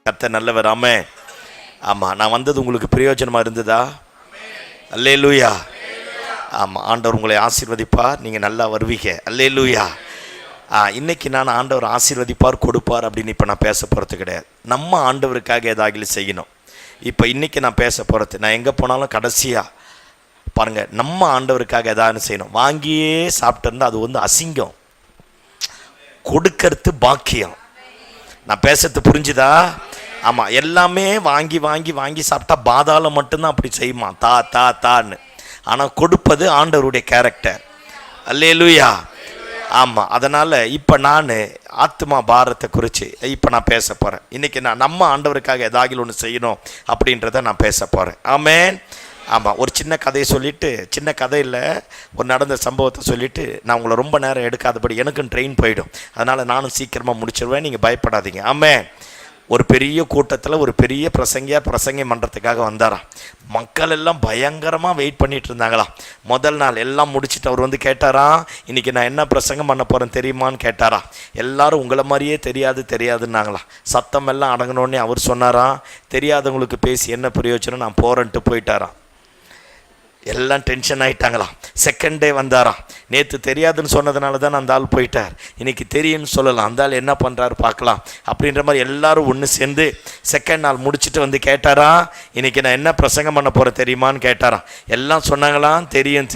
கர்த்தர் நல்லவர். ஆமென். ஆமாம், நான் வந்தது உங்களுக்கு பிரயோஜனமாக இருந்ததா? அல்லேலூயா. ஆமாம், ஆண்டவர் உங்களை ஆசீர்வதிப்பார், நீங்கள் நல்லா வருவீங்க. அல்லேலூயா. இன்றைக்கி நான் ஆண்டவர் ஆசீர்வதிப்பார், கொடுப்பார் அப்படின்னு இப்போ நான் பேச போகிறது கிடையாது. நம்ம ஆண்டவருக்காக ஏதாவது செய்யணும். இப்போ இன்றைக்கி நான் பேச போகிறது, நான் எங்கே போனாலும் கடைசியாக பாருங்கள், நம்ம ஆண்டவருக்காக ஏதாவது செய்யணும். வாங்கியே சாப்பிட்டு அது வந்து அசிங்கம், கொடுக்கறது பாக்கியம். நான் பேசுறது புரிஞ்சுதா? ஆமாம், எல்லாமே வாங்கி வாங்கி வாங்கி சாப்பிட்டா பாதாளம் மட்டும்தான் அப்படி செய்யுமா, தா தா தான்னு. ஆனால் கொடுப்பது ஆண்டவருடைய கேரக்டர். அல்லேலூயா. ஆமாம், அதனால் இப்போ நான் ஆத்மா பாரத்தை குறித்து இப்போ நான் பேச போகிறேன். இன்றைக்கி நான் நம்ம ஆண்டவருக்காக ஏதாவது ஒன்று செய்யணும் அப்படின்றத நான் பேச போகிறேன். ஆமென். ஆமாம், ஒரு சின்ன கதையை சொல்லிவிட்டு, சின்ன கதையில் ஒரு நடந்த சம்பவத்தை சொல்லிவிட்டு நான் உங்களை ரொம்ப நேரம் எடுக்காதபடி, எனக்கும் ட்ரெயின் போயிடும், அதனால் நானும் சீக்கிரமாக முடிச்சிடுவேன், நீங்கள் பயப்படாதீங்க. ஆமென். ஒரு பெரிய கூட்டத்தில் ஒரு பெரிய பிரசங்கம் பண்ணுறதுக்காக வந்தாராம். மக்கள் எல்லாம் பயங்கரமாக வெயிட் பண்ணிகிட்டு இருந்தாங்களாம். முதல் நாள் எல்லாம் முடிச்சுட்டு அவர் வந்து கேட்டாராம், இன்றைக்கி நான் என்ன பிரசங்கம் பண்ண போகிறேன் தெரியுமான்னு கேட்டாராம். எல்லாரும் உங்களை மாதிரியே தெரியாதுன்னாங்களாம். சத்தம் எல்லாம் அடங்கினோடனே அவர் சொன்னாராம், தெரியாதவங்களுக்கு பேசி என்ன பிரயோஜனம், நான் போகிறேன்ட்டு போயிட்டாராம். எல்லாம் டென்ஷன் ஆகிட்டாங்களாம். செகண்ட் டே வந்தாராம். நேற்று தெரியாதுன்னு சொன்னதுனால தான் அந்த ஆள் போயிட்டார், இன்றைக்கி தெரியும்னு சொல்லலாம், அந்த ஆள் என்ன பண்ணுறாரு பார்க்கலாம் அப்படின்ற மாதிரி எல்லாரும் ஒன்று சேர்ந்து செகண்ட் நாள் முடிச்சுட்டு வந்து கேட்டாரா, இன்றைக்கி நான் என்ன பிரசங்கம் பண்ண போகிறேன் தெரியுமான்னு கேட்டாராம். எல்லாம் சொன்னாங்களாம், தெரியும்,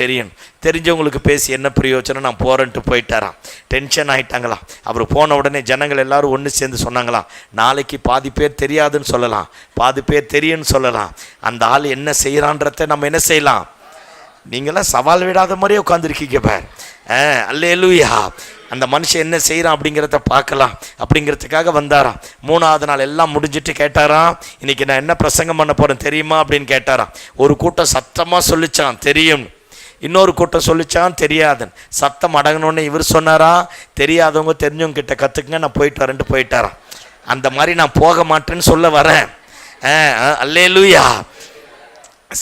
தெரிஞ்சவங்களுக்கு பேசி என்ன பிரயோஜனம், நான் போகிறேன்ட்டு போயிட்டாராம். டென்ஷன் ஆகிட்டாங்களாம். அவர் போன உடனே ஜனங்கள் எல்லாரும் ஒன்று சேர்ந்து சொன்னாங்களாம், நாளைக்கு பாதி பேர் தெரியாதுன்னு சொல்லலாம், பாதி பேர் தெரியும்னு சொல்லலாம், அந்த ஆள் என்ன செய்கிறான்றத நம்ம என்ன செய்யலாம். நீங்களாம் சவால் விடாத மாதிரியே உட்காந்துருக்கீங்க பார். அல்லேலூயா. அந்த மனுஷன் என்ன செய்கிறான் அப்படிங்கிறத பார்க்கலாம் அப்படிங்கிறதுக்காக வந்தாராம். மூணாவது நாள் எல்லாம் முடிஞ்சிட்டு கேட்டாராம், இன்றைக்கி நான் என்ன பிரசங்கம் பண்ண போகிறேன் தெரியுமா அப்படின்னு கேட்டாராம். ஒரு கூட்டம் சத்தமாக சொல்லிச்சான் தெரியும், இன்னொரு கூட்டம் சொல்லிச்சான் தெரியாதுன்னு. சத்தம் அடங்கினோடனே இவர் சொன்னாரா, தெரியாதவங்க தெரிஞ்சவங்க கிட்ட கற்றுக்குங்க, நான் போயிட்டு வரேன்ட்டு போயிட்டாராம். அந்த மாதிரி நான் போக மாட்டேன்னு சொல்ல வரேன். அல்லேலூயா.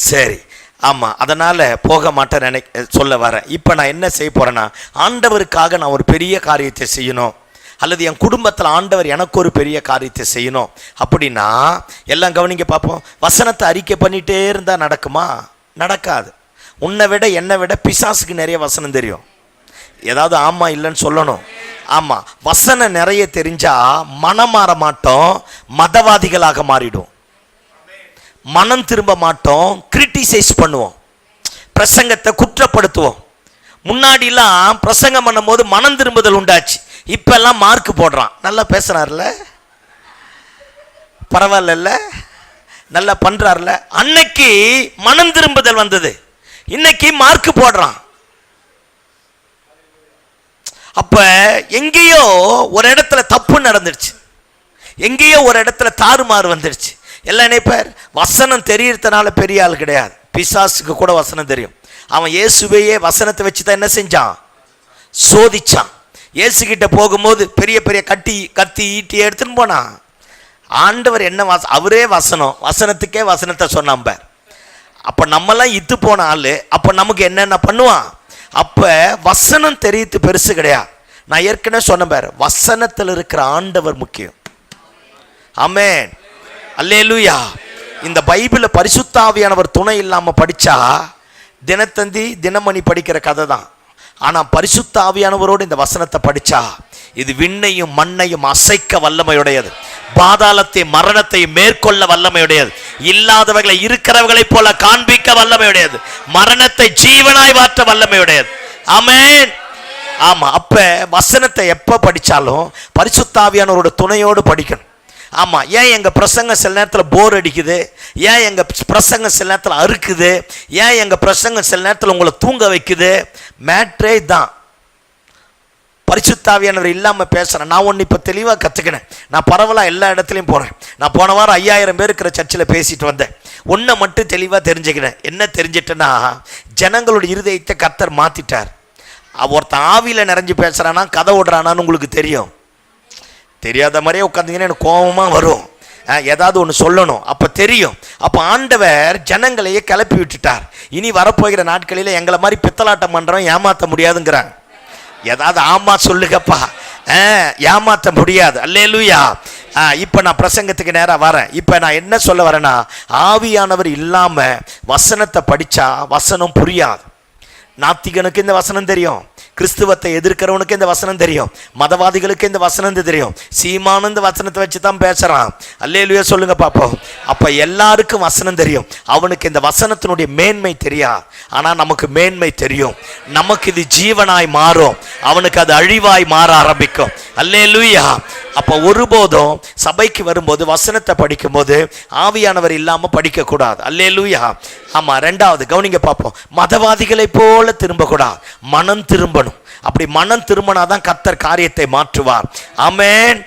சரி, ஆமாம், அதனால் போக மாட்டேன் சொல்ல வரேன். இப்போ நான் என்ன செய்ய போகிறேன்னா, ஆண்டவருக்காக நான் ஒரு பெரிய காரியத்தை செய்யணும், அல்லது என் குடும்பத்தில் ஆண்டவர் எனக்கு ஒரு பெரிய காரியத்தை செய்யணும் அப்படின்னா, எல்லாம் கவனிங்க பார்ப்போம். வசனத்தை அறிக்கை பண்ணிகிட்டே இருந்தால் நடக்குமா? நடக்காது. உன்னை விட என்னை விட பிசாசுக்கு நிறைய வசனம் தெரியும். ஏதாவது ஆமாம் இல்லைன்னு சொல்லணும். ஆமாம், வசனம் நிறைய தெரிஞ்சால் மனம் மாற மாட்டோம், மதவாதிகளாக மாறிடும். மனம் திரும்ப மாட்டோம், கிரிட்டிசைஸ் பண்ணுவோம், பிரசங்கத்தை குற்றப்படுத்துவோம். முன்னாடிலாம் பிரசங்கம் பண்ணும் போது மனம் திரும்புதல் உண்டாச்சு, இப்பெல்லாம் மார்க் போடுறான். நல்லா பேசுறாருல, பரவாயில்ல, நல்லா பண்றாருல. அன்னைக்கு மனம் திரும்புதல் வந்தது, இன்னைக்கு மார்க் போடுறான். அப்ப எங்கேயோ ஒரு இடத்துல தப்பு நடந்துருச்சு, எங்கேயோ ஒரு இடத்துல தாறுமாறு வந்துருச்சு. எல்லாம் நினைப்பார், வசனம் தெரியறதுனால பெரிய ஆள் கிடையாது. பிசாசுக்கு கூட வசனம் தெரியும். அவன் இயேசுவையே வசனத்தை வச்சு தான் என்ன செஞ்சான், சோதிச்சான். இயேசுகிட்ட போகும்போது பெரிய பெரிய கத்தி ஈட்டி எடுத்துன்னு போனான். ஆண்டவர் என்ன அவரே வசனத்துக்கே வசனத்தை சொன்னான். அப்போ நம்மலாம் இத்து போன ஆள், அப்போ நமக்கு என்னென்ன பண்ணுவான். அப்போ வசனம் தெரியுது பெருசு கிடையாது. நான் ஏற்கனவே சொன்னேன், வசனத்தில் இருக்கிற ஆண்டவர் முக்கியம். ஆமென். அல்லேலூயா. இந்த பைபிளை பரிசுத்த ஆவியானவர் துணை இல்லாமல் படித்தா தினத்தந்தி தினமணி படிக்கிற கதை தான். ஆனால் பரிசுத்த ஆவியானவரோடு இந்த வசனத்தை படித்தா இது விண்ணையும் மண்ணையும் அசைக்க வல்லமையுடையது, பாதாளத்தை மரணத்தை மேற்கொள்ள வல்லமையுடையது, இல்லாதவர்களை இருக்கிறவர்களை போல காண்பிக்க வல்லமையுடையது, மரணத்தை ஜீவனாய் மாற்ற வல்லமையுடையது. ஆமென். ஆமாம், அப்போ வசனத்தை எப்போ படித்தாலும் பரிசுத்த ஆவியானவரோட துணையோடு படிக்கணும். ஆமாம், ஏன் எங்கள் பிரசங்கம் சில நேரத்தில் போர் அடிக்குது, ஏன் எங்கள் பிரசங்கம் சில நேரத்தில் அறுக்குது, ஏன் எங்கள் பிரசங்கம் சில நேரத்தில் உங்களை தூங்க வைக்குது, மேட்ரே தான். பரிசுத்த ஆவியானவர் இல்லாமல் பேசுகிறேன். நான் ஒன்று இப்போ தெளிவாக கற்றுக்கினேன். நான் பரவலாக எல்லா இடத்துலையும் போகிறேன். நான் போன வாரம் 5000 பேர் இருக்கிற சர்ச்சில் பேசிட்டு வந்தேன். ஒன்றை மட்டும் தெளிவாக தெரிஞ்சுக்கினேன். என்ன தெரிஞ்சிட்டேன்னா, ஜனங்களோட இருதயத்தை கர்த்தர் மாற்றிட்டார். ஒருத்தன் ஆவியில் நிறைஞ்சு பேசுகிறானா கதை விடுறானான்னு உங்களுக்கு தெரியும். தெரியாத மாதிரியே உட்காந்திங்கன்னா எனக்கு கோபமாக வரும். ஏதாவது ஒன்று சொல்லணும், அப்போ தெரியும். அப்போ ஆண்டவர் ஜனங்களையே கிளப்பி விட்டுட்டார். இனி வரப்போகிற நாட்களில் எங்களை மாதிரி பித்தலாட்டம் பண்ணுறோம் ஏமாற்ற முடியாதுங்கிறாங்க. ஏதாவது ஆமா சொல்லுங்கப்பா. ஏமாத்த முடியாது. அல்லேலூயா. இப்போ நான் பிரசங்கத்துக்கு நேராக வரேன். இப்போ நான் என்ன சொல்ல வரேன்னா, ஆவியானவர் இல்லாமல் வசனத்தை படித்தா வசனம் புரியாது. நாத்திகனுக்கு இந்த வசனம் தெரியும், கிறிஸ்துவத்தை எதிர்க்கிறவனுக்கு இந்த வசனம் தெரியும், மதவாதிகளுக்கு இந்த வசனம் தெரியும். சீமானு இந்த வசனத்தை வச்சு தான் பேசுறான். அல்லேலூயா சொல்லுங்க பாப்போம். அப்ப எல்லாருக்கும் வசனம் தெரியும், அவனுக்கு இந்த வசனத்தினுடைய மேன்மை தெரியாது. ஆனா நமக்கு மேன்மை தெரியும். நமக்கு இது ஜீவனாய் மாறும், அவனுக்கு அது அழிவாய் மாற ஆரம்பிக்கும். அல்லேலூயா. அப்ப ஒருபோதும் சபைக்கு வரும்போது வசனத்தை படிக்கும் போது ஆவியானவர் இல்லாம படிக்க கூடாது. அல்லேலூயா. ஆமா. ரெண்டாவது கவனிங்க பார்ப்போம். மதவாதிகளை போல திரும்பக்கூடாது, மனம் திரும்பணும். அப்படி மனம் திரும்பினாதான் கர்த்தர் காரியத்தை மாற்றுவார். ஆமென்.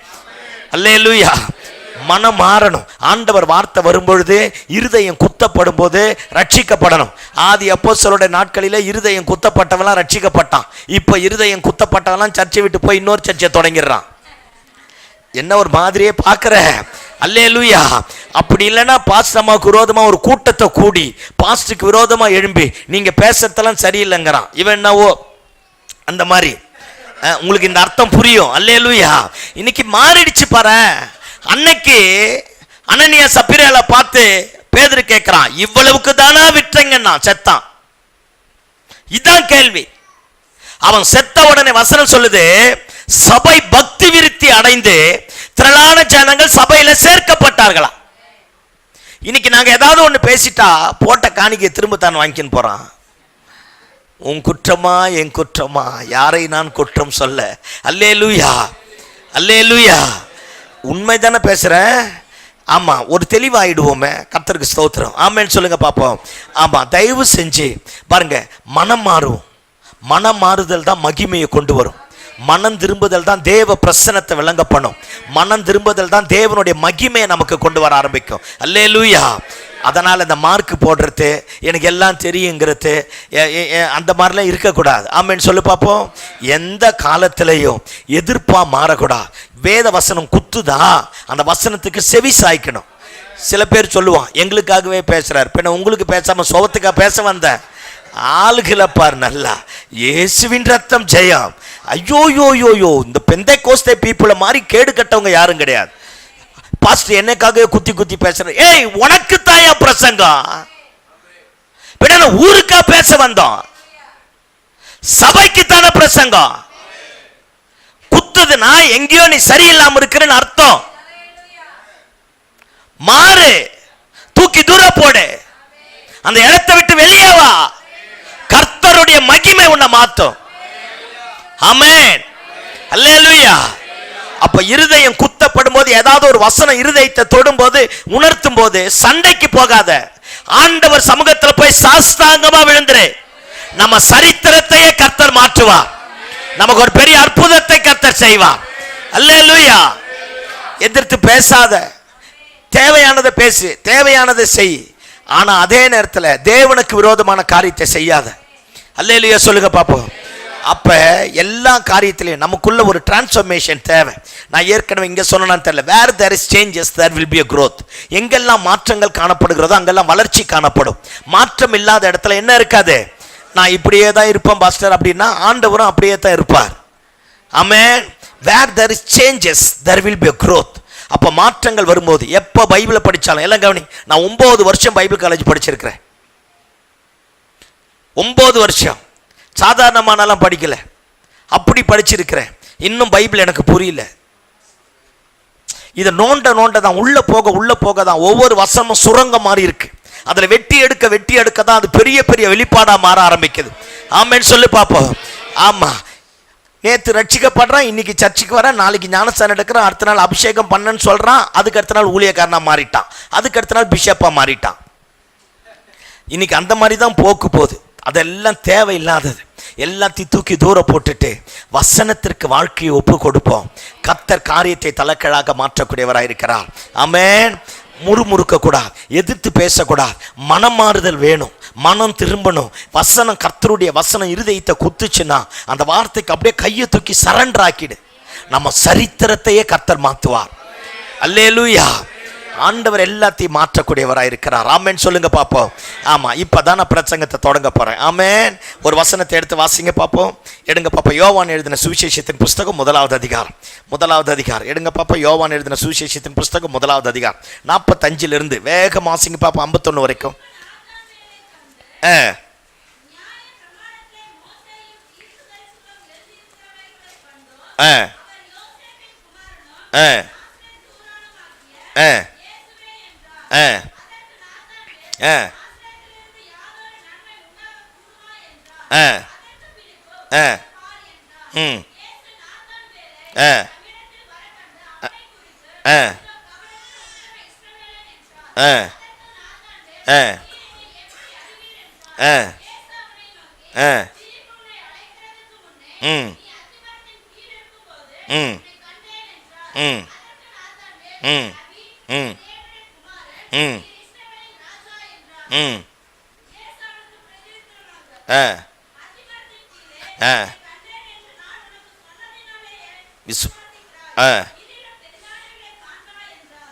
அல்லேலூயா. மனம் மாறணும். ஆண்டவர் வார்த்தை வரும்பொழுது இருதயம் குத்தப்படும் போது ரட்சிக்கப்படணும். ஆதி அப்போஸ்தலருடைய நாட்களிலே இருதயம் குத்தப்பட்டவெல்லாம் ரட்சிக்கப்பட்டான். இப்ப இருதயம் குத்தப்பட்டவெல்லாம் சர்ச்சை விட்டு போய் இன்னொரு சர்ச்சை தொடங்கிடுறான். என்ன ஒரு மாதிரியே பார்க்குற. அல்லேலூயா. அப்படி இல்லைன்னா பாஸ்ட் அம்மாவுக்கு விரோதமாக ஒரு கூட்டத்தை கூடி பாஸ்டுக்கு விரோதமாக எழும்பி நீங்கள் பேசுறதெல்லாம் சரியில்லைங்கிறான். இவன் என்னவோ அந்த மாதிரி. உங்களுக்கு இந்த அர்த்தம் புரியும். அல்லேலூயா. இன்னைக்கு மாறிடுச்சு பாரு. அன்னைக்கு அனனியா சப்பீரால பார்த்து பேதுரு கேட்கிறான், இவ்வளவுக்கு தானா விட்டுறீங்கன்னா? செத்தான். இதான் கேள்வி. அவன் செத்த உடனே வசனம் சொல்லுது, சபை பக்தி விருத்தி அடைந்து திரளான ஜனங்கள் சபையில சேர்க்கப்பட்டார்களா. இன்னைக்கு நாங்க ஏதாவது ஒண்ணு பேசிட்டா போட்ட காணிக்கை திரும்ப தான் வாங்கின்னு போறான். உன் குற்றமா என் குற்றமா, யாரை நான் குற்றம் சொல்ல. அல்லேலூயா. அல்லேலூயா. உண்மை தானே பேசுறேன். ஆமா. ஒரு தெளிவாயிடுவோமே. கர்த்தருக்கு ஸ்தோத்திரம். ஆமென் சொல்லுங்க பாப்போம். ஆமா. தயவு செஞ்சு பாருங்க, மனம் மாறும். மனம் மாறுதல் தான் மகிமையை கொண்டு வரும். மனம் திரும்புதல் தான் தேவ பிரசன்னத்தை விளங்க பண்ணும். மனம் திரும்புதல் தான் தேவனுடைய மகிமையை நமக்கு கொண்டு வர ஆரம்பிக்கும். அல்லேலூயா. அதனால் இந்த மார்க் போடுறது, எனக்கு எல்லாம் தெரியுங்கிறது, அந்த மாதிரிலாம் இருக்கக்கூடாது. ஆமென் சொல்லு பார்ப்போம். எந்த காலத்திலையும் எதிர்ப்பாக மாறக்கூடாது. வேத வசனம் குத்துதா, அந்த வசனத்துக்கு செவி சாய்க்கணும். சில பேர் சொல்லுவான், எங்களுக்காகவே பேசுகிறார், பின்ன உங்களுக்கு பேசாமல் சோகத்துக்காக பேச வந்தேன். ஆளுகளை பார் நல்லா. இயேசுவின் ரத்தம் ஜெயம். ஐயோ யோ யோ யோ, இந்த பெந்தைக்கோஸ்தே பீப்புளை மாதிரி கேடு கட்டவங்க யாரும் கிடையாது. பாஸ்டர் என்னக்காக குத்தி குத்தி பேசுற. ஏய், உனக்கு தாயா பிரசங்கம்? பின்ன ஊருக்கா பேச வந்தோம்? சபைக்கு தானே பிரசங்கம். குத்துதுன்னா எங்கேயோ நீ சரியில்லாம இருக்கிறன்னு அர்த்தம். மாறு, தூக்கி தூர போடு, அந்த இடத்தை விட்டு வெளியே வா. கர்த்தருடைய மகிமை உன்னை மாத்தும். ஆமென். அல்லேலூயா. அப்ப இருதயம் குத்தப்படும் போது, ஏதாவது ஒரு வசனம் இருதயத்தை தொடும் போது, உணர்த்தும் போது சண்டைக்கு போகாத. ஆண்டவர் சமூகத்தில் போய் சாஸ்தாங்கமா விழுந்துரு. நம்ம சரித்திரத்தையே கர்த்தர் மாற்றுவார். நமக்கு ஒரு பெரிய அற்புதத்தை கர்த்தர் செய்வார். அல்லேலூயா. எதிர்த்து பேசாத. தேவையானதை பேசு, தேவையானதை செய். ஆனா அதே நேரத்தில் தேவனுக்கு விரோதமான காரியத்தை செய்யாத. அல்லேலூயா சொல்லுங்க பாப்போம். அப்ப எல்லா காரியத்திலையும் நமக்குள்ள ஒரு டிரான்ஸ்ஃபர்மேஷன் தேவை. நான் ஏற்கனவே இங்க சொன்னேன்னு தெரியல, where there is changes there will be a growth. எங்கெல்லாம் மாற்றங்கள் காணப்படுகிறதோ அங்கெல்லாம் வளர்ச்சி காணப்படும். மாற்றம் இல்லாத இடத்துல என்ன இருக்காது. நான் இப்படியே தான் இருப்பேன் பாஸ்டர் அப்படின்னா ஆண்டவரும் அப்படியே தான் இருப்பார். Amen. Where there is changes there will be a growth. அப்போ மாற்றங்கள் வரும்போது எப்போ பைபிளை படித்தாலும் எல்லாம் கவனி. நான் 9 வருஷம் பைபிள் காலேஜ் படிச்சிருக்கிறேன். 9 வருஷம் சாதாரணமானலாம் படிக்கல, அப்படி படிச்சிருக்கிறேன். இன்னும் பைபிள் எனக்கு புரியல. இதை நோண்ட தான் உள்ள போக தான் ஒவ்வொரு வசனமும் சுரங்க மாதிரி இருக்கு. அதில் வெட்டி எடுக்க தான் அது பெரிய பெரிய வெளிப்பாடாக மாற ஆரம்பிக்குது. ஆமென் சொல்லி பார்ப்போம். ஆமா. நேற்று ரட்சிக்கப்படுறான், இன்னைக்கு சர்ச்சுக்கு வரேன், நாளைக்கு ஞானஸ்தானம் எடுக்கிறான், அடுத்த நாள் அபிஷேகம் பண்ணன்னு சொல்றான், அதுக்கு அடுத்த நாள் ஊழியக்காரனா மாறிட்டான், அதுக்கு அடுத்த நாள் பிஷப்பா மாறிட்டான். இன்னைக்கு அந்த மாதிரி தான் போக்கு போகுது. அதெல்லாம் தேவையில்லாதது. எல்லாத்தையும் தூக்கி தூர போட்டுட்டு வசனத்திற்கு வாழ்க்கையை ஒப்பு கொடுப்போம். கர்த்தர் காரியத்தை தலைக்கீழாக மாற்றக்கூடியவராக இருக்கிறார். ஆமென். முறுமுறுக்க கூடாது, எதிர்த்து பேசக்கூடாது, மனம் மாறுதல் வேணும், மனம் திரும்பணும். வசனம், கர்த்தருடைய வசனம் இருதயத்தை குத்துச்சுன்னா அந்த வார்த்தைக்கு அப்படியே கையை தூக்கி சரண்டர் ஆக்கிடு. நம்ம சரித்திரத்தையே கர்த்தர் மாத்துவார். அல்லேலூயா. ஆண்டவர் எல்லாத்தையும் மாற்றக்கூடியவராக இருக்கிறார். ஆமேன் சொல்லுங்க பார்ப்போம். ஆமா, இப்பதான் நான் பிரசங்கத்தை தொடங்க போறேன். ஆமேன். ஒரு வசனத்தை எடுத்து வாசிங்க பார்ப்போம். எடுங்க பாப்போம். யோவான் எழுதின சுவிசேஷத்தின் புஸ்தகம் 1வது அதிகாரம் எடுங்க பாப்போம். யோவான் எழுதின சுவிசேஷத்தின் புஸ்தகம் 1வது அதிகாரம் 45 வேகம் வாசிங்க பாப்போம் 51 வரைக்கும்.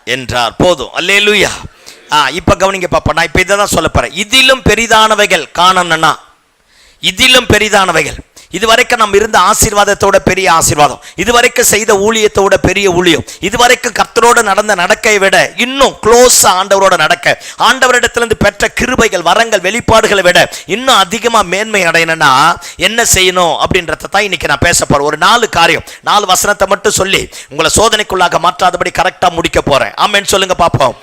என்றார். போதும். அல்லேலூயா. இப்ப கவனிங்க பாப்பா, நான் இப்ப இதை தான் சொல்ல போறேன். இதிலும் பெரிதானவைகள் காணணும்னா, இதிலும் பெரிதானவைகள், இதுவரைக்கும் நம்ம இருந்த ஆசீர்வாதத்தோட பெரிய ஆசீர்வாதம், இதுவரைக்கும் செய்த ஊழியத்தோட பெரிய ஊழியம், இதுவரைக்கும் கர்த்தரோடு நடந்த நடக்கையை விட இன்னும் க்ளோஸா ஆண்டவரோட நடக்க, ஆண்டவரிடத்திலிருந்து பெற்ற கிருபைகள், வரங்கள், வெளிப்பாடுகளை விட இன்னும் அதிகமா மேன்மை அடையணும்னா என்ன செய்யணும் அப்படின்றத தான் இன்னைக்கு நான் பேச போறேன். ஒரு 4 காரியம், 4 வசனத்தை மட்டும் சொல்லி உங்களை சோதனைக்குள்ளாக மாற்றாதபடி கரெக்டா முடிக்க போறேன். ஆமென் சொல்லுங்க பாப்போம்.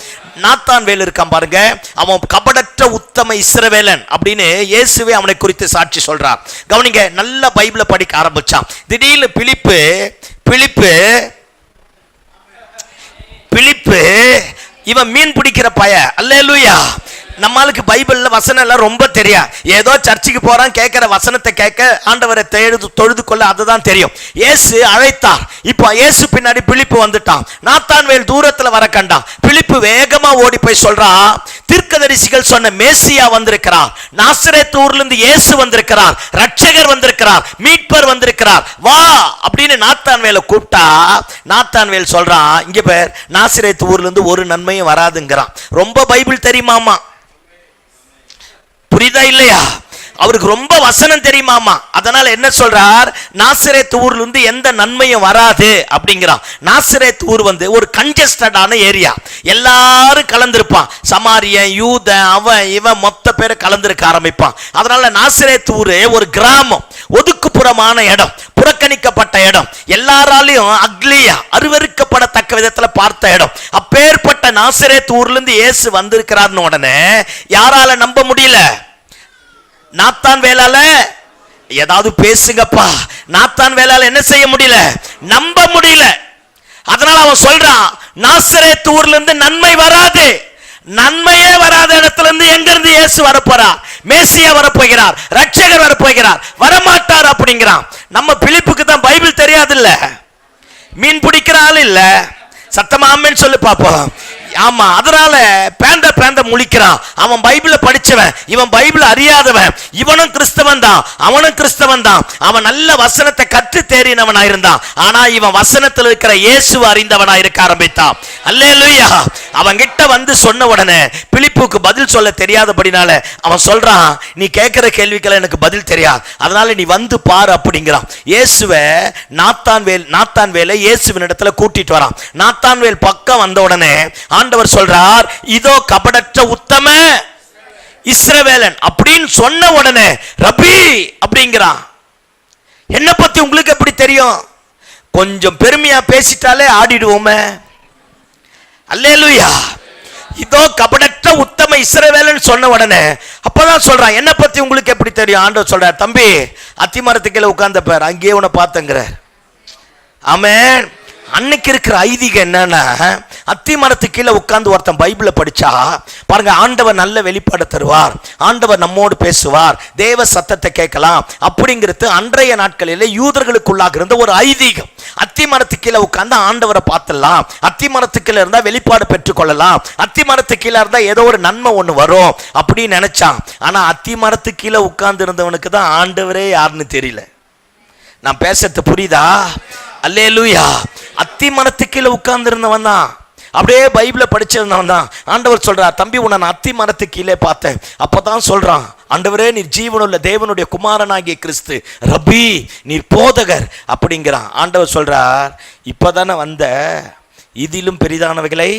நாத்தான்வேல் இருக்கான் பாருங்க, அவன் கபடற்ற உத்தம இஸ்ரவேலன் அப்படின்னு இயேசுவே அவனை குறித்து சாட்சி சொல்றார். கவனிங்க, நல்ல பைபிளை படிக்க ஆரம்பிச்சான். திடீர்னு பிலிப்பு இவன் மீன் பிடிக்கிற பய. அல்லேலூயா. நம்மளுக்கு பைபிள்ல வசனம் எல்லாம் ரொம்ப தெரியும். ஏதோ சர்ச்சுக்கு போறான், கேட்கிற வசனத்தை கேட்க, ஆண்டவரை தொழுது கொள்ள அதுதான் தெரியும். இயேசு அழைத்தார். இப்போ இயேசு பின்னாடி பிலிப்பு வந்துட்டான். நாத்தான்வேல் தூரத்துல வர கண்டான். பிலிப்பு வேகமா ஓடி போய் சொல்றான், தீர்க்கதரிசிகள் சொன்ன மேசியா வந்திருக்கிறார், நாசரேத் ஊர்ல இருந்து இயேசு வந்திருக்கிறார், ரட்சகர் வந்திருக்கிறார், மீட்பர் வந்திருக்கிறார், வா அப்படின்னு நாத்தான்வேலை கூப்பிட்டா, நாத்தான்வேல் சொல்றான், இங்க பேர் நாசரேத் ஊர்ல இருந்து ஒரு நன்மையும் வராதுங்கிறான். ரொம்ப பைபிள் தெரியுமாமா, புரியுதா இல்லையா? அவருக்கு ரொம்ப வசனம் தெரியுமாமா. அதனால என்ன சொல்றார், நாசரேத் ஊர்ல இருந்து எந்த நன்மையும் வராது அப்படிங்கிறான். நாசரேத் ஊர் ஒரு கன்ஜஸ்டடான ஏரியா, எல்லாரும் கலந்திருப்பான். சமாரியன், யூதன், அவன் இவன் மொத்த பேரை கலந்திருக்க ஆரம்பிப்பான். அதனால நாசரேத் ஊர் ஒரு கிராமம், ஒதுக்குப்புறமான இடம், புறக்கணிக்கப்பட்ட இடம், எல்லாராலையும் அக்லியா, அருவருக்கப்படத்தக்க விதத்துல பார்த்த இடம். அப்பேற்பட்ட நாசரேத் ஊர்ல இருந்து இயேசு வந்திருக்கிறார்னு உடனே யாரால நம்ப முடியல? நாத்தான்வேலால ஏதாவது பேசுங்கப்பா, நாத்தான்வேலால என்ன செய்ய முடியல? நம்ப முடியல. அதனால அவன் சொல்றான், நாசரேத் ஊர்ல இருந்து நன்மை வராது. நன்மையே வராத இடத்துல இருந்து எங்க இருந்து இயேசு வரப்போறார்? மேசியா வரப்போகிறார், ரட்சகர் வரப்போகிறார், வரமாட்டார் அப்படிங்கிறான். நம்ம பிலிப்புக்கு தான் பைபிள் தெரியாது இல்ல, மீன் பிடிக்கிற ஆள் இல்ல. சத்தமா ஆமென் சொல்லு பாப்போம். ஆமா, அதனால பேந்த முழிக்கிறான். அவன் பைபிள படிச்சவன், இவன் பைபிள் அறியாதவன். இவனும் கிறிஸ்தவன் தான், அவனும் கிறிஸ்தவன் தான். அவன் நல்ல வசனத்தை கற்று தேறினவனா இருந்தான். ஆனா இவன் வசனத்தில் இருக்கிற இயேசுவை அறிந்தவனா இருக்க ஆரம்பித்தான். அல்லேலூயா. அவன் கிட்ட வந்து சொன்ன உடனே பிலிப்புக்கு பதில் சொல்ல தெரியாதபடினால அவன் சொல்றான், நீ கேட்கிற கேள்விக்கு எனக்கு பதில் தெரியாது, அதனால நீ வந்து பாரு அப்படிங்கிறான். இயேசுவை நாத்தான்வேலை இயேசுவின் இடத்துல கூட்டிட்டு வரான். நாத்தான்வேல் பக்கம் வந்த உடனே ஆண்டவர் சொல்றார், இதோ கபடற்ற உத்தம இஸ்ரவேலன் அப்படின்னு சொன்ன உடனே ரபி அப்படிங்கிறான். என்ன பத்தி உங்களுக்கு எப்படி தெரியும்? கொஞ்சம் பெருமையா பேசிட்டாலே ஆடிடுவோமே. அல்லேலூயா. இதோ கபடற்ற உத்தம இஸ்ரவேலன் சொன்ன உடனே அப்பதான் சொல்றான், என்ன பத்தி உங்களுக்கு எப்படி தெரியும்? ஆண்டவர் சொல்றார், தம்பி அத்திமரத்துக்குள்ள உட்கார்ந்த பார், அங்கேயே உன்னை பார்த்தங்கிற. ஆமென். அன்னைக்கு இருக்கிற ஐதீகம் என்னன்னா, அத்தி மரத்துக்கு கீழே உட்கார்ந்து ஒருத்தன் பைபிளை படிச்சா பாருங்க, ஆண்டவர் நல்ல வெளிப்பாடு தருவார், ஆண்டவர் நம்மோடு பேசுவார், தேவ சத்தத்தை கேட்கலாம் அப்படிங்கிறது அன்றைய நாட்களில் யூதர்களுக்குள்ளாக இருந்த ஒரு ஐதீகம். அத்தி மரத்துக்கு கீழே உட்கார்ந்து ஆண்டவரை பார்த்துடலாம், அத்தி மரத்துக்கு கீழே இருந்தா வெளிப்பாடு பெற்றுக்கொள்ளலாம், அத்தி மரத்துக்கு கீழே இருந்தா ஏதோ ஒரு நன்மை ஒண்ணு வரும் அப்படின்னு நினைச்சான். ஆனா அத்தி மரத்துக்கு கீழே உட்கார்ந்து இருந்தவனுக்கு தான் ஆண்டவரே யாருன்னு தெரியல. நான் பேசுறது புரியுதா? அல்லேலூயா. அத்தி மரத்துக்கு கீழே உட்கார்ந்து இருந்தவன் தான் அப்படியே பைபிளை படிச்சதுனால தான் ஆண்டவர் சொல்றார், தம்பி உன்னை நான் அத்தி மரத்துக்கு கீழே பார்த்தேன். அப்பதான் சொல்றான், ஆண்டவரே நீர் ஜீவனுள்ள தேவனுடைய குமாரனாகிய கிறிஸ்து, ரபி நீர் போதகர் அப்படிங்கிறான். ஆண்டவர் சொல்றார், இப்பதானே வந்த, இதிலும் பெரிதானவைகளை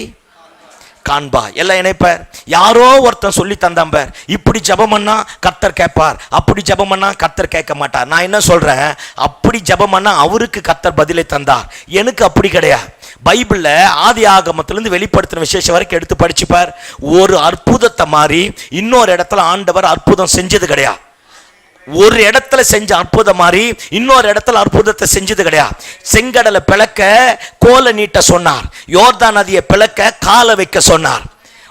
காண்பா. எல்லாம் இணைப்பார். யாரோ ஒருத்தன் சொல்லி தந்தாம்பர், இப்படி ஜெபம் பண்ணா கர்த்தர் கேட்பார், அப்படி ஜெபம் பண்ணா கர்த்தர் கேட்க மாட்டார். நான் என்ன சொல்றேன், அப்படி ஜெபம் பண்ணா அவருக்கு கர்த்தர் பதிலை தந்தார், எனக்கு அப்படி கிடையாது. பைபிள்ல ஆதி ஆகமத்திலிருந்து வெளிப்படுத்தின விசேஷம் வரைக்கும் எடுத்து படிச்சுப்பார். ஒரு அற்புதத்தை மாதிரி இன்னொரு இடத்துல ஆண்டவர் அற்புதம் செஞ்சது கிடையாது. ஒரு இடத்துல செஞ்ச அற்புதம் மாதிரி இன்னொரு இடத்துல அற்புதத்தை செஞ்சது கிடையாது. செங்கடலை பிளக்க கோலை நீட்ட சொன்னார், யோர்தான் நதியை பிளக்க காலை வைக்க சொன்னார்.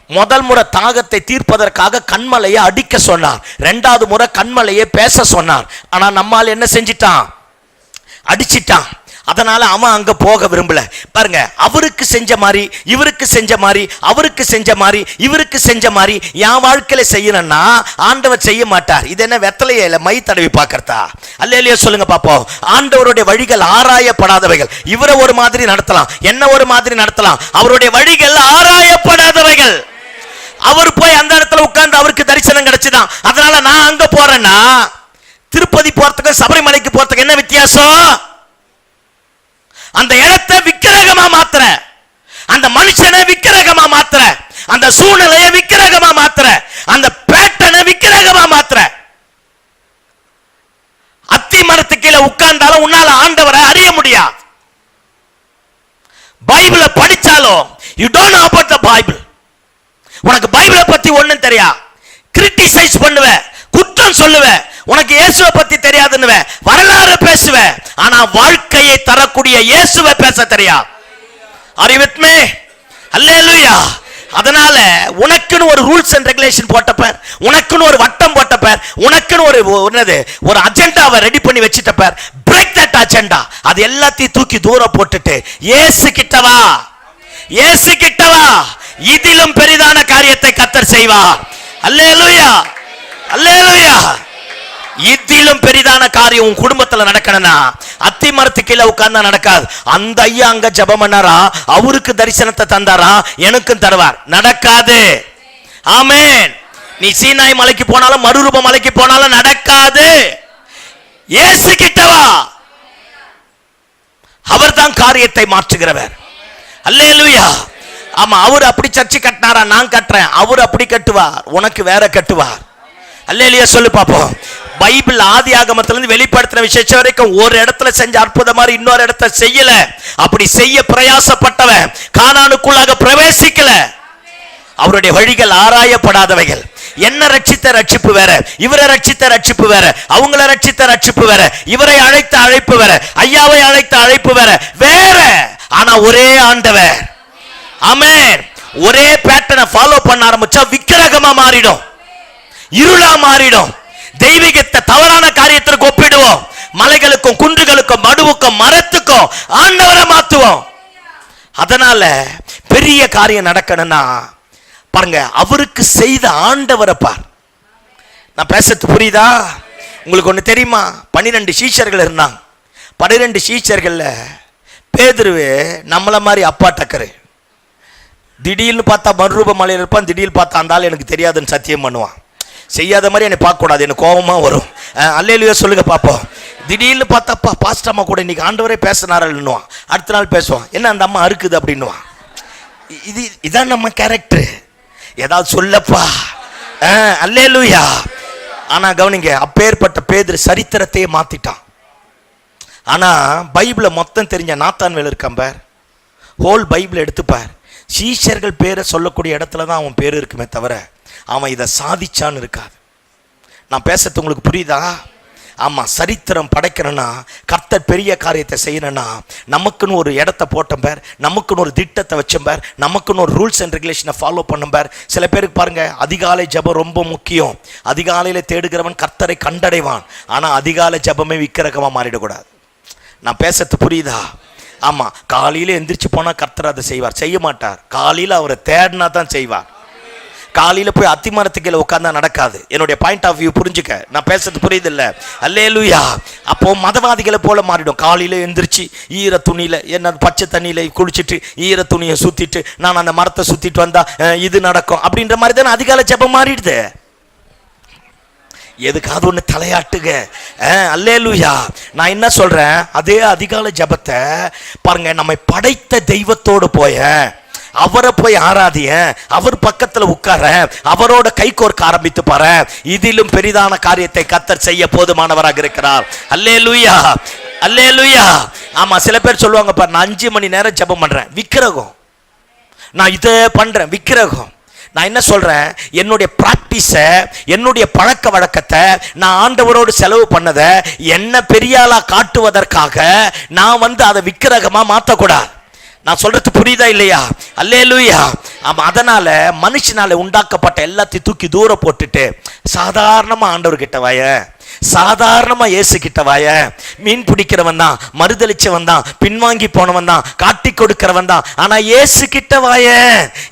முதல் முறை தாகத்தை தீர்ப்பதற்காக கண்மலையை அடிக்க சொன்னார், இரண்டாவது முறை கண்மலையை பேச சொன்னார். ஆனா நம்மால் என்ன செஞ்சிட்டான், அடிச்சிட்டான். அதனால அவன் அங்க போக விரும்பல. பாருங்க, அவருக்கு செஞ்ச மாதிரி இவருக்கு செஞ்ச மாதிரி அவருக்கு செஞ்ச மாதிரி இவருக்கு செஞ்ச மாதிரி என் வாழ்க்கையில செய்யணும்னா ஆண்டவர் செய்ய மாட்டார். இது என்ன வெத்தலையில மை தடவி பார்க்கறதா? அல்லேலூயா சொல்லுங்க பாப்போம். ஆண்டவருடைய வழிகள் ஆராயப்படாதவைகள். இவரை ஒரு மாதிரி நடத்தலாம், என்ன ஒரு மாதிரி நடத்தலாம். அவருடைய வழிகள் ஆராயப்படாதவைகள். அவர் போய் அந்த இடத்துல உட்கார்ந்து அவருக்கு தரிசனம் கிடைச்சுதான். அதனால நான் அங்க போறேன்னா திருப்பதி போறதுக்கு சபரிமலைக்கு போறதுக்கு என்ன வித்தியாசம்? அந்த இடத்தை விக்கிரகமா மாத்துற, அந்த மனுஷனை விக்கிரகமா மாத்துற, அந்த சூழ்நிலையை விக்கிரகமா மாத்துற, அந்த பேட்டனை விக்கிரகமா மாத்துற. அத்தி மரத்துக்கு கீழே உட்கார்ந்தாலும் உன்னால ஆண்டவரை அறிய முடியாது. பைபிளை படிச்சாலும் you don't know about the Bible. உனக்கு பைபிளை பத்தி ஒண்ணும் தெரியா, கிரிட்டிசைஸ் பண்ணுவ, குற்றம் சொல்லுவ, உனக்கு இயேசுவை பத்தி தெரியாதுன்னுவ, வரலாறு பேசுவ, ஆனா வாழ்க்கையை தரக்கூடிய இயேசுவை பேச தெரியா. Are you with me? Hallelujah. அதனால உனக்குன்னு ஒரு ரூல்ஸ் அண்ட் ரெகுலேஷன் போட்டப்ப, உனக்குன்னு ஒரு வட்டம் போட்டப்ப, உனக்குன்னு ஒரு அஜெண்டாவை ரெடி பண்ணி வச்சிட்டப்ப, பிரேக் தட் அஜெண்டா. அது எல்லாத்தையும் தூக்கி தூரம் போட்டுட்டு இயேசு கிட்ட வா, இயேசு கிட்ட வா. இதிலும் பெரிதான காரியத்தை கர்த்தர் செய்வார். அல்லேலூயா, அல்லேலூயா. இதிலும் பெரிதான காரியம் உன் குடும்பத்துல நடக்கணும்னா அத்தி மரத்து கீழே உட்கார்ந்தா நடக்காது. அந்த ஐயா அங்க ஜெபம் பண்ணாரா, அவருக்கு தரிசனத்தை தந்தாரா, எனக்கும் தருவார். நடக்காது. ஆமென். நீ சீனாய் மலைக்கு போனாலும் மறுரூப மலைக்கு போனாலும் நடக்காது. இயேசு கிட்ட வா. அவர்தான் காரியத்தை மாற்றுகிறவர். அல்லேலூயா. ஆமா, அவர் அப்படி சர்ச்சை கட்டினாரா, நான் கட்டுறேன். அவர் அப்படி கட்டுவார், உனக்கு வேற கட்டுவார். அல்லேலூயா சொல்லு பாப்போம். பைபிள் ஆதி ஆகமத்திலிருந்து வெளிப்படுத்தின விசேஷம் வரைக்கும் ஒரு இடத்துல செஞ்ச அற்புதம் மாதிரி இன்னொரு இடத்துல செய்யல. அப்படி செய்ய பிரயாசப்பட்டவன் கானானுக்குள்ளாக பிரவேசிக்கல. அவருடைய வழிகள் ஆராயப்படாதவைகள். என்ன ரட்சித்த ரட்சிப்பு வேற, இவரை ரட்சித்த ரட்சிப்பு வேற, அவங்கள ரட்சித்த ரட்சிப்பு வேற, இவரை அழைத்த அழைப்பு வேற, ஐயாவை அழைத்த அழைப்பு வேற வேற. ஆனா ஒரே ஆண்டவர். ஆமென். ஒரே பேட்டர்னை ஃபாலோ பண்ண ஆரம்பிச்சா விக்கிரகமா மாறிடும், இருளா மாறிடும். தெய்வீகத்தை தவறான காரியத்திற்கு ஒப்பிடுவோம். மலைகளுக்கும் குன்றுகளுக்கும் மடுவுக்கும் மரத்துக்கும் ஆண்டவரை மாத்துவோம். அதனால பெரிய காரியம் நடக்கணும்னா பாருங்க, அவருக்கு செய்த ஆண்டவரை பார். நான் பேசுறது புரியுதா உங்களுக்கு? ஒண்ணு தெரியுமா, 12 சீஷர்கள் இருந்தாங்க. 12 சீஷர்கள்ல பேதுருவே நம்மள மாதிரி அப்பா டக்கரு. திடீர்னு பார்த்தா மறுரூப மலையில் இருப்பான், திடீர்னு பார்த்தா அந்த ஆள் எனக்கு தெரியாதுன்னு சத்தியம் பண்ணுவான். செய்யாத மாதிரி என்னை பார்க்கக்கூடாது, எனக்கு கோபமா வரும். அல்லேலூயா சொல்லுங்க பாப்போம். திடீர்னு பார்த்தாப்பா பாஸ்டர் அம்மா கூட இன்னைக்கு ஆண்டவரே பேசினாருன்னுவான். அடுத்த நாள் பேசுவான், என்ன அந்த அம்மா அறுக்குது அப்படின்னுவான். இதான் நம்ம கேரக்டர். ஏதாவது சொல்லப்பா. அல்லேலூயா. ஆனா கவனிங்க, அப்பேற்பட்ட பேதுரு சரித்திரத்தையே மாத்திட்டான். ஆனா பைபிளை மொத்தம் தெரிஞ்ச நாத்தான்வேல் இருக்கான் பார், ஹோல் பைபிள் எடுத்துப்பார், சீஷர்கள் பேரை சொல்லக்கூடிய இடத்துல தான் அவன் பேர் இருக்குமே தவிர அவன் இதை சாதிச்சான்னு இருக்காது. நான் பேசுறது உங்களுக்கு புரியுதா? ஆமா, சரித்திரம் படைக்கணும்னா, கர்த்தர் பெரிய காரியத்தை செய்யணும்னா, நமக்குன்னு ஒரு இடத்த போட்டோம் பார், நமக்குன்னு ஒரு திட்டத்தை வச்சோம் பார், நமக்குன்னு ஒரு ரூல்ஸ் அண்ட் ரெகுலேஷனை ஃபாலோ பண்ணும் பார். சில பேருக்கு பாருங்க, அதிகாலை ஜெபம் ரொம்ப முக்கியம். அதிகாலையில தேடுகிறவன் கர்த்தரை கண்டடைவான். ஆனா அதிகாலை ஜெபமே விக்கிரகமா மாறிடக்கூடாது. நான் பேசுறது புரியுதா? ஆமா, காலையில எந்திரிச்சு போனா கர்த்தர் அதை செய்வார், செய்ய மாட்டார். காலையில அவரை தேடினா தான் செய்வார். காலையில் போய் அத்திமரத்துக்கு கீழே உட்கார்ந்தா நடக்காது. என்னுடைய பாயிண்ட் ஆஃப் வியூ புரிஞ்சுக்க, நான் பேசுறது புரியுது இல்லை? அல்லேலூயா. அப்போ மதவாதிகளை போல மாறிடும். காலையில் எந்திரிச்சு ஈர துணியில் என்ன பச்சை தண்ணியில் குளிச்சுட்டு ஈர துணியை சுற்றிட்டு நான் அந்த மரத்தை சுற்றிட்டு வந்தா இது நடக்கும் அப்படின்ற மாதிரி தானே அதிகாலை ஜெபம் மாறிடுது. எதுக்காவது ஒன்று தலையாட்டுக. அல்லேலூயா. நான் என்ன சொல்றேன், அதே அதிகாலை ஜெபத்தை பாருங்க, நம்மை படைத்த தெய்வத்தோடு அவரை போய் ஆராதிய, அவர் பக்கத்துல உட்கார, அவரோட கை கோர்க்க ஆரம்பித்து பாரு. இதிலும் பெரிதான காரியத்தை கர்த்தர் செய்ய போதுமானவராக இருக்கிறார். அல்லேலூயா, அல்லேலூயா. ஆமா, சில பேர் சொல்லுவாங்க பாரு, நான் 5 மணி நேரம் ஜெபம் பண்றேன், விக்கிரகம். நான் இதை பண்றேன், விக்கிரகம். நான் என்ன சொல்றேன், என்னுடைய பிராக்டிஸை, என்னுடைய பழக்க வழக்கத்தை, நான் ஆண்டவரோடு செலவு பண்ணதை என்ன பெரியாளா காட்டுவதற்காக நான் அதை விக்கிரகமா மாற்றக்கூடாது. நான் சொல்றது புரியுதா இல்லையா? அல்லேலூயா. ஆமா, அதனால மனுஷனால உண்டாக்கப்பட்ட எல்லாத்தையும் தூக்கி தூரம் போட்டுட்டு சாதாரணமா ஆண்டவர்கிட்ட வாய, சாதாரணமா இயேசு கிட்ட வாய. மீன் பிடிக்கிறவன் தான், மறுதளிச்சவன் தான், பின்வாங்கி போனவன் தான், காட்டி கொடுக்கிறவன் தான். ஆனா இயேசு கிட்ட வாய,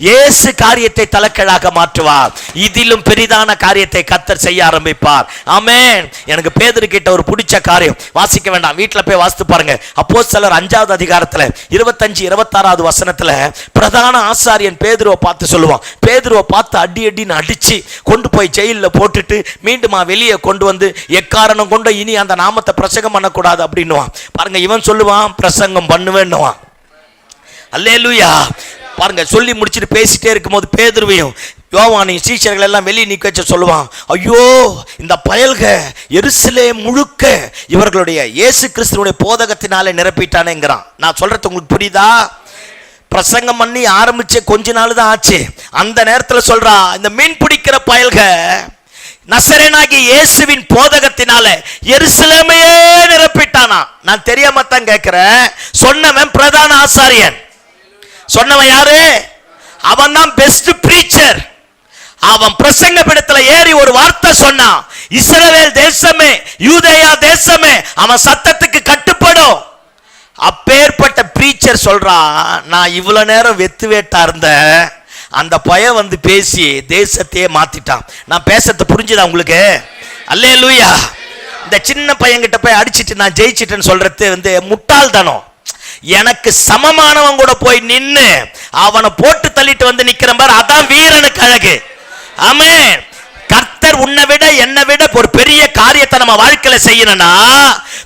இயேசு காரியத்தை தலைக்கீழாக மாற்றுவார். இதிலும் பெரிதான காரியத்தை கர்த்தர் செய்ய ஆரம்பிப்பார். ஆமென். எனக்கு பேதுரு கிட்ட ஒரு பிடிச்ச காரியம், வாசிக்க வேண்டாம், வீட்டுல போய் வாசித்து பாருங்க. அப்போஸ்தலர் 5வது அதிகாரத்துல 25-26வது வசனத்துல பிரதான ஆசாரியன் பேதுருவை பார்த்து சொல்லுவான். பேதுருவை பார்த்து அடி அடின்னு அடிச்சு கொண்டு போய் ஜெயிலில் போட்டுட்டு மீண்டுமா வெளியே கொண்டு வந்து எக்காரணம் கொண்டு இனி அந்த நாமத்தை பிரசங்கம் பண்ணக்கூடாது அப்படின்னுவான். பாருங்க, இவன் சொல்லுவான் பிரசங்கம் பண்ணுவேன்னுவான். அல்லேலூயா. பாருங்க, சொல்லி முடிச்சுட்டு பேசிட்டே இருக்கும்போது பேதுருவையும் யோவானையும் சீஷர்கள் எல்லாம் வெளியே நிக்க வச்சு சொல்லுவான், ஐயோ இந்த பயல்க எருசலேம் முழுக்க இவர்களுடைய இயேசு கிறிஸ்துவுடைய போதகத்தினாலே நிரப்பிட்டானேங்கிறான். நான் சொல்றது உங்களுக்கு புரியுதா? பிரசங்கம் பண்ணி ஆரம்பிச்ச கொஞ்ச நாள் தான் ஆச்சு. அந்த நேரத்தில் சொல்றா, இந்த மீன் பிடிக்கிற பயல்க நசரேனாகிய இயேசுவின் போதகத்தினால எருசலேமையே நிரப்பிட்டானா. நான் தெரியாம தான் கேட்கிறேன். சொன்னவன் பிரதான ஆசாரியன். சொன்னவன் யாரு? அவன் தான் பெஸ்ட் பிரீச்சர். அவன் பிரசங்க பீடத்துல ஏறி ஒரு வார்த்தை சொன்னான், இஸ்ரவேல் தேசமே, யூதேயா தேசமே அவன் சத்தத்துக்கு கட்டுப்படும். அப்பேற்பட்ட பிரீச்சர் சொல்றான், நான் இவ்வளவு நேரம் வெத்து வேட்டா இருந்தேன், அந்த பையன் பேசி தேசத்தையே மாத்திட்டான். நான் பேசத்தை புரிஞ்சுதா உங்களுக்கு? அல்லேலூயா. இந்த சின்ன பையன்கிட்ட போய் அடிச்சிட்டு நான் ஜெயிச்சிட்டேன்னு சொல்றது முட்டாள்தனம். எனக்கு சமமானவன் கூட போய் நின்னு அவனை போட்டு தள்ளிட்டு நிக்கிறேன் பாரு, அதான் வீரனுக்கு அழகு. ஆமென். கர்த்தர் உன்னை விட என்னை விட ஒரு பெரிய காரியத்தை நம்ம வாழ்க்கையில செய்யணும்னா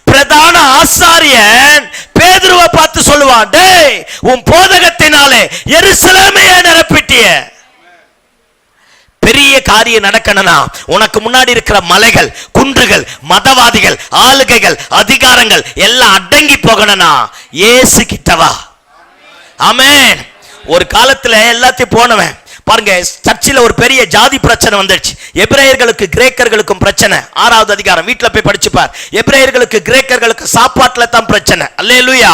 பிரதான ஆசாரியன் பேதுருவை பார்த்து சொல்லுவான், டேய் உன் போதகத்தினாலே எருசலேமையே நிரப்பிட்டிய. பெரிய காரியம் நடக்கணும்னா உனக்கு முன்னாடி இருக்கிற மலைகள், குன்றுகள், மதவாதிகள், ஆளுகைகள், அதிகாரங்கள் எல்லாம் அடங்கி போகணும்னா இயேசு கிட்டவா. ஆமென். ஒரு காலத்துல எல்லாத்தையும் போனவன் பாருங்க, சர்ச்சில் ஒரு பெரிய ஜாதி பிரச்சனை வந்துடுச்சு. எபிரேயர்களுக்கு கிரேக்கர்களுக்கும் பிரச்சனை. 6வது அதிகாரம் வீட்டுல போய் படிச்சுப்பார். எபிரேயர்களுக்கு கிரேக்கர்களுக்கு சாப்பாட்டுல தான் பிரச்சனை. அல்லேலூயா.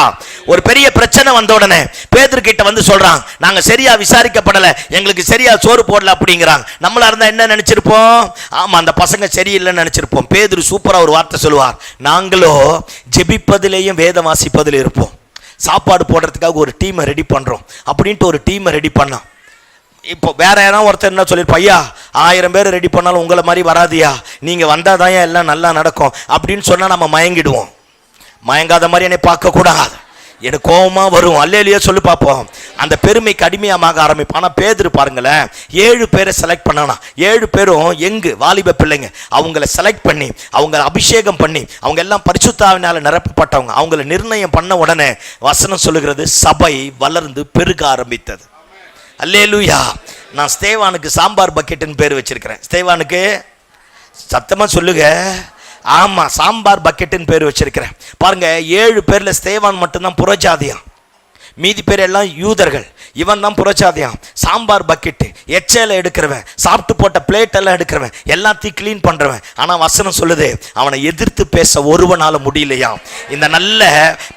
ஒரு பெரிய பிரச்சனை வந்த உடனே பேதுரு கிட்ட சொல்றான், நாங்க சரியா விசாரிக்கப்படல, எங்களுக்கு சரியா சோறு போடல அப்படிங்கிறாங்க. நம்மளா இருந்தா என்ன நினைச்சிருப்போம்? ஆமா, அந்த பசங்க சரியில்லைன்னு நினைச்சிருப்போம். பேதுரு சூப்பரா ஒரு வார்த்தை சொல்லுவார், நாங்களோ ஜெபிப்பதிலேயும் வேதம் வாசிப்பதில் இருப்போம், சாப்பாடு போடுறதுக்காக ஒரு டீமை ரெடி பண்றோம் அப்படின்ட்டு ஒரு டீமை ரெடி பண்ணோம். இப்போ வேற யாராவது ஒருத்தர் என்ன சொல்லியிருப்பா, ஐயா 1000 பேர் ரெடி பண்ணாலும் உங்களை மாதிரி வராதியா, நீங்க வந்தாதான் எல்லாம் நல்லா நடக்கும் அப்படின்னு சொன்னா நம்ம மயங்கிடுவோம். மயங்காத மாதிரி என்னை பார்க்க கூடாது, எனக்கு கோபமா வரும். அல்லேலூயா சொல்லி பார்ப்போம். அந்த பெருமைக்கு அடிமையாக ஆரம்பிப்போம். ஆனால் பேதுரு பாருங்களேன், 7 பேரை செலக்ட் பண்ணனா, 7 பேரும் எங்கு வாலிப பிள்ளைங்க, அவங்கள செலக்ட் பண்ணி அவங்கள அபிஷேகம் பண்ணி அவங்க எல்லாம் பரிசுத்தாவினால நிரப்பப்பட்டவங்க. அவங்கள நிர்ணயம் பண்ண உடனே வசனம் சொல்லுகிறது, சபை வளர்ந்து பெருக ஆரம்பித்தது. அல்லேலூயா. நான் ஸ்தேவானுக்கு சாம்பார் பக்கெட்டுன்னு பேர் வச்சிருக்கிறேன். ஸ்தேவானுக்கு சத்தமா சொல்லுங்க. ஆமா, சாம்பார் பக்கெட்டுன்னு பேர் வச்சிருக்கிறேன். பாருங்க, 7 பேர்ல ஸ்தேவான் மட்டும்தான் புறஜாதியான், மீதி பேர் எல்லாம் யூதர்கள். இவன் தான் புறச்சாதியான். சாம்பார் பக்கெட்டு, எச்சையில எடுக்கிறவன், சாப்பிட்டு போட்ட பிளேட் எல்லாம் எடுக்கிறவன், எல்லாத்தையும் கிளீன் பண்றவன். ஆனா வசனம் சொல்லுது, அவனை எதிர்த்து பேச ஒருவனால முடியலையா. இந்த நல்ல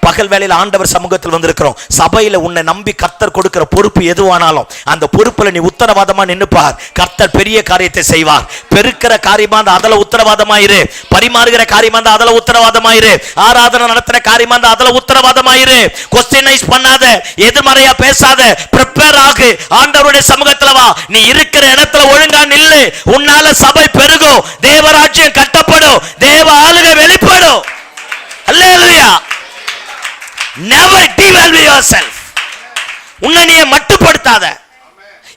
பகல் வேளையில் ஆண்டவர் சமூகத்தில் வந்திருக்கிறோம். சபையில உன்னை நம்பி கர்த்தர் கொடுக்கிற பொறுப்பு எதுவானாலும் அந்த பொறுப்புல நீ உத்தரவாதமா நின்னுப்பார். கர்த்தர் பெரிய காரியத்தை செய்வார். பெருக்கிற காரியமா இருந்தா அதுல உத்தரவாதமாயிரு, பரிமாறுகிற காரியமா இருந்தா அதுல உத்தரவாதமாயிரு, ஆராதனை நடத்துற காரியமா இருந்தா அதுல உத்தரவாதமாயிரு. கொஸ்டினைஸ் பண்ணாத, எதிர்மறையா பேசாத, ப்ரிப்பேர் ஆகு. ஆண்டவருடைய சமூகத்துல வா. நீ இருக்கிற இடத்துல ஒழுங்கா நில்லு. உன்னால சபை பெருகும், தேவராஜ்யம் கட்டப்படும், தேவ ஆளுகை வெளிப்படும். அல்லேலூயா. Never devalue yourself. உன்னை நீ மட்டுப்படுத்தாத.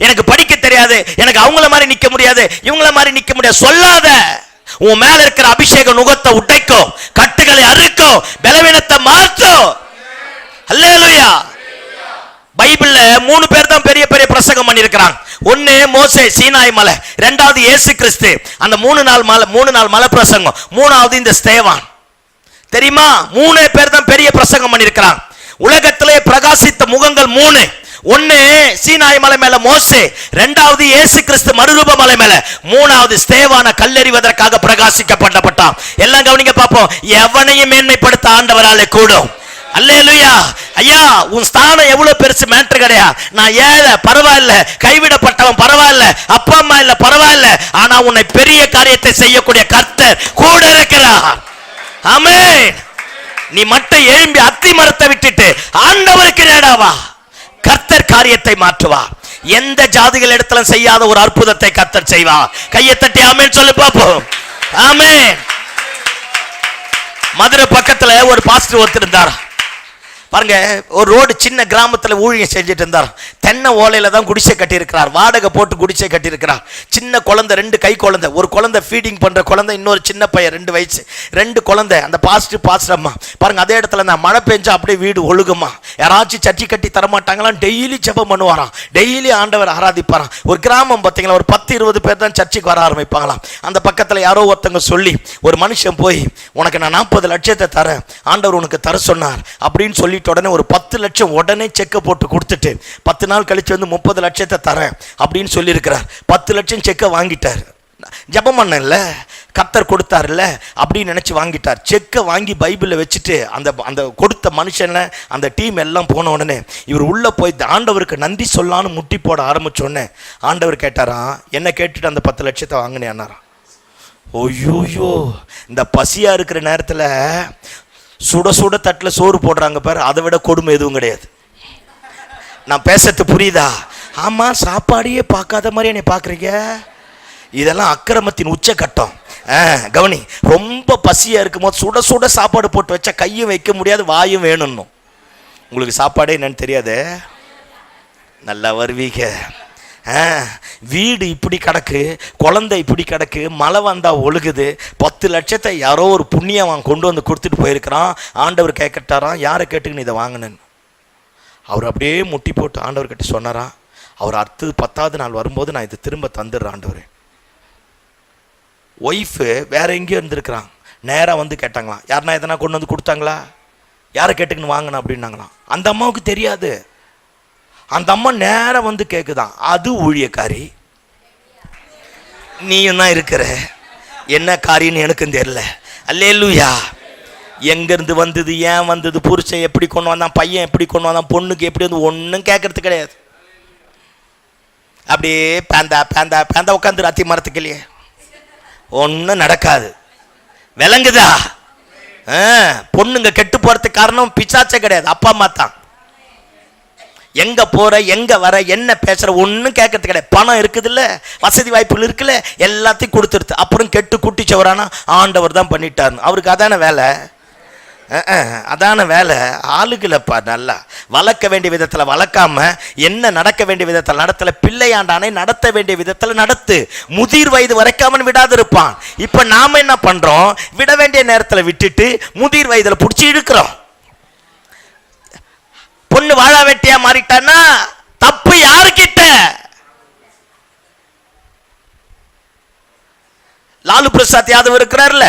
எனக்கு படிக்க தெரியாது, எனக்கு அவங்கள மாதிரி நிக்க முடியாது, இவங்கள மாதிரி நிக்க முடியாது சொல்லாத. உன் மேல இருக்கிற அபிஷேக நுகத்தை உடைக்கும், கட்டுகளை அறுக்கும், பலவீனத்தை மாற்றும். அல்லேலூயா. பைபிள்ல 3 பேர் தான் பெரிய பெரிய பிரசங்கம் பண்ணியிருக்கிறாங்க. ஒன்னு மோசே சீனாய் மலை, இரண்டாவது இயேசு கிறிஸ்து அந்த 3 நாள் மலை பிரசங்கம், மூணாவது இந்த ஸ்தேவான். தெரியுமா? 3 பேர் தான் பெரிய பிரசங்கம் பண்ணியிருக்கிறாங்க. உலகத்திலே பிரகாசித்த முகங்கள் 3. ஒன்னு சீனாய் மலை மேல மோசே, இரண்டாவது இயேசு கிறிஸ்து மறுரூப மலை மேல, மூணாவது ஸ்தேவான கல்லெறிவதற்காக பிரகாசிக்கப்பட்டான். எல்லாம் கவனிங்க பாப்போம். எவனையும் மேன்மைப்படுத்த ஆண்டவராலே கூடும். அல்லேலூயா. ஐயா, உன் ஸ்தானம் எவ்வளவு பெருசு மேட்டர் கிடையாது. நான் ஏழை பரவாயில்ல, கைவிடப்பட்டவன் பரவாயில்ல, அப்பா அம்மா இல்ல பரவாயில்ல, ஆனா உன்னை பெரிய காரியத்தை செய்யக்கூடிய கர்த்தர் கூட இருக்கிறார். ஆமென். நீ மட்டும் எழும்பி அத்தி மரத்தை விட்டுட்டு ஆண்டவருக்கு நேடாவா. கர்த்தர் காரியத்தை மாற்றுவா. எந்த ஜாதிகள் இடத்துல செய்யாத ஒரு அற்புதத்தை கர்த்தர் செய்வா. கையை தட்டி ஆமென் சொல்லு பாப்போம். ஆமென். மதுரை பக்கத்துல ஒரு பாஸ்டர் ஒருத்தர் இருந்தார் பாருங்க. ஒரு ரோடு சின்ன கிராமத்தில் ஊழியம் செஞ்சுட்டு இருந்தார். தென்னை ஓலையில தான் குடிசை கட்டி இருக்கிறார், வாடகை போட்டு குடிசை கட்டி இருக்கிறார். சின்ன குழந்தை, 2 கை குழந்தை, ஒரு குழந்தை ஃபீடிங் பண்ற குழந்தை, இன்னொரு சின்ன பையன் 2 வயசு, 2 குழந்தை. அந்த பாஸ்டர் அம்மா பாருங்க, அதே இடத்துல நான் மழை பெஞ்சா அப்படியே வீடு ஒழுகுமா. யாராச்சும் சட்டி கட்டி தரமாட்டாங்களாம். டெய்லி ஜெபம் பண்ணுவாராம், டெய்லி ஆண்டவர் ஆராதிப்பாராம். ஒரு கிராமம் பார்த்தீங்களா, ஒரு 10-20 பேர் தான் சர்ச்சுக்கு வர ஆரம்பிப்பாங்களாம். அந்த பக்கத்தில் யாரோ ஒருத்தங்க சொல்லி ஒரு மனுஷன் போய், உனக்கு நான் 40 லட்சத்தை தரேன், ஆண்டவர் உனக்கு தர சொன்னார் அப்படின்னு சொல்லிட்டு உடனே ஒரு 10 லட்சம் உடனே செக்கை போட்டு கொடுத்துட்டு 10 நாள் கழிச்சு வந்து 30 லட்சத்தை தரேன் அப்படின்னு சொல்லியிருக்கிறார். 10 லட்சம் செக்கை வாங்கிட்டார். ஜெபம் பண்ணல, கர்த்தர் கொடுத்தாருல்ல அப்படின்னு நினைச்சு வாங்கிட்டார். செக்கை வாங்கி பைபிளில் வச்சுட்டு அந்த கொடுத்த மனுஷன்ல அந்த டீம் எல்லாம் போன உடனே இவர் உள்ள போய் ஆண்டவருக்கு நன்றி சொல்லான்னு முட்டி போட ஆரம்பிச்சோடனே ஆண்டவர் கேட்டாராம், என்ன கேட்டுட்டு அந்த 10 லட்சத்தை வாங்கினேன்னாராம். ஓய்யோயோ, இந்த பசியா இருக்கிற நேரத்தில் சுட சுட தட்டில் சோறு போடுறாங்க பாரு, அதை விட கொடுமை எதுவும் கிடையாது. நான் பேசுறது புரியுதா? ஆமா, சாப்பாடையே பார்க்காத மாதிரி என்னை பார்க்குறீங்க. இதெல்லாம் அக்கிரமத்தின் உச்சக்கட்டம். கவனி, ரொம்ப பசியா இருக்கும் போது சுட சுட சாப்பாடு போட்டு வச்சா கையும் வைக்க முடியாது, வாயும் வேணும்னும். உங்களுக்கு சாப்பாடே என்னன்னு தெரியாது. நல்லா வருவீங்க. வீடு இப்படி கிடக்கு, குழந்தை இப்படி கிடக்கு, மழை வந்தா ஒழுகுது. 10 லட்சத்தை யாரோ ஒரு புண்ணியவன் கொண்டு வந்து கொடுத்துட்டு போயிருக்கிறான். ஆண்டவர் கேட்கட்டாராம், யாரை கேட்டுக்கு இதை வாங்கினேன்னு. அவர் அப்படியே முட்டி போட்டு ஆண்டவர்கிட்ட சொன்னாராம். அவர் அடுத்து 10வது நாள் வரும்போது நான் இதை திரும்ப தந்துடுறேன் ஆண்டவர். ஒய்ஃபு வேற எங்கேயோ இருந்திருக்கிறான். நேராக வந்து கேட்டாங்களாம், யாருன்னா எதனா கொண்டு வந்து கொடுத்தாங்களா, யாரை கேட்டுக்குன்னு வாங்கினா அப்படின்னாங்களாம். அந்த அம்மாவுக்கு தெரியாது. அந்த அம்மா நேரம் வந்து கேட்குதான், அது ஊழியக்காரி, நீயும் தான் இருக்கிற, என்ன காரியன்னு எனக்கும் தெரியல. அல்லேலூயா. எங்கேருந்து வந்தது, ஏன் வந்தது, புருஷன் எப்படி கொண்டு வந்தான், பையன் எப்படி கொண்டு வந்தான், பொண்ணுக்கு எப்படி வந்து, ஒன்றும் கேட்கறது கிடையாது. அப்படியே பேந்தா பேந்தா பேந்தா உட்காந்துரு அத்தி மரத்துக்கு இல்லையே, ஒன்றும் நடக்காது. விளங்குதா? பொண்ணுங்க கெட்டு போகிறதுக்கு காரணம் பிசாச்சே கிடையாது, அப்பா அம்மா தான். எங்க போற, எங்க வர, என்ன பேசுற, ஒன்றும் கேட்கறது கிடையாது. பணம் இருக்குது இல்ல, வசதி வாய்ப்புகள் இருக்குல்ல, எல்லாத்தையும் கொடுத்துருது. அப்புறம் கெட்டு குட்டிச்சவரானா ஆண்டவர் தான் பண்ணிட்டாரு. அவருக்கு அதான வேலை, அதான வேலை. ஆளுகளப்பா நல்லா வளர்க்க வேண்டிய விதத்தில் வளர்க்காம, என்ன நடக்க வேண்டிய விதத்தில் நடத்தல, பிள்ளையாண்டானே நடத்த வேண்டிய விதத்தில் நடத்து. முதிர் வயது வரைக்காம விடாது இருப்பான். இப்ப நாம என்ன பண்றோம், விட வேண்டிய நேரத்தில் விட்டுட்டு முதிர் வயதில் பிடிச்சி இழுக்கிறோம். பொண்ணு வாழா வெட்டியா மாறிட்டான்னா தப்பு யாருக்கிட்ட? லாலு பிரசாத் யாதவ் இருக்கிறார்ல,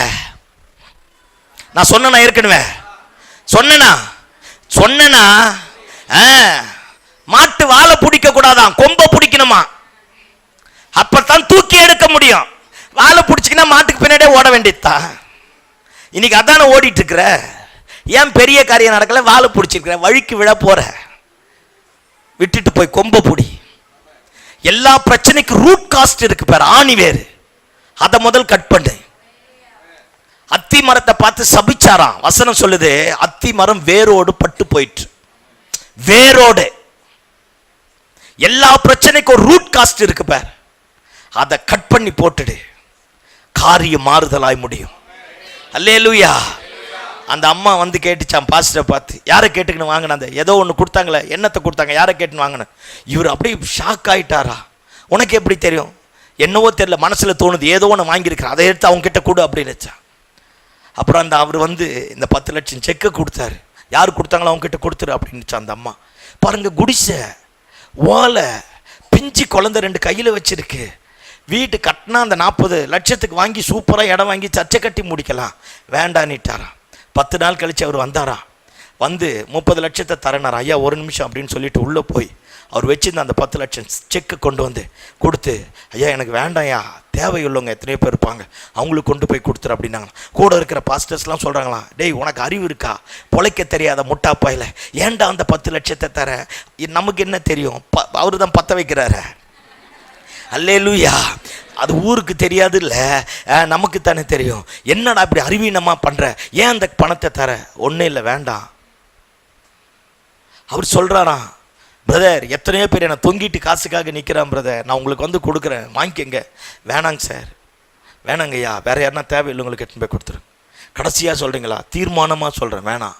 நான் சொன்னா ஏற்கனவே சொன்னா மாட்டு வாழை பிடிக்க கூடாதான், கொம்ப பிடிக்கணுமா, அப்பதான் தூக்கி எடுக்க முடியும். வாழை பிடிச்சிக்கினா மாட்டுக்கு பின்னாடியே ஓட வேண்டியதுதான். இன்னைக்கு அதான ஓடிட்டு இருக்கிற. ஏன் பெரிய காரியம் நடக்கல, வாழை பிடிச்சிருக்கிற, வழிக்கு விழ போற, விட்டுட்டு போய் கொம்ப பிடி. எல்லா பிரச்சனைக்கு ரூட் காஸ்ட் இருக்கு பாரு, ஆணி வேறு, அதை முதல் கட் பண்ணு. அத்தி மரத்தை பார்த்து சபிச்சாராம். வசனம் சொல்லுது, அத்தி மரம் வேரோடு பட்டு போயிற்று. வேரோடு எல்லா பிரச்சனைக்கும் ஒரு ரூட் காஸ்ட் இருக்கு பார், அதை கட் பண்ணி போட்டுடு, காரியம் மாறுதலாய் முடியும். அல்லேலூயா. அந்த அம்மா வந்து கேட்டுச்சான் பாஸ்டரை பார்த்து, யாரை கேட்டுக்கின்னு வாங்கின, அந்த ஏதோ ஒன்று கொடுத்தாங்களே, என்னத்தை கொடுத்தாங்க, யாரை கேட்டுன்னு வாங்கின. இவர் அப்படியே ஷாக் ஆகிட்டாரா. உனக்கு எப்படி தெரியும்? என்னவோ தெரியல, மனசில் தோணுது, ஏதோ ஒன்று வாங்கியிருக்கிறேன், அதை எடுத்து அவங்க கிட்ட கொடு அப்படின்னு வச்சா. அப்புறம் அந்த அவர் வந்து இந்த 10 லட்சம் செக்கை கொடுத்தாரு. யார் கொடுத்தாங்களோ அவங்க கிட்ட கொடுத்துரு அப்படின்னுச்சா அந்த அம்மா. பாருங்க, குடிசை, ஓலை, பிஞ்சு குழந்தை 2 கையில் வச்சிருக்கு. வீட்டு கட்டினா அந்த 40 லட்சத்துக்கு வாங்கி சூப்பராக இடம் வாங்கி சர்ச்சை கட்டி முடிக்கலாம். வேண்டான்னுட்டாராம். 10 நாள் கழித்து அவர் வந்தாரா. வந்து 30 லட்சத்தை தரனார். ஐயா ஒரு நிமிஷம் அப்படின்னு சொல்லிட்டு உள்ளே போய் அவர் வச்சிருந்த அந்த 10 லட்சம் செக்கை கொண்டு வந்து கொடுத்து, ஐயா எனக்கு வேண்டாம்யா, தேவையுள்ளவங்க எத்தனையோ பேர் இருப்பாங்க, அவங்களுக்கு கொண்டு போய் கொடுத்துரு அப்படின்னாங்க. கூட இருக்கிற பாஸ்டர்ஸ்லாம் சொல்கிறாங்களாம், டேய் உனக்கு அறிவு இருக்கா, பொழைக்க தெரியாத முட்டாப்பாயில் ஏன்டா அந்த 10 லட்சத்தை தர, நமக்கு என்ன தெரியும், அவரு தான் பற்ற வைக்கிறாரு. அல்லேலூயா. அது ஊருக்கு தெரியாது இல்லை, நமக்கு தானே தெரியும். என்னடா இப்படி அறிவீனமாக பண்ணுற, ஏன் அந்த பணத்தை தர? ஒன்றும் இல்லை, வேண்டாம். அவர் சொல்கிறாராம், பிரதர் எத்தனையோ பேர் என்னை தொங்கிட்டு காசுக்காக நிற்கிறான் பிரதர், நான் உங்களுக்கு வந்து கொடுக்குறேன், வாங்கிக்கங்க. வேணாங்க சார், வேணாங்கய்யா, வேறு யாருன்னா தேவையில்லை உங்களுக்கு எடுத்துன்னு போய் கொடுத்துருங்க. கடைசியாக சொல்கிறீங்களா? தீர்மானமாக சொல்கிறேன், வேணாம்.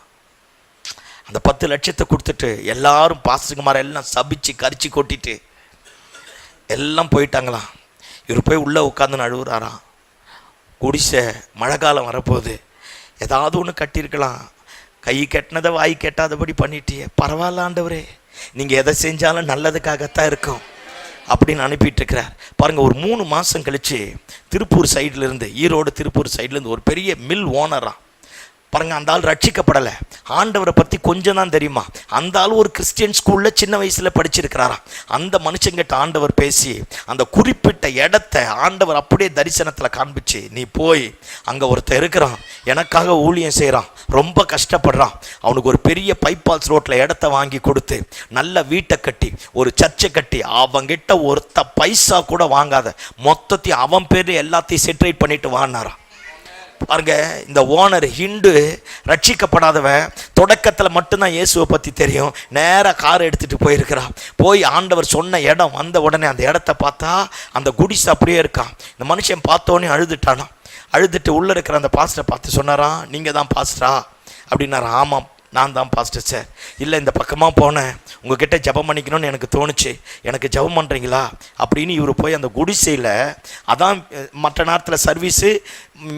அந்த 10 லட்சத்தை கொடுத்துட்டு எல்லாரும் பாசுக்குமார எல்லாம் சபிச்சு கரிச்சு கொட்டிட்டு எல்லாம் போயிட்டாங்களாம். இவர் போய் உள்ளே உட்காந்து அழுகுறாராம். குடிசை, மழை காலம் வரப்போகுது, ஏதாவது ஒன்று கட்டியிருக்கலாம், கை கட்டினதை வாய் கெட்டாதபடி பண்ணிட்டியே, பரவாயில்ல ஆண்டவரே, நீங்கள் எதை செஞ்சாலும் நல்லதுக்காகத்தான் இருக்கும் அப்படின்னு அனுப்பிட்டு இருக்கிறார். பாருங்கள், ஒரு 3 மாதம் கழித்து திருப்பூர் சைட்லேருந்து, ஈரோடு திருப்பூர் சைட்லேருந்து ஒரு பெரிய மில் ஓனரா. பாருங்கள், அந்த ஆள் ரட்சிக்கப்படலை, ஆண்டவரை பற்றி கொஞ்சம் தான் தெரியுமா. அந்த ஆள் ஒரு கிறிஸ்டியன் ஸ்கூலில் சின்ன வயசில் படிச்சிருக்கிறாராம். அந்த மனுஷங்கிட்ட ஆண்டவர் பேசி அந்த குறிப்பிட்ட இடத்த ஆண்டவர் அப்படியே தரிசனத்தில் காண்பிச்சு, நீ போய் அங்கே ஒருத்தர் இருக்கிறான், எனக்காக ஊழியம் செய்கிறான், ரொம்ப கஷ்டப்படுறான், அவனுக்கு ஒரு பெரிய பைபால்ஸ் ரோட்டில் இடத்த வாங்கி கொடுத்து நல்ல வீட்டை கட்டி ஒரு சர்ச்சை கட்டி அவங்கிட்ட ஒருத்த பைசா கூட வாங்காத மொத்தத்தையும் அவன் பேர் எல்லாத்தையும் செட்ரேட் பண்ணிட்டு வாங்கினாராம். பாருங்க, இந்த ஓனர் ஹிந்து, ரட்சிக்கப்படாதவன், தொடக்கத்தில் மட்டும்தான் இயேசுவை பற்றி தெரியும். நேராக கார் எடுத்துகிட்டு போயிருக்கிறான். போய் ஆண்டவர் சொன்ன இடம் வந்த உடனே அந்த இடத்த பார்த்தா அந்த குடிசை அப்படியே இருக்கான். இந்த மனுஷன் பார்த்தோன்னே அழுதுட்டானா. அழுதுட்டு உள்ளே இருக்கிற அந்த பாஸ்டரை பார்த்து சொன்னாராம், நீங்கள் தான் பாஸ்டரா அப்படின்னாரா. ஆமாம், நான் தான் பாஸ்டர் சார். இல்லை, இந்த பக்கமாக போனேன், உங்ககிட்ட ஜெபம் பண்ணிக்கணும்னு எனக்கு தோணுச்சு, எனக்கு ஜெபம் பண்ணுறீங்களா அப்படின்னு. இவர் போய் அந்த குடிசையில், அதான் மற்ற நேரத்தில் சர்வீஸு,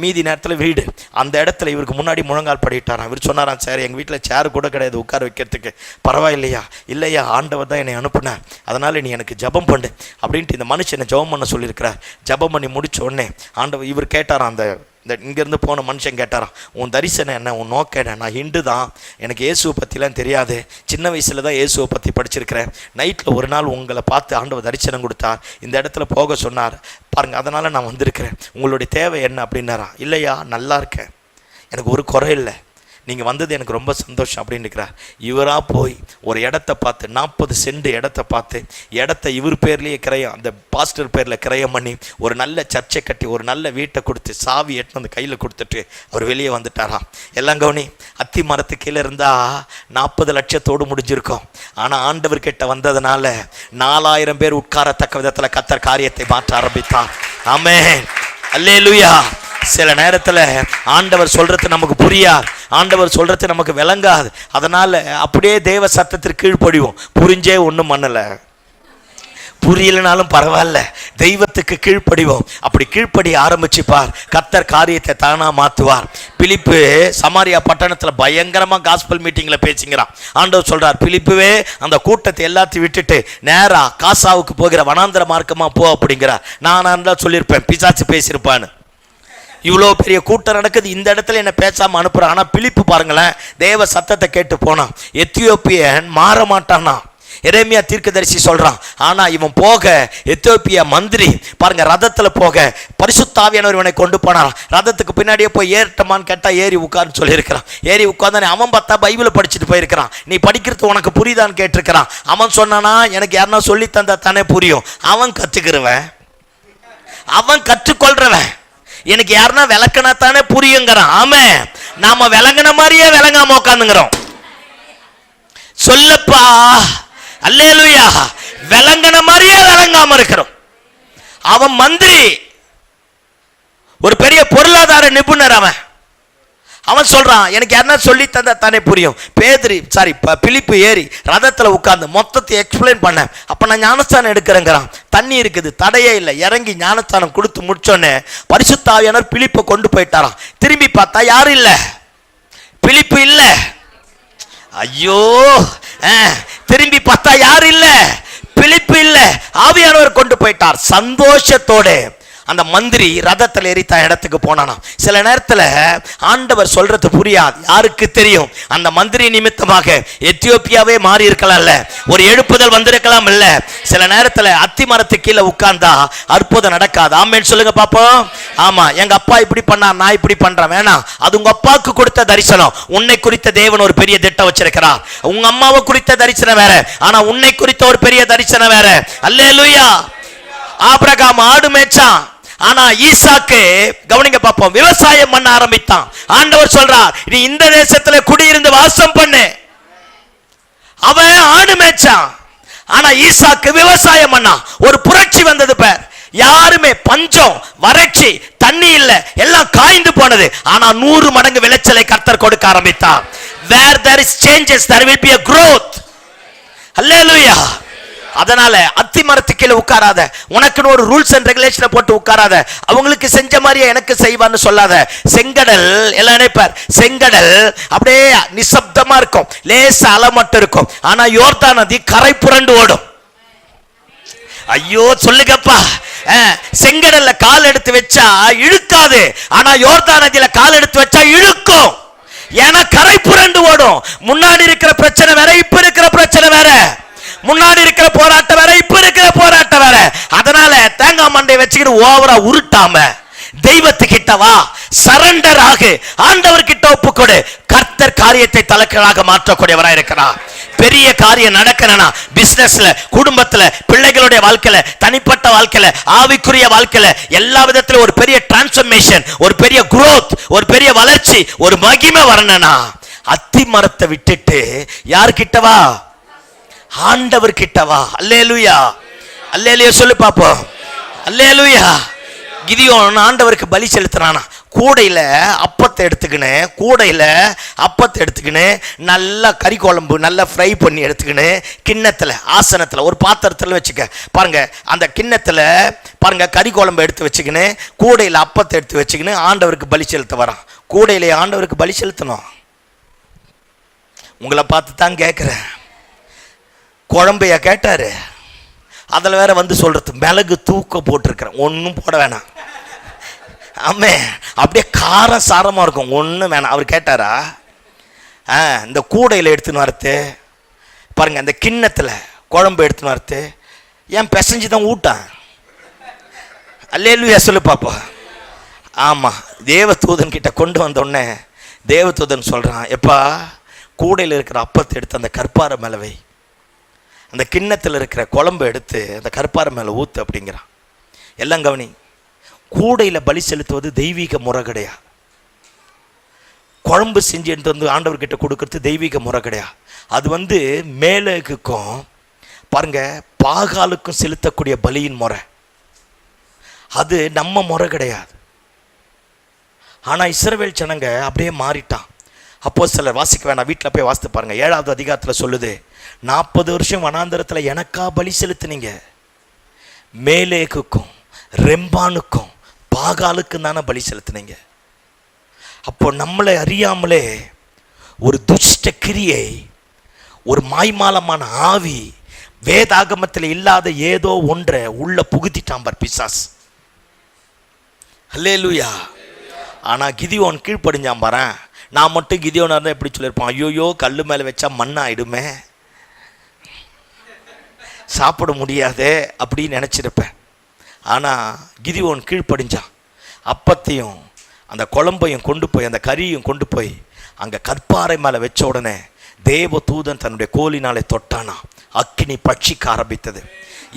மீதி நேரத்தில் வீடு, அந்த இடத்துல இவருக்கு முன்னாடி முழங்கால் படிட்டாராம். இவர் சொன்னாராம், சார் எங்கள் வீட்டில் சேர் கூட கிடையாது உட்கார வைக்கிறதுக்கு, பரவாயில்லையா? இல்லையா, ஆண்டவர் தான் என்னை அனுப்புனார், அதனால் நீ எனக்கு ஜெபம் பண்ணு அப்படின்ட்டு இந்த மனுஷனை ஜெபம் பண்ண சொல்லியிருக்கிறார். ஜெபம் பண்ணி முடித்த உடனே ஆண்டவர், இவர் கேட்டாராம், அந்த இங்கேருந்து போன மனுஷன் கேட்டாராம், உன் தரிசனம் என்ன, உன் நோக்கம் என்ன? நான் ஹிந்து தான், எனக்கு இயேசுவை பற்றிலாம் தெரியாது, சின்ன வயசில் தான் இயேசுவை பற்றி படிச்சிருக்கிறேன், நைட்டில் ஒரு நாள் உங்களை பார்த்து ஆண்டவர் தரிசனம் கொடுத்தார், இந்த இடத்துல போக சொன்னார் பாருங்கள், அதனால் நான் வந்திருக்கிறேன், உங்களுடைய தேவை என்ன அப்படின்னாரா. இல்லையா, நல்லா இருக்கேன், எனக்கு ஒரு குறை இல்லை, நீங்கள் வந்தது எனக்கு ரொம்ப சந்தோஷம் அப்படின்னு இருக்கிறார். இவராக போய் ஒரு இடத்த பார்த்து 40 சென்ட் இடத்த பார்த்து இடத்த இவர் பேர்லேயே கிரயம், அந்த பாஸ்டர் பேரில் கிரயம் பண்ணி ஒரு நல்ல சர்ச்சை கட்டி ஒரு நல்ல வீட்டை கொடுத்து சாவி எட்டு வந்து கையில் கொடுத்துட்டு அவர் வெளியே வந்துட்டாராம். எல்லாம் கவனி, அத்தி மரத்து கீழே இருந்தால் 40 லட்சத்தோடு முடிஞ்சிருக்கும். ஆனால் ஆண்டவர்கிட்ட வந்ததுனால 4000 பேர் உட்காரத்தக்க விதத்தில் கர்த்தர் காரியத்தை மாற்ற ஆரம்பித்தார். ஆமென், அல்லேலூயா. சில நேரத்தில் ஆண்டவர் சொல்கிறது நமக்கு புரியாது, ஆண்டவர் சொல்கிறது நமக்கு விளங்காது, அதனால் அப்படியே தேவ சத்தத்திற்கு கீழ்ப்படிவோம். புரிஞ்சே ஒன்றும் பண்ணலை, புரியலனாலும் பரவாயில்ல, தெய்வத்துக்கு கீழ்ப்படிவோம். அப்படி கீழ்ப்படி ஆரம்பிச்சுப்பார், கர்த்தர் காரியத்தை தானாக மாற்றுவார். பிலிப்பு சமாரியா பட்டணத்தில் பயங்கரமாக காஸ்பல் மீட்டிங்கில் பேசிங்கிறான். ஆண்டவர் சொல்கிறார், பிலிப்புவே அந்த கூட்டத்தை எல்லாத்தையும் விட்டுட்டு நேராக காசாவுக்கு போகிற வனாந்திர மார்க்கமாக போ அப்படிங்கிறார். நான் தான் சொல்லியிருப்பேன், பிசாசு பேசியிருப்பான்னு. இவ்வளோ பெரிய கூட்டம் நடக்குது, இந்த இடத்துல என்ன பேசாமல் அனுப்புகிறான். ஆனால் பிலிப்பு பாருங்களேன், தேவ சத்தத்தை கேட்டு போனான். எத்தியோப்பியன் மாற மாட்டானா, எரேமியா தீர்க்கதரிசி சொல்றான். ஆனா இவன் போக எத்தியோப்பியா மந்திரி பாருங்க ரதத்துல போக பரிசுத்தாவியானவர் இவனை கொண்டு போனான். ரதத்துக்கு பின்னாடியே போய் ஏறட்டமான்னு கேட்டா ஏறி உட்கார்ன்னு சொல்லியிருக்கிறான். ஏறி உட்கார்ந்தானே அவன் பார்த்தா பைபிளை படிச்சுட்டு போயிருக்கிறான். நீ படிக்கிறது உனக்கு புரியுதான்னு கேட்டிருக்கிறான். அவன் சொன்னானா எனக்கு யாருன்னா சொல்லி தந்தா தானே புரியும். அவன் கத்துக்கிறவன், அவன் கற்றுக்கொள்றவன், எனக்கு யாருன்னா விளக்குனா தானே புரியுங்கிறான். ஆமே, நாம விளங்குன மாதிரியே விளங்காம உட்காந்துங்கிறோம். சொல்லப்பா அல்லேலூயா. விளங்கின மாதிரியே விளங்காம இருக்கிறோம். அவன் மந்திரி, ஒரு பெரிய பொருளாதார நிபுணர். அவன் சொல்றான், எனக்கு யாருன்னா சொல்லி தந்தா தானே புரியும். பிலிப்பு ஏறி ரதத்துல உட்கார்ந்து மொத்தத்தை எக்ஸ்பிளைன் பண்ண. அப்ப நான் ஞானஸ்தானம் எடுக்கிறேங்கிறான். தண்ணி இருக்குது, தடையே இல்லை. இறங்கி ஞானஸ்தானம் கொடுத்து முடிச்சோன்னே பரிசுத்த ஆவியானவர் பிலிப்பை கொண்டு போயிட்டாராம். திரும்பி பார்த்தா யாரும் இல்ல, பிலிப்பு இல்ல. ஐயோ, திரும்பி பார்த்தா யாரும் இல்ல, பிலிப்பு இல்ல. ஆவியானவர் கொண்டு போயிட்டார். சந்தோஷத்தோட அந்த மந்திரி ரதத்தில் ஏறி தான் இடத்துக்கு போனானா. சில நேரத்தில் ஆண்டவர் சொல்றது புரியாது. யாருக்கு தெரியும்? அந்த மந்திரி நிமித்தமாக எத்தியோப்பியாவே மாறி இருக்கலாம்ல, ஒரு எழுப்புதல் வந்திருக்கலாம் இல்ல. சில நேரத்தில் அத்தி மரத்து கீழே உட்கார்ந்தா அற்புதம் நடக்காது. ஆமென் சொல்லுங்க பாப்போம். ஆமா, எங்க அப்பா இப்படி பண்ணா, நான் இப்படி பண்றேன். வேணாம், அது உங்க அப்பாவுக்கு கொடுத்த தரிசனம். உன்னை குறித்த தேவன் ஒரு பெரிய திட்டம் வச்சிருக்கிறார். உங்க அம்மாவை குறித்த தரிசனம் வேற, ஆனா உன்னை குறித்த ஒரு பெரிய தரிசனம் வேற. அல்லேலூயா. ஆபிரகாம் ஆடு மேய்ச்சான், ஆனா ஈசாக்கு கவனிங்க பாப்போம், விவசாயம் பண்ண ஆரம்பித்தான். ஆண்டவர் சொல்றார், நீ இந்த தேசத்துல குடியிருந்து வாசம் பண்ணு. அவன் ஆடு மேய்ச்சான், ஆனா ஈசாக்கு விவசாயம் பண்ணா. ஒரு புரட்சி வந்தது பார். யாருமே பஞ்சம், வறட்சி, தண்ணி இல்ல, எல்லாம் காய்ந்து போனது. ஆனா 100 மடங்கு விளைச்சலை கர்த்தர் கொடுக்க ஆரம்பித்தார். Where there is changes, there will be a growth. Hallelujah. அதனால அத்தி மரத்து கீழே உட்காராத. உனக்குன்னு ஒரு ரூல்ஸ் அண்ட் ரெகுலேஷனை போட்டு உட்காராத. அவங்களுக்கு செஞ்ச மாதிரியே எனக்கு செய்வான்னு சொல்லாத. செங்கடல் எல்லாம் நினைப்பார், செங்கடல் அப்படியே நிசப்தமா இருக்கும், லேச அலை மட்டும் இருக்கும். ஆனா யோர்தான் நதி கரை புரண்டு ஓடும். ஐயோ சொல்லுங்கப்பா. செங்கடல்ல கால் எடுத்து வச்சா இழுக்காது, ஆனா யோர்தான் நதியில கால் எடுத்து வச்சா இழுக்கும். ஏன்னா கரை புரண்டு ஓடும். முன்னாடி இருக்கிற பிரச்சனை வேற, இப்ப இருக்கிற பிரச்சனை வேற. முன்னாடி இருக்கிற போராட்டம் வேற, இப்ப இருக்கிற போராட்டம் வேற. அதனால தேங்காய் மண்டை வச்சுக்கிட்டு ஓவரா உருட்டாம தெய்வத்துக்கிட்ட வா, சரண்டர் ஆகு, ஆண்டவர் கிட்ட ஒப்புக்கொடு. கர்த்தர் காரியத்தை தலைக்கீழாக மாற்றக்கூடியவராக இருக்கிறார். பெரிய காரியம் நடக்கணும்னா பிசினஸ்ல, குடும்பத்துல, பிள்ளைகளுடைய வாழ்க்கையில, தனிப்பட்ட வாழ்க்கையில, ஆவிக்குரிய வாழ்க்கையில, எல்லா விதத்திலும் ஒரு பெரிய டிரான்ஸ்ஃபர்மேஷன், ஒரு பெரிய growth, ஒரு பெரிய வளர்ச்சி, ஒரு மகிமை வரணும்னா அத்தி மரத்தை விட்டுட்டு யார்கிட்ட வா? ஆண்டவர் கிட்ட வா. அல்லேலூயா. அல்லேலூயா சொல்லு பாப்போம். அல்லேலூயா. கிதியோன் ஆண்டவருக்கு பலி செலுத்துறானா. கூடையில அப்பத்தை எடுத்துக்கின்னு நல்லா கறி குழம்பு நல்லா ஃப்ரை பண்ணி எடுத்துக்கின்னு கிண்ணத்துல, ஆசனத்துல, ஒரு பாத்திரத்துல வச்சுக்க பாருங்க. அந்த கிண்ணத்துல பாருங்க கறி குழம்பு எடுத்து வச்சுக்கின்னு கூடையில அப்பத்தை எடுத்து வச்சுக்கின்னு ஆண்டவருக்கு பலி செலுத்த வரான். கூடையில ஆண்டவருக்கு பலி செலுத்தணும். உங்களை பார்த்து தான் கேட்கிறேன். குழம்பையா கேட்டாரு? அதில் வேற வந்து சொல்றது மிளகு தூக்க போட்டிருக்கிறேன், ஒன்றும் போட வேணாம். ஆமே, அப்படியே காரம் சாரமாக இருக்கும், ஒன்றும் வேணாம். அவர் கேட்டாரா? இந்த கூடையில் எடுத்துன்னு வரத்து பாருங்க, அந்த கிண்ணத்தில் குழம்பு எடுத்துன்னு வரத்து ஏன் பிசைஞ்சு தான் ஊட்டான். அல்லேலூயா சொல்லு பாப்போம். ஆமாம், தேவதூதன் கிட்ட கொண்டு வந்தோடனே தேவதூதன் சொல்கிறான், எப்பா கூடையில் இருக்கிற அப்பத்தை எடுத்து அந்த கற்பாரை மேலே வை, அந்த கிண்ணத்தில் இருக்கிற குழம்பு எடுத்து அந்த கற்பாரை மேலே ஊத்து அப்படிங்கிறான். எல்லாம் கவனி. கூடையில் பலி செலுத்துவது தெய்வீக முறை கிடையாது. குழம்பு செஞ்சு எடுத்து வந்து ஆண்டவர்கிட்ட கொடுக்கறது தெய்வீக முறை கிடையாது. அது மேலுக்கும் பாருங்க பாகாலுக்கும் செலுத்தக்கூடிய பலியின் முறை. அது நம்ம முறை கிடையாது. ஆனால் இஸ்ரவேல் ஜனங்க அப்படியே மாறிட்டான். அப்போஸ்தலர் வாசிக்க வேணாம், வீட்டில் போய் வாசித்து பாருங்க. 7வது அதிகாரத்தில் சொல்லுது, 40 வருஷம் வனாந்தரத்தில் எனக்கா பலி செலுத்துனீங்க. மேலேக்குக்கும் ரெம்பானுக்கும் பாகாலுக்கும் தானே பலி செலுத்துனீங்க. அப்போ நம்மளை அறியாமலே ஒரு துஷ்ட கிரியை, ஒரு மாய்மாலமான ஆவி, வேதாகமத்தில் இல்லாத ஏதோ ஒன்றை உள்ள புகுத்திட்டான் பார் பிசாஸ். அல்லேலூயா. ஆனால் கிதியோன் கீழ்ப்படிஞ்சான் பாரு. நான் மட்டும் கிதியோனா இருந்தால் எப்படி சொல்லியிருப்பான், ஐயோயோ கல் மேலே வச்சா மண்ணாயிடுமே, சாப்பிட முடியாதே அப்படின்னு நினச்சிருப்பேன். ஆனால் கிதியோன் கீழ்ப்படிஞ்சான். அப்பத்தையும் அந்த குழம்பையும் கொண்டு போய், அந்த கறியும் கொண்டு போய் அங்கே கற்பாறை மேலே வச்ச உடனே தேவ தூதன் தன்னுடைய கோலினாலே தொட்டானா. அக்கினி பட்சிக்க ஆரம்பித்தது.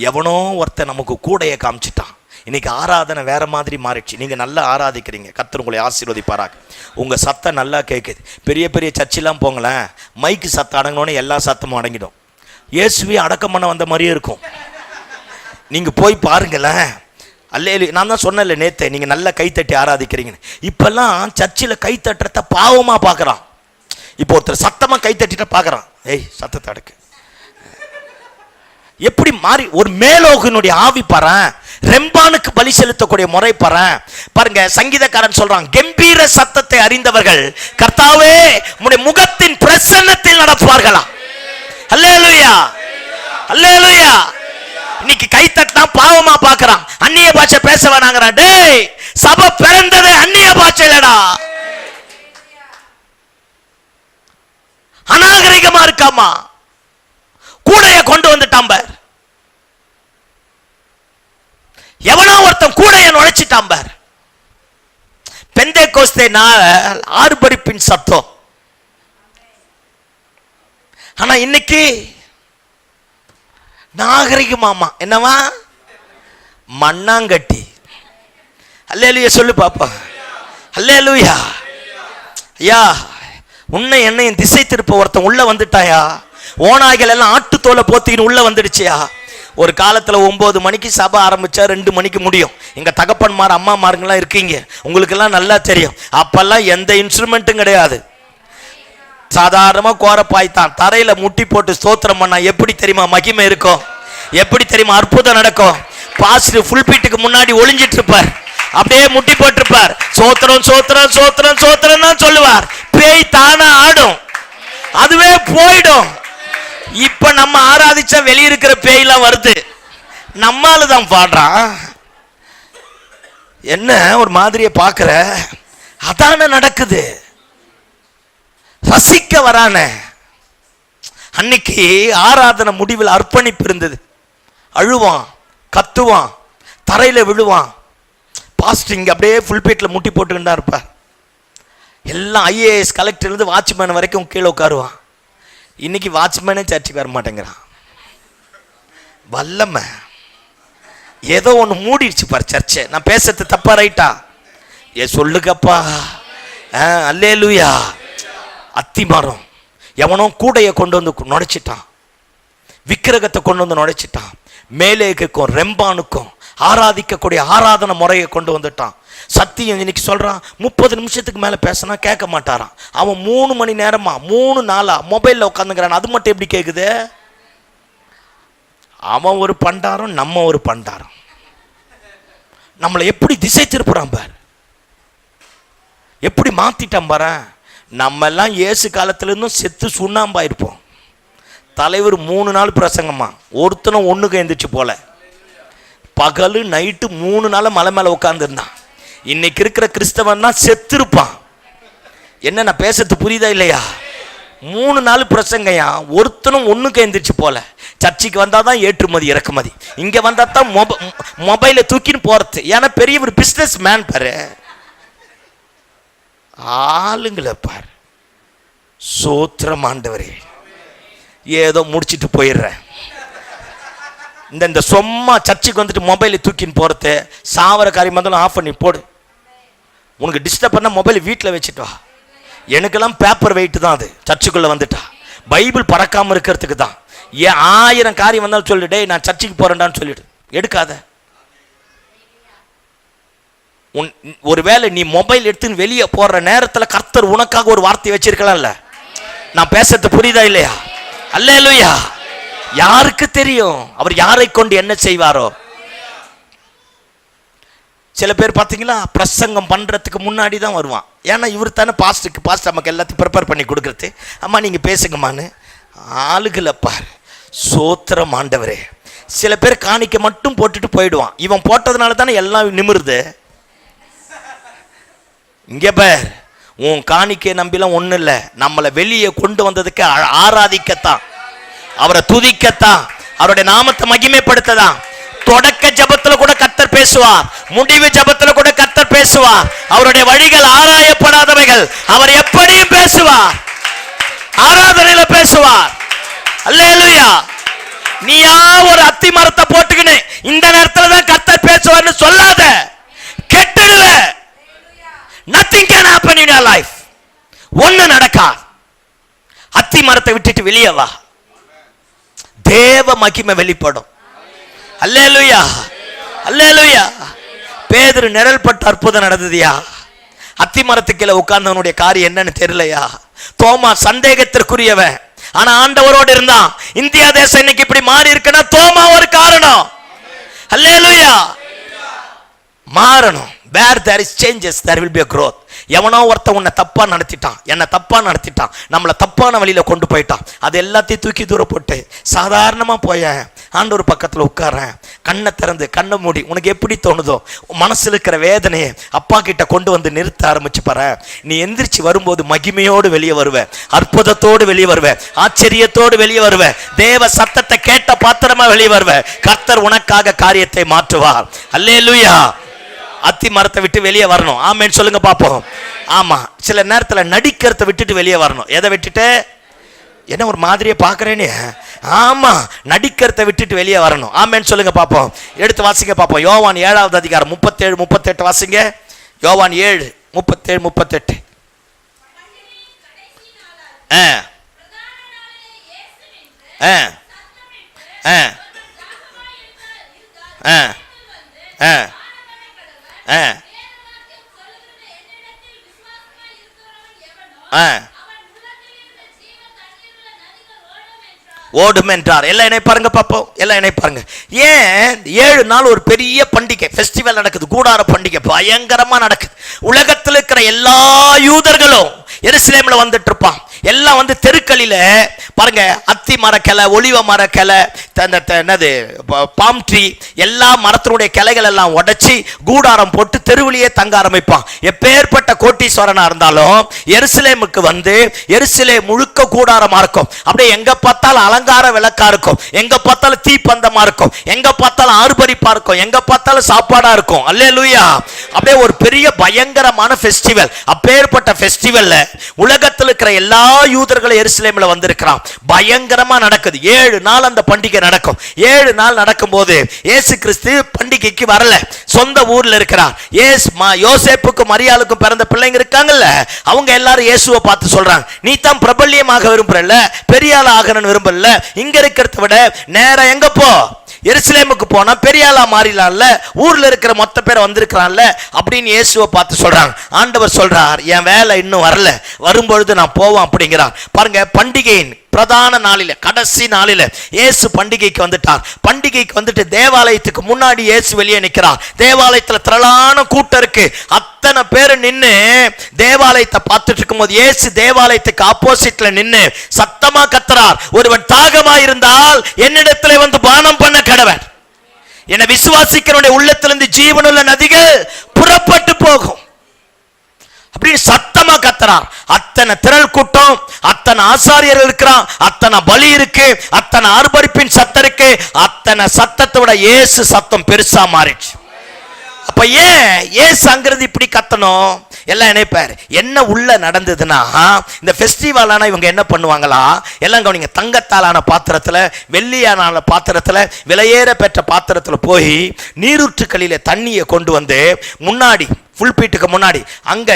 எவனோ ஒருத்தன் நமக்கு கூடையை காமிச்சிட்டான். இன்னைக்கு ஆராதனை வேற மாதிரி மாறிடுச்சு. நீங்க நல்லா ஆராதிக்கிறீங்க, கர்த்தர் உங்களை ஆசீர்வதிப்பாராக. உங்க சத்தம் நல்லா கேட்குது. பெரிய பெரிய சர்ச்செல்லாம் போங்களேன், மைக்கு சத்தம் அடங்கினோன்னு எல்லா சத்தமும் அடங்கிடும். இயேசுவே அடக்கம் பண்ண வந்த மாதிரியே இருக்கும். நீங்க போய் பாருங்களேன். அல்லேலூயா. நான் தான் சொன்னேன்ல நேத்து, நீங்க நல்லா கைத்தட்டி ஆராதிக்கிறீங்கன்னு. இப்பெல்லாம் சர்ச்சில் கை தட்டுறத பாவமா பார்க்கறான். இப்போ ஒருத்தர் சத்தமா கை தட்டிட்ட பார்க்கறான், ஏய் சத்தத்தை அடக்கு. எப்படி மாறி ஒரு மேலோகனுடைய ஆவி பாறேன், ரெம்பானுக்கு பலி செலுத்தக்கூடிய முறை பாறேன். பாருங்க, சங்கீதக்காரன் சொல்றான், கம்பீர சத்தத்தை அறிந்தவர்கள் கர்த்தாவே உம்முடைய முகத்தின் பிரசன்னத்தில் நடப்பார்களா. அல்லேலூயா, அல்லேலூயா. இன்னைக்கு கை தட்டினா பாவமா பார்க்கறான், அந்நிய பாஷை பேச வேணாங்கறான். டேய், சபை பிறந்ததே அந்நிய பாஷையிலடா. அநாகரிகமா இருக்காமா, கூடைய கொண்டு வந்துட்டான் பார். எவனோ ஒருத்தன் கூடைய நுழைச்சிட்டான் பார். பெந்தேகோஸ்தே நாள் ஆர்ப்பரிப்பின் சத்தம். ஆனா இன்னைக்கு நாகரிகமாமா என்னவா, மண்ணாங்கட்டி. அல்லேலூயா சொல்லு பாப்பா, அல்லேலூயா. ஐயா, உன்னை என்னையும் திசை திருப்ப ஒருத்தன் உள்ள வந்துட்டாயா. ஓநாய்கள் எல்லாம் ஆட்டுத்தோலை போத்திக்கின்னு உள்ள வந்துடுச்சியா. ஒரு காலத்துல 9 மணிக்கு சபை ஆரம்பிச்சா 2 மணிக்கு முடியும். எங்க தகப்பன்மார் அம்மாமாருங்கெல்லாம் இருக்கீங்க, உங்களுக்கெல்லாம் நல்லா தெரியும். அப்பெல்லாம் எந்த இன்ஸ்ட்ருமெண்ட்டும் கிடையாது. சாதாரணமா கோரப்பாய்த்தான் தரையில முட்டி போட்டு ஸ்தோத்திரம் பண்ணா எப்படி தெரியுமா மகிமை இருக்கும், எப்படி தெரியுமா அற்புதம் நடக்கும். பாஸ்டர் ஃபுல் பீட்டுக்கு முன்னாடி ஒளிஞ்சிட்டு இருப்பார், அப்படியே முட்டி போட்டிருப்பார், சோத்திரம் சோத்திரம் சோத்திரம் சோத்திரம் தான் சொல்லுவார். பேய் தானா ஆடும், அதுவே போயிடும். இப்ப நம்ம ஆராதிச்சா வெளியிருக்கிற பேயெல்லாம் வருது, நம்மால தான் பாடுறான். என்ன ஒரு மாதிரியை பார்க்கிற, அதான நடக்குது. ரசிக்க வரான. அன்னைக்கு ஆராதனை முடிவில் அர்ப்பணிப்பு இருந்தது. அழுவான், கத்துவான், தரையில விழுவான். பாஸ்டர் இங்க அப்படியே ஃபுல் பீட்ல முட்டி போட்டுக்கிட்டு இருப்பார். எல்லாம் ஐஏஎஸ் கலெக்டர் இருந்து வாட்ச்மேன் வரைக்கும் கீழே உட்காருவான். இன்னைக்கு வாட்ச்மேனே சர்ச்சுக்கு வர மாட்டேங்கிறான். வல்லமை ஏதோ ஒன்று மூடிடுச்சு பார் சர்ச்சை. நான் பேசுறது தப்பா ரைட்டா? ஏ சொல்லுங்கப்பா. அல்லேலூயா. அத்திமரம் எவனோ கூடைய கொண்டு வந்து நுழைச்சிட்டான், விக்கிரகத்தை கொண்டு வந்து நுழைச்சிட்டான். மேலேக்குக்கும் ரெம்பானுக்கும் ஆராதிக்கக்கூடிய ஆராதனை முறையை கொண்டு வந்துட்டான். சத்தியம் இன்னைக்கு சொல்றான், 30 நிமிஷத்துக்கு மேல பேசினா கேட்க மாட்டாரான். அவன் 3 மணி நேரமா 3 நாளா மொபைல்ல உட்காந்துக்கிறான். அது மட்டும் எப்படி கேக்குது? அவன் ஒரு பண்டாரம், நம்ம ஒரு பண்டாரம். நம்மளை எப்படி திசை திருப்புறான் பார், எப்படி மாத்திட்டான் பாரு. நம்ம எல்லாம் இயேசு காலத்துல இருந்தும் செத்து சுண்ணாம்பாயிருப்போம். தலைவர் 3 நாள் பிரசங்கமா, ஒருத்தனும் ஒண்ணுக்கு எழுந்திரிச்சு போல. பகலு நைட்டு 3 நாள் மலை மேல உட்கார்ந்து இருந்தான். இன்னைக்கு இருக்கிற கிறிஸ்தவன் தான் செத்து இருப்பான். என்ன நான் பேசுறது புரியுதா இல்லையா? 3 நாள் பிரசங்கையா, ஒருத்தனும் ஒண்ணுக்கு எழுந்திரிச்சு போல. சர்ச்சைக்கு வந்தாதான் ஏற்றுமதி இறக்குமதி, இங்க வந்தா தான் மொபைலை தூக்கின்னு போறது. ஏன்னா பெரிய ஒரு பிசினஸ் மேன் பாரு. ஆளுங்களை பார். சோத்திரம் ஆண்டவரே, ஏதோ முடிச்சிட்டு போயிடுறேன். இந்த சும்மா சர்ச்சுக்கு வந்துட்டு மொபைலை தூக்கின்னு போறது, சாவர காரியம் வந்தாலும் ஆஃப் பண்ணி போடு. உனக்கு டிஸ்டர்ப் பண்ண மொபைல் வீட்டில் வச்சுட்டு வா. எனக்கெல்லாம் பேப்பர் வெயிட் தான் அது. சர்ச்சுக்குள்ள வந்துட்டா பைபிள் பறக்காம இருக்கிறதுக்கு தான். ஏன் 1000 காரியம் வந்தாலும் சொல்லிடு, நான் சர்ச்சுக்கு போறேன்டான்னு சொல்லிடு, எடுக்காத. ஒருவேளை நீ மொபைல் எடுத்து வெளியே போற நேரத்தில் கர்த்தர் உனக்காக ஒரு வார்த்தை வச்சிருக்கலாம்ல. நான் பேசுறது புரியுதா இல்லையா? அல்லேலூயா. யாருக்கு தெரியும் அவர் யாரை கொண்டு என்ன செய்வாரோ? சில பேர் பார்த்தீங்களா, பிரசங்கம் பண்றதுக்கு முன்னாடி தான் வருவான். ஏன்னா இவர் தானே பாஸ்டர் நமக்கு எல்லாத்தையும் ப்ரிப்பேர் பண்ணி கொடுக்குறது. அம்மா நீங்க பேசுங்கம்மான்னு. ஆளுகளை பாரு. சோத்திரம் ஆண்டவரே. சில பேர் காணிக்க மட்டும் போட்டுட்டு போயிடுவான். இவன் போட்டதுனால தானே எல்லாம் நிமிருது. இங்க பார், உன் காணிக்கை நம்பிலாம் ஒண்ணு இல்லை. நம்மளை வெளியே கொண்டு வந்ததுக்கு ஆராதிக்கத்தான், அவரை துதிக்கத்தான், அவருடைய நாமத்தை மகிமைப்படுத்ததான். தொடக்க ஜபத்துல கூட கர்த்தர் பேசுவார், முடிவு ஜபத்துல கூட கர்த்தர் பேசுவார். அவருடைய வழிகள் ஆராயப்படாதவைகள். அவர் எப்படியும் பேசுவார், ஆராதனையில பேசுவார். அல்லேலூயா. நீயா ஒரு அத்தி மரத்தை போட்டுக்கின்னு இந்த நேரத்துல தான் கர்த்தர் பேசுவார்னு சொல்லாத, கெட்டுடுவ. Nothing can happen in your life. ஒண்ணு நடக்கா. அத்தி மரத்தை விட்டுட்டு வெளியே வா, தேவ மகிமை வெளிப்படும். அல்லேலூயா, அல்லேலூயா. பேதுரு நிழல் பட்டு அற்புதம் நடந்ததுயா. அத்தி மரத்துக்கீழே உட்கார்ந்தவனுடைய காரியம் என்னன்னு தெரியலையா. தோமா சந்தேகத்திற்குரியவன், ஆனா ஆண்டவரோடு இருந்தான். இந்தியா தேசம் இன்னைக்கு இப்படி மாறி இருக்குன்னா தோமா ஒரு காரணம். அல்லேலூயா. மாறணும். Where there is changes, there will be a growth. எவனோ ஒருத்தன் உன்னை தப்பா நடத்திட்டான், என்ன தப்பா நடத்திட்டான், நம்மளை தப்பான வழியில கொண்டு போயிட்டான். அது எல்லாத்தையும் தூக்கி தூர போட்டு சாதாரணமா போயேன் ஆண்டவர் பக்கத்துல உட்காரேன், கண்ணை திறந்து கண்ணை மூடி உனக்கு எப்படி தோணுதோ மனசுல இருக்கிற வேதனையை அப்பா கிட்ட கொண்டு வந்து நிறுத்த ஆரம்பிச்சு பாரு. நீ எந்திரிச்சு வரும்போது மகிமையோடு வெளியே வருவ, அற்புதத்தோடு வெளியே வருவ, ஆச்சரியத்தோடு வெளியே வருவ, தேவ சத்தத்தை கேட்ட பாத்திரமா வெளியே வருவ. கர்த்தர் உனக்காக காரியத்தை மாற்றுவார். அல்லேலூயா. அத்தி மரத்தை விட்டு வெளியே வரணும். ஆமென் சொல்லுங்க பாப்போம். ஆமா, சில நேரத்தில் நடிக்கிறத விட்டுட்டு வெளியே வரணும். எதை விட்டுட்டு? என்ன ஒரு மாதிரியே பார்க்குறேன்னு? ஆமா, நடிக்கிறத விட்டுட்டு வெளியே வரணும். ஆமென் சொல்லுங்க பாப்போம். எடுத்து வாசிங்க பாப்போம். யோவான் 7வது அதிகாரம் 37-38 வாசிங்க. யோவான் 7:37-38. ஓடும் என்றார். எல்லாம் என்னை பாருங்க பாப்போம், எல்லாம் என்னை பாருங்க. ஏன் 7 நாள் ஒரு பெரிய பண்டிகை, ஃபெஸ்டிவல் நடக்குது, கூடார பண்டிகை பயங்கரமா நடக்குது. உலகத்தில் இருக்கிற எல்லா யூதர்களும் எருசலேம்ல வந்துட்டு இருப்பான். எல்லாம் வந்து தெருக்களில பாருங்க, அத்தி மரக்கிளை, ஒலிவ மரக்கிளை, என்னது பாம் ட்ரீ, எல்லா மரத்தினுடைய கிளைகள் எல்லாம் உடைச்சி கூடாரம் போட்டு தெருவிலேயே தங்க ஆரம்பிப்பான். எப்பேற்பட்ட கோட்டீஸ்வரனா இருந்தாலும் எருசலேமுக்கு வந்து எருசலேம் முழுக்க கூடாரமா இருக்கும். அப்படியே எங்க பார்த்தாலும் அலங்கார விளக்கா இருக்கும், எங்க பார்த்தாலும் தீப்பந்தமா இருக்கும், எங்க பார்த்தாலும் ஆர்ப்பரிப்பா இருக்கும், எங்க பார்த்தாலும் சாப்பாடா இருக்கும். அல்லேலூயா. அப்படியே ஒரு பெரிய பயங்கரமான ஃபெஸ்டிவல். அப்பேற்பட்ட ஃபெஸ்டிவல்ல உலகத்தில் இருக்கிற எல்லா யூதர்களும் எருசலேம்ல வந்திருக்கிறான். பயங்கரமா நடக்குது. 7 நாள் அந்த பண்டிகை நடக்கும். 7 நாள் நடக்கும் போது இயேசு கிறிஸ்து பண்டிகைக்கு வரல, சொந்த ஊர்ல இருக்கிறார். யோசேப்புக்கும் மரியாளுக்கும் பிறந்த பிள்ளைங்க இருக்காங்கல்ல, அவங்க எல்லாரும் இயேசுவை பார்த்து சொல்றாங்க, நீ தான் பிரபல்யமாக விரும்புறல்ல, பெரிய ஆள் ஆகணும்னு விரும்பல, இங்க இருக்கிறத விட நேரம் எங்க போ, எருசலேமுக்கு போனா பெரிய ஆளா மாறிடலாம்ல, ஊர்ல இருக்கிற மொத்த பேர் வந்திருக்கிறான்ல அப்படின்னு இயேசுவை பார்த்து சொல்றாங்க. ஆண்டவர் சொல்றார், என் வேலை இன்னும் வரல, வரும்பொழுது நான் போவேன் அப்படிங்கிறார். பாருங்க, பண்டிகையின் பிரதான நாளில, கடைசி நாளில இயேசு பண்டிகைக்கு வந்துட்டார். பண்டிகைக்கு வந்துட்டு தேவாலயத்துக்கு முன்னாடி இயேசு வெளியே நிற்கிறார். தேவாலயத்துல திரளான கூட்டம் இருக்கு. அத்தனை பேர் நின்று தேவாலயத்தை பார்த்துட்டு இருக்கும் போது இயேசு தேவாலயத்துக்கு ஆப்போசிட்ல நின்று சத்தமா கத்துறார், ஒருவன் தாகமா இருந்தால் என்னிடத்துல வந்து பானம் பண்ண கடவன், என்னை விசுவாசிக்கிறவனுடைய உள்ளத்திலிருந்து ஜீவனுள்ள நதிகள் புறப்பட்டு போகும் அப்படின்னு சத்தமா கத்துறார். அத்தனை திரள் கூட்டம், அத்தனை ஆசாரியர்கள் இருக்கிறான், அத்தனை பலி இருக்கு, அத்தனை ஆர்ப்பரிப்பின் சத்தம் இருக்கு. அத்தனை சத்தத்தை விட இயேசு சத்தம் பெருசா மாறிடுச்சு. அப்ப ஏன் இயேசு அங்கிருந்து இப்படி கத்தணும்? எல்லாம் நினைப்பாரு, என்ன உள்ள நடந்ததுன்னா, இந்த ஃபெஸ்டிவலான இவங்க என்ன பண்ணுவாங்களா, எல்லாம் கவனிங்க, தங்கத்தாலான பாத்திரத்துல, வெள்ளியான பாத்திரத்துல, விலையேற பெற்ற பாத்திரத்துல போய் நீரூற்றுக்களில தண்ணியை கொண்டு வந்து முன்னாடி புல்பீட்டுக்கு முன்னாடி, அங்க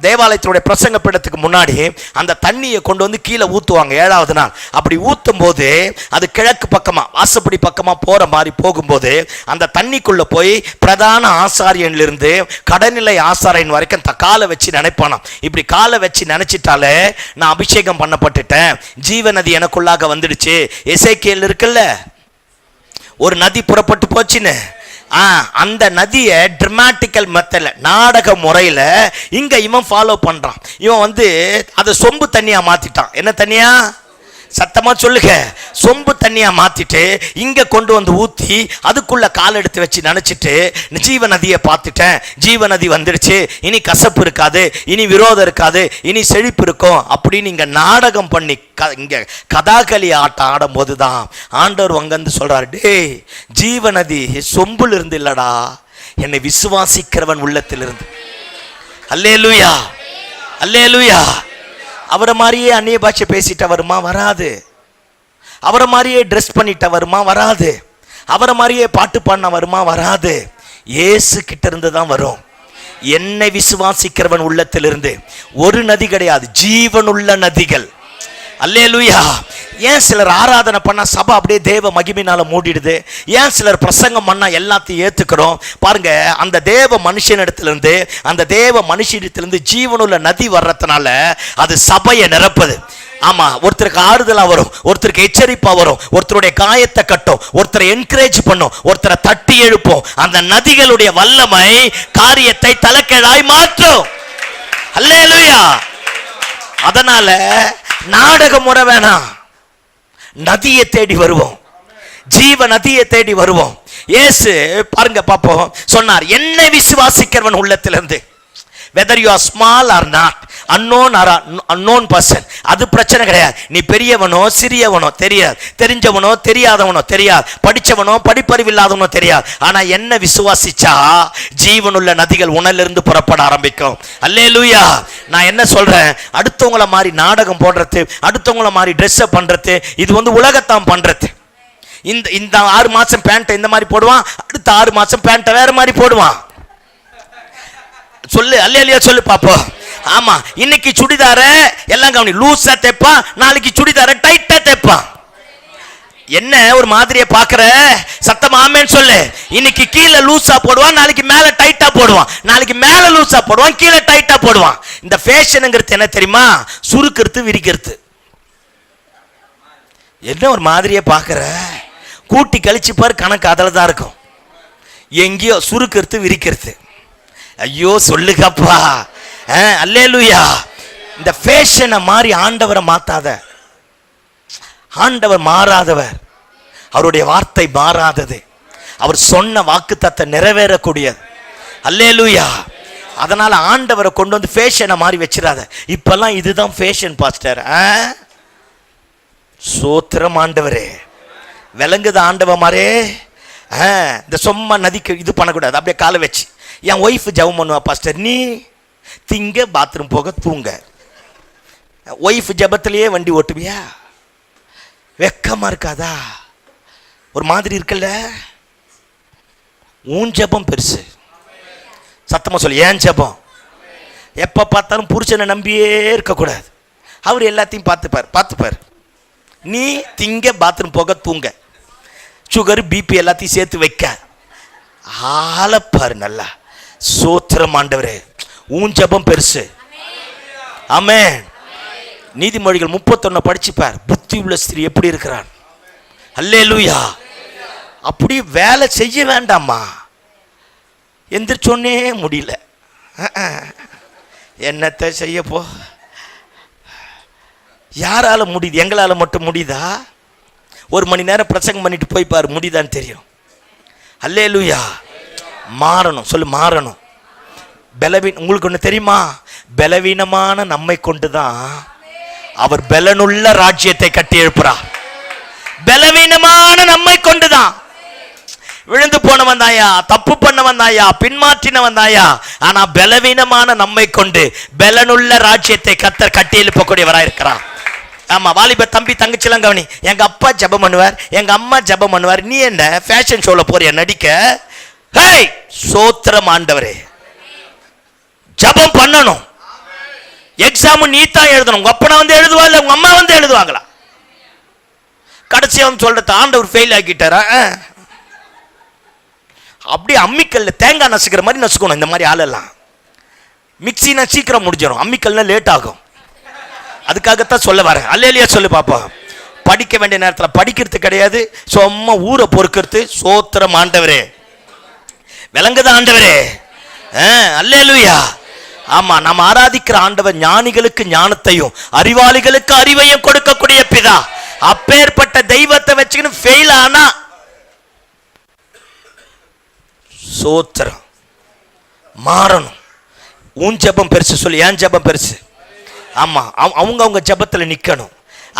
தேவாலயத்தினுடைய பிரசங்க பீடத்துக்கு முன்னாடி அந்த தண்ணியை கொண்டு வந்து கீழே ஊத்துவாங்க 7வது நாள். அப்படி ஊத்தும் போது அது கிழக்கு பக்கமா, வாசப்படி பக்கமா போற மாதிரி போகும்போது அந்த தண்ணிக்குள்ள போய் பிரதான ஆசாரியன்ல இருந்து கடைநிலை ஆசாரியன் வரைக்கும் காலை வச்சு நினைப்பானாம். இப்படி காலை வச்சு நினைச்சிட்டாலே நான் அபிஷேகம் பண்ணப்பட்டுட்டேன், ஜீவ நதி எனக்குள்ளாக வந்துடுச்சு. எசேக்கியேல் இருக்குல்ல, ஒரு நதி புறப்பட்டு போச்சுன்னு, அந்த நதியை டிராமாட்டிக்கல் மெத்தட்ல, நாடக முறையில இங்க இவன் ஃபாலோ பண்றான். இவன் வந்து அதை சொம்பு தண்ணியா மாத்திட்டான். என்ன தண்ணியா? சத்தமா சொல்லுங்க. சொம்பு தண்ணியா மாத்திட்டு இங்க கொண்டு வந்து ஊத்தி அதுக்குள்ள கால் எடுத்து வச்சு நினைச்சிட்டு ஜீவ நதியை பார்த்துட்டேன், ஜீவ நதி வந்துடுச்சு, இனி கசப்பு இருக்காது, இனி விரோதம் இருக்காது, இனி செழிப்பு இருக்கும் அப்படின்னு இங்க நாடகம் பண்ணி இங்க கதாகளி ஆட்டம் ஆடும் போதுதான் ஆண்டவர் அங்கிருந்து சொல்றாரு, டேய், ஜீவ நதி சொம்புல இருந்து இல்லடா, என்னை விசுவாசிக்கிறவன் உள்ளத்திலிருந்து. அல்லேலூயா, அல்லேலூயா. அவரை மாதிரியே அந்நிய பாஷை பேசிட்ட வருமா? வராது. அவரை மாதிரியே ட்ரெஸ் பண்ணிட்ட வருமா? வராது. அவரை மாதிரியே பாட்டு பாடின வருமா? வராது. இயேசு கிட்ட இருந்து தான் வரும். என்னை விசுவாசிக்கிறவன் உள்ளத்திலிருந்து ஒரு நதி கிடையாது, ஜீவனுள்ள நதிகள். அல்லேலூயா. ஏன் சிலர் ஆராதனை பண்ணா சபை அப்படியே தேவ மகிமையினால மூடிடுது? ஏன் சிலர் பிரசங்கம் பண்ணா எல்லாத்தையும் ஏத்துக்கிறோம்? பாருங்க, அந்த தேவ மனுஷனிடத்திலிருந்து, அந்த தேவ மனுஷனிடத்திலிருந்து ஜீவனுள்ள நதி வர்றதுனால அது சபையை நிரப்புது. ஆமா, ஒருத்தருக்கு ஆறுதலா வரும், ஒருத்தருக்கு எச்சரிப்பா வரும், ஒருத்தருடைய காயத்தை கட்டும், ஒருத்தரை என்கரேஜ் பண்ணும், ஒருத்தரை தட்டி எழுப்பும். அந்த நதிகளுடைய வல்லமை காரியத்தை தலைகீழாய் மாற்றும். அல்லேலூயா. அதனால நாடக முறை வேணாம், நதியை தேடி வருவோம், ஜீவ நதியை தேடி வருவோம். இயேசு பாருங்க பாப்போம் சொன்னார், என்னை விசுவாசிக்கிறவன் உள்ளத்திலிருந்து, whether you are small or not, unknown or unknown person, அது பிரச்சனை கிடையாது. நீ பெரியவனோ சிறியவனோ தெரியாது, தெரிஞ்சவனோ தெரியாதவனோ தெரியாது, படிச்சவனோ படிப்பறிவில்லாதவனோ தெரியாது, ஆனா என்ன விசுவாசிச்சா ஜீவனுள்ள நதிகள் உணலிருந்து புறப்பட ஆரம்பிக்கும். அல்லேலூயா. நான் என்ன சொல்றேன், அடுத்தவங்கள மாதிரி நாடகம் போடுறது, அடுத்தவங்கள மாதிரி ட்ரெஸ் பண்றது, இது உலகத்தான் பண்றது. இந்த 6 மாசம் பேண்ட் இந்த மாதிரி போடுவான், அடுத்த 6 மாசம் பேண்ட்டை வேற மாதிரி போடுவான். சொல்லு அல்லேலூயா சொல்லு பாப்போம். ஆமா, இன்னைக்கு சுடிதார எல்லாம் கவனி, லூசா தைப்பான், நாளைக்கு சுடிதார டைட்டா தைப்பான். என்ன ஒரு மாதிரியை பாக்குற? சத்தமா ஆமென் சொல்லு. இன்னைக்கு கீழே லூசா போடுவான், நாளைக்கு மேல டைட்டா போடுவான், நாளைக்கு மேல லூசா போடுவான், கீழே டைட்டா போடுவான். இந்த ஃபேஷனுங்கிறது என்ன தெரியுமா? சுருக்கிறது விரிக்கிறது. என்ன ஒரு மாதிரியை பாக்குற? கூட்டி கழிச்சு பாரு, கணக்கு அதில் தான் இருக்கும். எங்கேயோ சுருக்கிறது விரிக்கிறது. ஐயோ சொல்லுங்கப்பா. அல்லேலூயா. இந்த ஃபேஷனை மாதிரி ஆண்டவரை மாத்தாத. ஆண்டவர் மாறாதவர், அவருடைய வார்த்தை மாறாதது, அவர் சொன்ன வாக்குத்தத்தத்தை நிறைவேறக்கூடியது. அல்லேலூயா. அதனால ஆண்டவரை கொண்டு வந்து ஃபேஷனை மாதிரி வச்சிடாத. இப்பெல்லாம் இதுதான் ஃபேஷன் பாஸ்டர். சோத்திரம் ஆண்டவரே, விளங்குது ஆண்டவ மாதிரே. இந்த சும்மா நதிக்கு இது பண்ணக்கூடாது. அப்படியே காலை வச்சு என் ஒய்ஃப் ஜெபம் பண்ணுவா பாஸ்டர், நீ திங்க பாத்ரூம் போக தூங்க. ஒய்ஃப் ஜெபத்திலேயே வண்டி ஓட்டுவியா? வெக்கமா இருக்காதா? ஒரு மாதிரி இருக்குல்ல? உன் ஜெபம் பெருசு. சத்தமா சொல்லு, ஏன் ஜெபம்? எப்ப பார்த்தாலும் புருஷனை நம்பியே இருக்கக்கூடாது. அவர் எல்லாத்தையும் பார்த்துப்பார். நீ திங்க பாத்ரூம் போக தூங்க, சுகர் பிபி எல்லாத்தையும் சேர்த்து வைக்க ஆளப்பாரு. நல்லா சோத்திரம் ஆண்டவரே, உன் ஜெபம் பெருசு. ஆமென். நீதிமொழிகள் 31 படிச்சுப்பார். புத்தி உள்ள ஸ்திரீ எப்படி இருக்கிறான். அல்லேலூயா. அப்படி வேலை செய்ய வேண்டாமா? எந்திரிச்சோன்னே முடியல, என்னத்தை செய்ய போ? யாரால முடியுது? எங்களால் மட்டும் முடியுதா? 1 மணி நேரம் பிரசங்கம் பண்ணிட்டு போய் பாரு, முடியுதான்னு தெரியும். அல்லேலூயா. மாறணும் சொல்லு, மாறணும். உங்களுக்கு ஒன்று தெரியுமா? பலவீனமான நம்மை கொண்டுதான் அவர் பலனுள்ள ராஜ்யத்தை கட்டி எழுப்புறார். பலவீனமான நம்மை கொண்டுதான். விழுந்து போனவன் தாயா, தப்பு பண்ணவன் தாயா, பின்மாற்றினவன் தாயா, ஆனா பலவீனமான நம்மை கொண்டு பலனுள்ள ராஜ்யத்தை கத்தர் கட்டி எழுப்பக்கூடியவராக இருக்கிறார். ஆமா, வாலிப தம்பி தங்கச்சிலாம் கவனி. எங்க அப்பா ஜெபம் பண்ணுவார், எங்க அம்மா ஜெபம் பண்ணுவார். நீ என்ன ஃபேஷன் ஷோல போறிய நடிக்க? ஹேய், சோத்திரம் ஆண்டவரே. ஜெபம் பண்ணணும். எக்ஸாம் நீ தான் எழுதணும். உங்க அப்பனா எழுதுவா இல்ல உங்க அம்மா எழுதுவாங்களா? கடைசியா சொல்றது ஆண்டவர் ஃபெயில் ஆக்கிட்டாரா? அப்படியே அம்மிக்கல்ல தேங்காய் நசுக்கிற மாதிரி நசுக்கணும். இந்த மாதிரி ஆளெல்லாம் மிக்சினா சீக்கிரம் முடிஞ்சிடும், அம்மிக்கல்னா லேட் ஆகும். அதுக்காகத்தான் சொல்ல வரேன். அல்லேலூயா சொல்லு பாப்பா. படிக்க வேண்டிய நேரத்தில் படிக்கிறது கிடையாது, சும்மா ஊரை பொறுக்கிறது. சோத்திரம் ஆண்டவரே. விளங்குது ஆண்டவரே? அல்லேலூயா. ஆமா, நாம் ஆராதிக்கிற ஆண்டவர் ஞானிகளுக்கு ஞானத்தையும் அறிவாளிகளுக்கு அறிவையும் கொடுக்கக்கூடிய பிதா. அப்பேற்பட்ட தெய்வத்தை வச்சுக்கின்னு ஃபெயில் ஆனா சோத்திரம். மாறணும். உன் ஜெபம் பெருசு சொல்லு, ஏன் ஜெபம் பெருசு? ஆமா, அவங்க ஜெபத்தில் நிற்கணும்.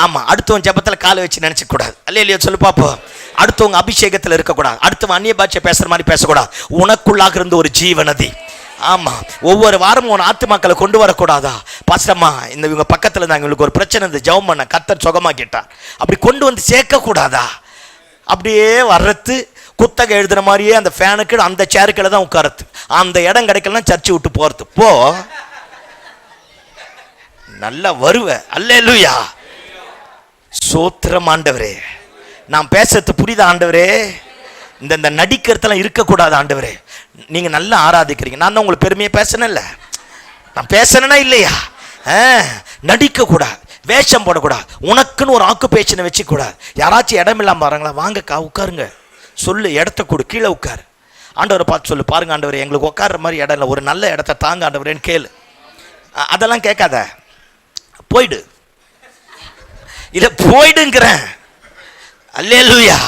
ஆமா, அடுத்தவங்க ஜெபத்தில் காலை வச்சு நினைச்ச கூடாது. அல்லேலூயா சொல்லு பாப்போம். அடுத்தவங்க அபிஷேகத்தில் இருக்கக்கூடாது, அடுத்தவங்க அந்நிய பாஷை பேசுற மாதிரி பேசக்கூடாது. உனக்குள்ளாக இருந்து ஒரு ஜீவநதி. ஆமா, ஒவ்வொரு வாரமும் உன் ஆத்துமாக்களை கொண்டு வரக்கூடாதா? பாஸ்டம்மா, இந்த இவங்க பக்கத்தில் இருந்தாங்க, இவங்களுக்கு ஒரு பிரச்சனை இருந்து ஜெபம் பண்ண, கர்த்தர் சுகமாக்கிட்டார். அப்படி கொண்டு வந்து சேர்க்க கூடாதா? அப்படியே வர்றது குத்தகை எழுதுற மாதிரியே அந்த ஃபேனுக்கு அந்த சேருக்களை தான் உட்காரத்து. அந்த இடம் கிடைக்கலாம், சர்ச்சை விட்டு போறது. போ, நல்லா வருவ. அல்லேலூயா. சோத்திரம் ஆண்டவரே. நான் பேசுறது புரியுதா ஆண்டவரே? இந்த நடிக்கிறதுலாம் இருக்கக்கூடாது ஆண்டவரே. நீங்க நல்லா ஆராதிக்கிறீங்க, நான் தான் உங்களுக்கு பெருமையை பேசணும்ல. நான் பேசணும்னா இல்லையா? நடிக்க கூடாது, வேஷம் போடக்கூடாது, உனக்குன்னு ஒரு ஆக்குபேஷனை வச்சு கூடாது. யாராச்சும் இடம் இல்லாம வராங்களா, வாங்கக்கா உட்காருங்க சொல்லு, இடத்த கொடு, கீழே உட்காரு. ஆண்டவரை பார்த்து சொல்லு, பாருங்க ஆண்டவரே எங்களுக்கு உட்கார்ற மாதிரி இடம் இல்லை, ஒரு நல்ல இடத்த தாங்க ஆண்டவரேன்னு கேளு. அதெல்லாம் கேட்காத, போயிடு. இதை போயிடுங்கிறேன். அல்லேலூயா.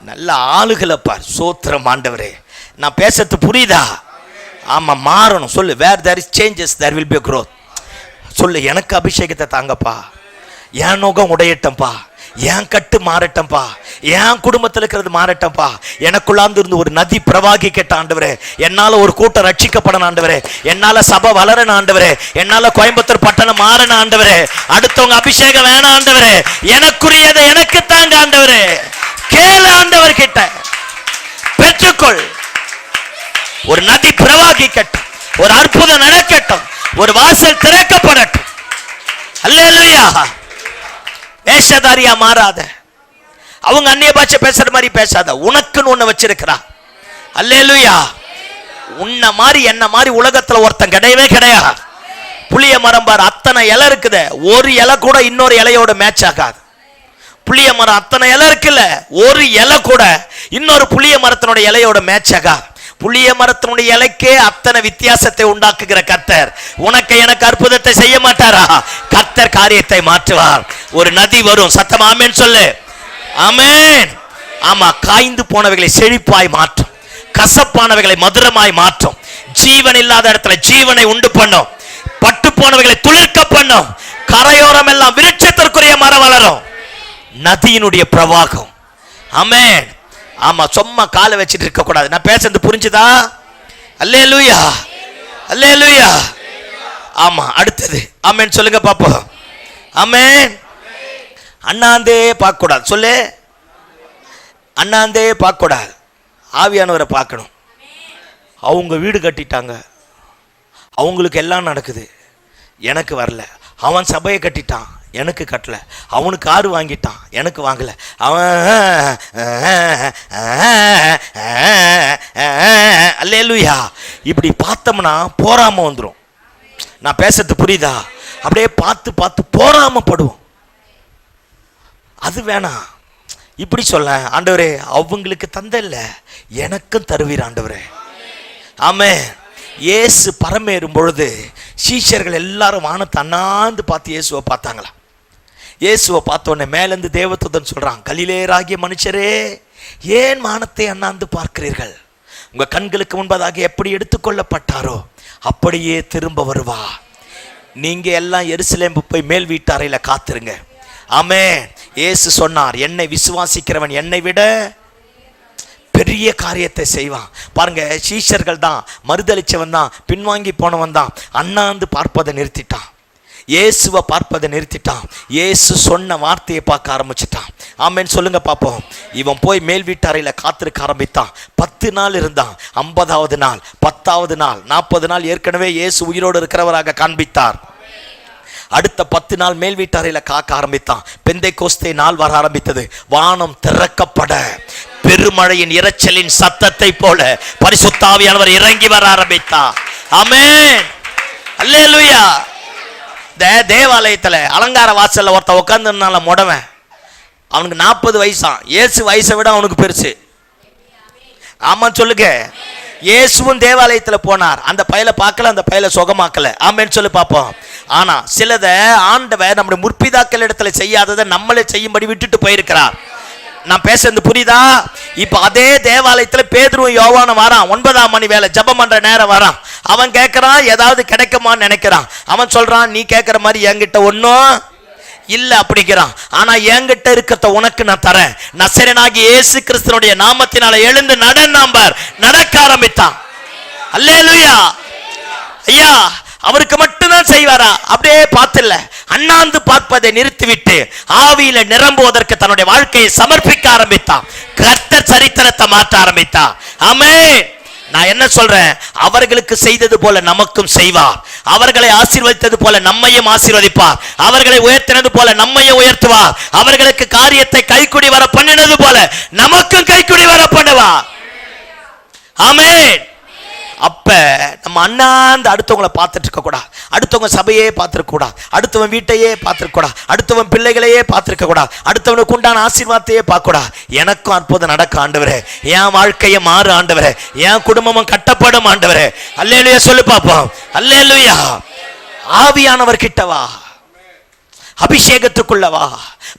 நல்ல ஆளுகளை பார். சோத்திரம் ஆண்டவரே. நான் பேசுறது புரியுதா? ஆமா, மாறணும். சொல்லு, where there is changes there will be growth. சொல்லு, எனக்கு அபிஷேகத்தை தாங்கப்பா, என் நோகம் உடையட்டம்பா, என் கட்டு மாறட்டம்பா, என் குடும்பத்தில் இருக்கிறது மாறட்டம்பா. எனக்குள்ளாந்து இருந்து ஒரு நதி பிரவாகி கேட்ட ஆண்டவரே, என்னால ஒரு கூட்டம் ரட்சிக்கப்படணும் ஆண்டவரே, என்னால சபை வளரணும் ஆண்டவரே, என்னால கோயம்புத்தூர் பட்டணம் மாறணும் ஆண்டவரே. அடுத்தவங்க அபிஷேகம் வேணாம் ஆண்டவரே, எனக்குரியதை எனக்கு தாங்க ஆண்டவரே. கேளு ஆண்டவர் கிட்ட, பெற்றுக்கொள். ஒரு நதி பிரவாகிக்கட்டும், ஒரு அற்புதம் நடக்கட்டும், ஒரு வாசல் திறக்கப்படட்டும். அல்லேலூயா. வேஷதாரியா மாறாத, அவங்க அந்நிய பாஷை பேசுற மாதிரி பேசாத, உனக்குன்னு ஒண்ணு வச்சிருக்கிறா. அல்லேலூயா. உன்ன மாதிரி என்ன மாதிரி உலகத்துல ஒருத்தன் கிடையவே கிடையாது. புளிய மரம் பாரு, அத்தனை இலை இருக்குது, ஒரு இலை கூட இன்னொரு இலையோட மேட்ச் ஆகாது. புளிய மரம் அத்தனை இலை இருக்குல்ல, ஒரு இலை கூட இன்னொரு புளிய மரத்தினுடைய இலையோட மேட்ச் ஆகாது. புளிய மரத்தினுடைய இலைக்கே அத்தனை வித்தியாசத்தை உண்டாக்குகிற கர்த்தர் உனக்கு எனக்கு அற்புதத்தை செய்ய மாட்டாரா? கர்த்தர் காரியத்தை மாற்றுவார். ஒரு நதி வரும். சத்தம் ஆமென் சொல்லு. ஆமென். ஆமா, காய்ந்து போனவைகளை செழிப்பாய் மாற்றும், கசப்பானவைகளை மதுரமாய் மாற்றும், ஜீவன் இல்லாத இடத்துல ஜீவனை உண்டு பண்ணும், பட்டு போனவைகளை துளிர்க்க பண்ணும், கரையோரம் எல்லாம் விருட்சத்திற்குரிய மரம் வளரும். நதியினுடைய பிரவாகம். ஆமென். ஆமா, சும்மா காலை வச்சிட்டு இருக்க கூடாது. நான் பேசுறது புரிஞ்சுதா? அல்லேலூயா, அல்லேலூயா. ஆமா, அடுத்தது ஆமென் சொல்லுங்க பாப்போம். ஆமென். அண்ணாந்தே பார்க்க கூடாது. சொல்லு, அண்ணாந்தே பார்க்க கூடாது, ஆவியானவரை பார்க்கணும். அவங்க வீடு கட்டிட்டாங்க, அவங்களுக்கு எல்லாம் நடக்குது, எனக்கு வரல. அவன் சபையை கட்டிட்டான், எனக்கு கட்டல. அவனுக்கு காரு வாங்கிட்டான், எனக்கு வாங்கல. அவன் அல்லேலூயா. இப்படி பார்த்தோம்னா போராம வந்துடும். நான் பேசுறது புரியுதா? அப்படியே பார்த்து பார்த்து போராமப்படுவோம். அது வேணாம். இப்படி சொல்ல, ஆண்டவரே அவங்களுக்கு தந்தல்ல, எனக்கும் தருவீர் ஆண்டவரே. ஆமென். இயேசு பரமேறும் பொழுது சீஷர்கள் எல்லாரும் வானத்தை அண்ணாந்து பார்த்து இயேசுவை பார்த்தாங்களா. இயேசுவை பார்த்தோன்னே மேலேருந்து தேவதூதன் சொல்றான், கலிலேயராகிய மனுஷரே, ஏன் வானத்தை அண்ணாந்து பார்க்கிறீர்கள்? உங்க கண்களுக்கு முன்பதாக எப்படி எடுத்துக்கொள்ளப்பட்டாரோ அப்படியே திரும்ப வருவா. நீங்க எல்லாம் எருசலேம் போய் மேல் வீட்டாரையில காத்துருங்க. ஆமென். இயேசு சொன்னார், என்னை விசுவாசிக்கிறவன் என்னை விட பெரிய காரியத்தை செய்வான். பாருங்க, சீஷர்கள் தான், மறுதளிச்சவன் தான், பின்வாங்கி போனவன் தான் அண்ணாந்து பார்ப்பதை நிறுத்திட்டான், இயேசுவை பார்ப்பதை நிறுத்திட்டான், இயேசு சொன்ன வார்த்தையை பார்க்க ஆரம்பிச்சிட்டான். ஆமென் சொல்லுங்க பாப்போம். இவன் போய் மேல் வீட்டறையில காத்திருக்க ஆரம்பித்தான். 10 நாள் இருந்தான். 50வது நாள், 10வது நாள், 40 நாள் ஏற்கனவே இயேசு உயிரோடு இருக்கிறவராக காண்பித்தார். அடுத்த 10 நாள் மேல் வீட்டறையில காக்க ஆரம்பித்தான். பெந்தைக்கோஸ்தே நாள் வர ஆரம்பித்தது. வானம் திறக்கப்பட பெருமழையின் இரைச்சலின் சத்தத்தை போல பரிசுத்த ஆவியானவர் இறங்கி வர ஆரம்பித்தார். ஆமென். அல்லேலூயா. தேவாலயத்துல அலங்கார வாசல்ல ஒருத்த உட்கார்ந்துனால முடவன், அவனுக்கு 40 வயசான். இயேசு வயசை விட அவனுக்கு பெருசு. ஆமா சொல்லுங்க. இயேசுவும் தேவாலயத்தில் போனார். அந்த பயலை பார்க்கல, அந்த பயலை சுகமாக்கல. ஆமென் சொல்லி பார்ப்போம். ஆனா சிலதை ஆண்டவர் நம்முடைய முற்பிதாக்கள் இடத்துல செய்யாததை நம்மளே செய்யும்படி விட்டுட்டு போயிருக்கிறார். நான் பேசுறது புரியுதா? இப்ப அதே தேவாலயத்துல பேதுருவும் யோவானும் வரான். 9ஆம் மணி வேலை ஜெபம் பண்ற நேரம் வரான். அவன் கேட்கறான், ஏதாவது கிடைக்குமான்னு நினைக்கிறான். அவன் சொல்றான், நீ கேட்கிற மாதிரி என்கிட்ட ஒன்னும் இல்ல அப்படிங்கிறான். ஆனா என்கிட்ட இருக்கிறத உனக்கு நான் தரேன். நசரேயனாகிய இயேசு கிறிஸ்துவினுடைய நாமத்தினால எழுந்து நடக்க ஆரம்பித்தான். அல்லேலூயா. ஐயா, அவருக்கு மட்டும்தான் செய்வாரா? அப்படியே பார்த்துல அண்ணாந்து பார்ப்பதை நிறுத்திவிட்டு ஆவியில நிரம்புவதற்கு தன்னுடைய வாழ்க்கையை சமர்ப்பிக்க ஆரம்பித்தான். கர்த்தர் சரித்திரத்தை மாற்ற ஆரம்பித்தான். ஆமென். நான் என்ன சொல்றேன், அவர்களுக்கு செய்தது போல நமக்கும் செய்வார். அவர்களை ஆசீர்வதித்தது போல நம்மையும் ஆசீர்வதிப்பார். அவர்களை உயர்த்தினது போல நம்மையும் உயர்த்துவார். அவர்களுக்கு காரியத்தை கைக்குடி வர பண்ணினது போல நமக்கும் கைக்குடி வர பண்ணுவார். ஆமென். அப்ப நம்ம அண்ணாந்து அடுத்தவங்களை பார்த்துட்டு இருக்க கூடாது, அடுத்தவங்க சபையே பார்த்துருக்க கூடாது, அடுத்தவன் வீட்டையே பார்த்துருக்க கூடாது, அடுத்தவன் பிள்ளைகளையே பார்த்துருக்க கூடாது, அடுத்தவனுக்கு உண்டான ஆசீர்வாதத்தையே பார்க்க கூடாது. எனக்கும் அற்புதம் நடக்க ஆண்டவரே, என் வாழ்க்கையை மாறு ஆண்டவரே, என் குடும்பமும் கட்டப்படும் ஆண்டவரே. அல்லேலூயா சொல்லு பாப்போம். அல்லேலூயா. ஆவியானவர் கிட்டவா, அபிஷேகத்துக்குள்ளவா,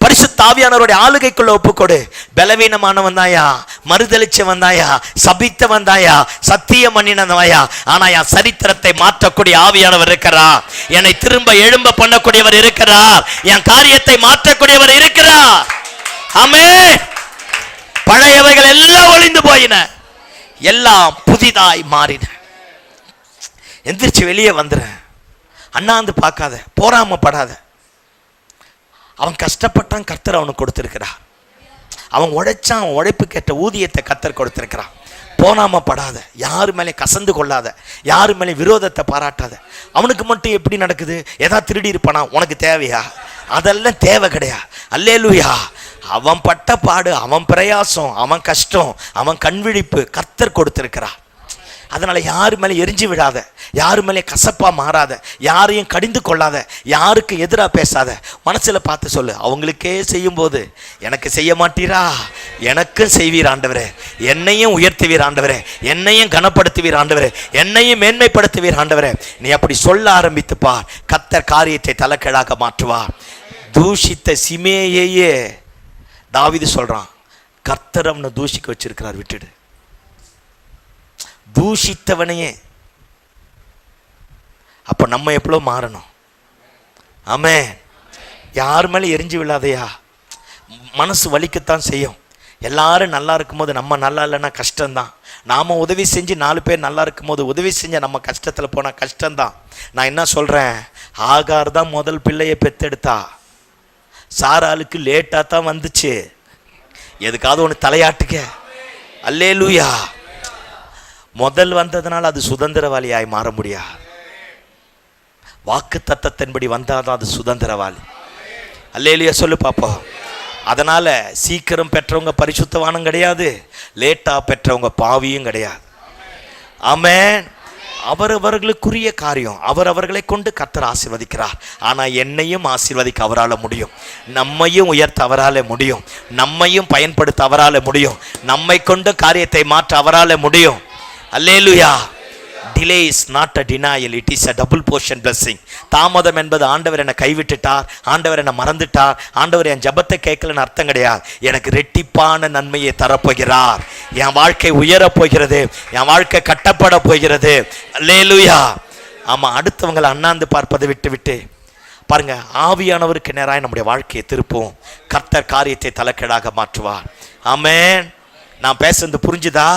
பரிசுத்த ஆவியானவருடைய ஆளுகைக்குள்ள ஒப்புக்கொடு. பலவீனமானவன் தாயா, மறுதளிச்சவன் தாயா, சபித்தவன் தாயா, சத்தியம் பண்ணினவயா, ஆனா என் சரித்திரத்தை மாற்றக்கூடிய ஆவியானவர் இருக்கிறார். என்னை திரும்ப எழும்ப பண்ணக்கூடியவர் இருக்கிறார். என் காரியத்தை மாற்றக்கூடியவர் இருக்கிறார். ஆமென். பழையவைகள் எல்லாம் ஒளிந்து போயின, எல்லாம் புதிதாய் மாறின. எந்திரிச்சு வெளியே வந்துற. அண்ணாந்து பார்க்காத, போராமப்படாத. அவன் கஷ்டப்பட்டான், கர்த்தர் அவனுக்கு கொடுத்திருக்கிறார். அவன் உழைச்சான், உழைப்பு கேட்ட ஊதியத்தை கர்த்தர் கொடுத்திருக்கிறான். போனாம படாத, யாரு மேலே கசந்து கொள்ளாத, யாரு மேலே விரோதத்தை பாராட்டாத. அவனுக்கு மட்டும் எப்படி நடக்குது, ஏதாவது திருடி இருப்பானா, உனக்கு தேவையா? அதெல்லாம் தேவை கிடையாது. அல்லேலூயா. அவன் பட்ட பாடு, அவன் பிரயாசம், அவன் கஷ்டம், அவன் கண்விழிப்பு கர்த்தர் கொடுத்திருக்கிறார். அதனால யாரு மேலே எரிஞ்சு விடாத, யாரு மேலே கசப்பா மாறாத, யாரையும் கடிந்து கொள்ளாத, யாருக்கு எதிராக பேசாத. மனசுல பார்த்து சொல்லு, அவங்களுக்கே செய்யும் போது எனக்கு செய்ய மாட்டீரா? எனக்கும் செய்வீர் ஆண்டவரே, என்னையும் உயர்த்துவீர் ஆண்டவரே, என்னையும் கனப்படுத்துவீர் ஆண்டவரே, என்னையும் மேன்மைப்படுத்துவீர் ஆண்டவரே. நீ அப்படி சொல்ல ஆரம்பித்து பார், கர்த்தர் காரியத்தை தலைக்கீழாக மாற்றுவார். தூஷித்த சிமேயையே தாவீது சொல்றான், கர்த்தர் அவனை தூஷிக்க வச்சிருக்கிறார், விட்டுடு. தூஷித்தவனையே. அப்ப நம்ம எவ்வளவு மாறணும். ஆமென். யார் மேலே எரிஞ்சு விழாதையா. மனசு வலிக்கத்தான் செய்யும். எல்லாரும் நல்லா இருக்கும்போது நம்ம நல்லா இல்லைன்னா கஷ்டம்தான். நாம உதவி செஞ்சு 4 பேர் நல்லா இருக்கும்போது உதவி செஞ்ச நம்ம கஷ்டத்தில் போனால் கஷ்டம்தான். நான் என்ன சொல்றேன், ஆகார் தான் முதல் பிள்ளையை பெத்தெடுத்தா. சாராளுக்கு லேட்டாக தான் வந்துச்சு. எதுக்காவது ஒன்று தலையாட்டுக்க. அல்லேலூயா. முதல் வந்ததுனால அது சுதந்திரவாளியாய் மாற முடியாது. வாக்கு தத்தத்தின்படி வந்தாதான் அது சுதந்திரவாளி. அல்லேலூயா சொல்லு பாப்போம். அதனால சீக்கிரம் பெற்றவங்க பரிசுத்தவானும் கிடையாது, லேட்டா பெற்றவங்க பாவியும் கிடையாது. ஆமென். அவரவர்களுக்குரிய காரியம் அவரவர்களை கொண்டு கர்த்தர் ஆசீர்வதிக்கிறார். ஆனா என்னையும் ஆசீர்வதிக்க அவரால் முடியும், நம்மையும் உயர்த்த அவரால் முடியும், நம்மையும் பயன்படுத்த அவரால் முடியும், நம்மை கொண்டு காரியத்தை மாற்ற அவரால் முடியும். அல்லேலூயா. delay is not a denial, it is a double portion blessing. தாமதம் என்பது ஆண்டவர் என்னை கைவிட்டுட்டார், ஆண்டவர் என்னை மறந்துட்டார், ஆண்டவர் என் ஜபத்தை கேட்கலன்னு அர்த்தம் கிடையாது. எனக்கு ரெட்டிப்பான நன்மையை தரப்போகிறார். என் வாழ்க்கை உயரப் போகிறது, என் வாழ்க்கை கட்டப்பட போகிறது. அல்லேலூயா. ஆமா. அடுத்தவங்களை அண்ணாந்து பார்ப்பதை விட்டு விட்டு பாருங்க, ஆவியானவருக்கு நேராக நம்முடைய வாழ்க்கையை திருப்போம். கர்த்தர் காரியத்தை தலைக்கீழாக மாற்றுவார். ஆமென். நான் பேசுறது புரிஞ்சுதா?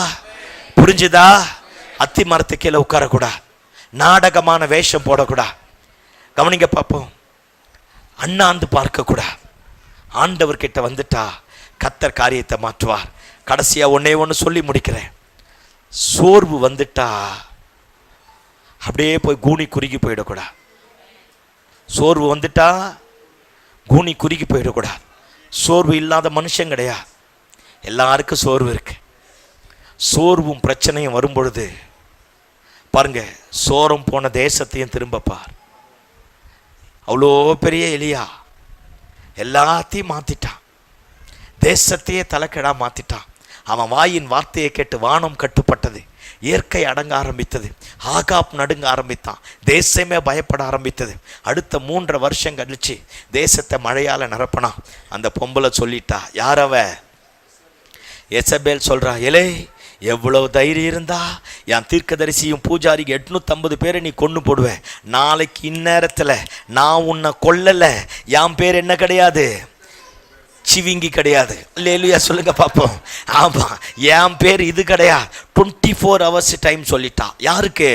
புரிஞ்சுதா? அத்தி மரத்து கீழே உட்காரக்கூடாது, நாடகமான வேஷம் போடக்கூடாது. கவனிங்க பார்ப்போம். அண்ணாந்து பார்க்கக்கூடாது. ஆண்டவர்கிட்ட வந்துட்டா கர்த்தர் காரியத்தை மாற்றுவார். கடைசியா ஒன்று சொல்லி முடிக்கிறேன். சோர்வு வந்துட்டா அப்படியே போய் கூனி குறுகி போயிடக்கூடாது. சோர்வு வந்துட்டா கூனி குறுகி போயிடக்கூடாது. சோர்வு இல்லாத மனுஷன் கிடையாது. எல்லாருக்கும் சோர்வு இருக்கு. சோர்வும் பிரச்சனையும் வரும்பொழுது பாருங்க, சோரம் போன தேசத்தையும் திரும்ப பார். அவ்வளோ பெரிய எலியா எல்லாத்தையும் மாத்திட்டான், தேசத்தையே தலைக்கீழா மாத்திட்டான். அவன் வாயின் வார்த்தையை கேட்டு வானம் கட்டுப்பட்டது, இயற்கை அடங்க ஆரம்பித்தது, ஆகாப் நடுங்க ஆரம்பித்தான், தேசமே பயப்பட ஆரம்பித்தது. அடுத்த 3.5 வருஷம் கழிச்சு தேசத்தை மழையால நிரப்பினா. அந்த பொம்பளை சொல்லிட்டா, யாரவ? எசபேல் சொல்றா, எலே எவ்வளவு தைரியம் இருந்தா என் தீர்க்கதரிசியும் பூஜாரிக்கு 850 பேரை நீ கொண்டு போடுவேன். நாளைக்கு இந்நேரத்தில் நான் உன்னை கொல்லலை, என் பேர் என்ன கிடையாது, சிவிங்கி கிடையாது. அல்லேலூயா சொல்லுங்க பார்ப்போம். ஆமா, என் பேர் இது கிடையாது. 24 hours டைம் சொல்லிட்டா. யாருக்கு?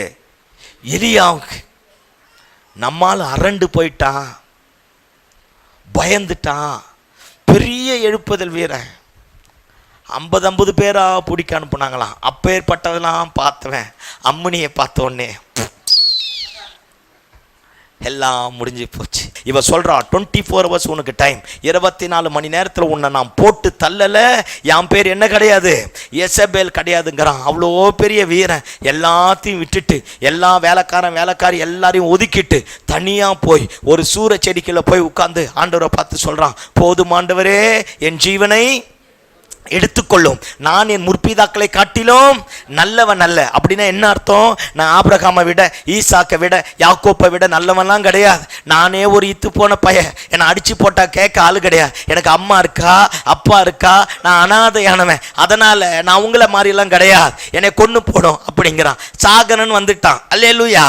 எலியாவுக்கு. நம்மால் அரண்டு போயிட்டான், பயந்துட்டான். பெரிய எழுப்புதல் வீரன். 50 பேரா பிடிக்க அனுப்புனாங்களாம். அப்பேற்பட்டதெல்லாம் பார்த்தவன் அம்முனியை பார்த்த உடனே எல்லாம் முடிஞ்சு போச்சு. இவ சொல்றா 24 hours உனக்கு டைம், 24 மணி நேரத்தில் உன்னை நான் போட்டு தள்ளல. என் பேர் என்ன கிடையாது, எசபேல் கிடையாதுங்கிறான். அவ்வளோ பெரிய வீரன். எல்லாத்தையும் விட்டுட்டு எல்லா வேலைக்காரி எல்லாரையும் ஒதுக்கிட்டு தனியா போய் ஒரு சூர செடிக்குள்ள போய் உட்கார்ந்து ஆண்டவரை பார்த்து சொல்றான், போதும் ஆண்டவரே, என் ஜீவனை எடுத்துக்கொள்ளும், நான் என் முற்பிதாக்களை காட்டிலும் நல்லவன் அல்ல. அப்படின்னா என்ன அர்த்தம்? நான் ஆபிரகாமை விட, ஈசாக்கை விட, யாக்கோப்பை விட நல்லவன்லாம் கிடையாது. நானே ஒரு இத்து போன பையன், என்னை அடிச்சு போட்டா கேட்க ஆளு கிடையாது. எனக்கு அம்மா இருக்கா, அப்பா இருக்கா, நான் அனாதையானவன், அதனால நான் உங்களை மாதிரிலாம் கிடையாது, என்னை கொன்னு போடும் அப்படிங்கிறான். சாகனன் வந்துட்டான். அல்லேலூயா.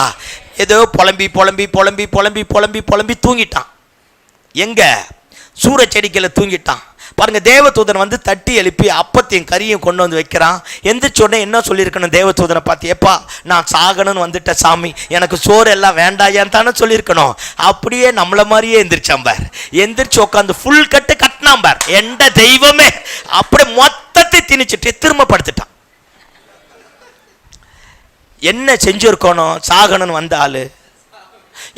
ஏதோ புலம்பி புலம்பி புலம்பி புலம்பி புலம்பி புலம்பி தூங்கிட்டான். எங்க? சூர செடிக்கையில் தூங்கிட்டான். பாருங்க, தேவதூதன் வந்து தட்டி எழுப்பி அப்பத்தையும் கறியும் கொண்டு வந்து வைக்கிறான். எந்திரிச்ச உடனே என்ன சொல்லியிருக்கணும் தேவதூதனை பார்த்து? ஏப்பா, நான் சாகணும்னு வந்துட்டேன் சாமி, எனக்கு சோறு எல்லாம் வேண்டாயான்னு தானே சொல்லியிருக்கணும். அப்படியே நம்மள மாதிரியே எந்திரிச்சாம்பார். எந்திரிச்சு உட்காந்து ஃபுல் கட்டு கட்டினாம்பார். எந்த தெய்வமே அப்படியே மொத்தத்தை திணிச்சுட்டு திரும்ப படுத்துட்டான். என்ன செஞ்சிருக்கணும்? சாகணும்னு வந்த ஆளு,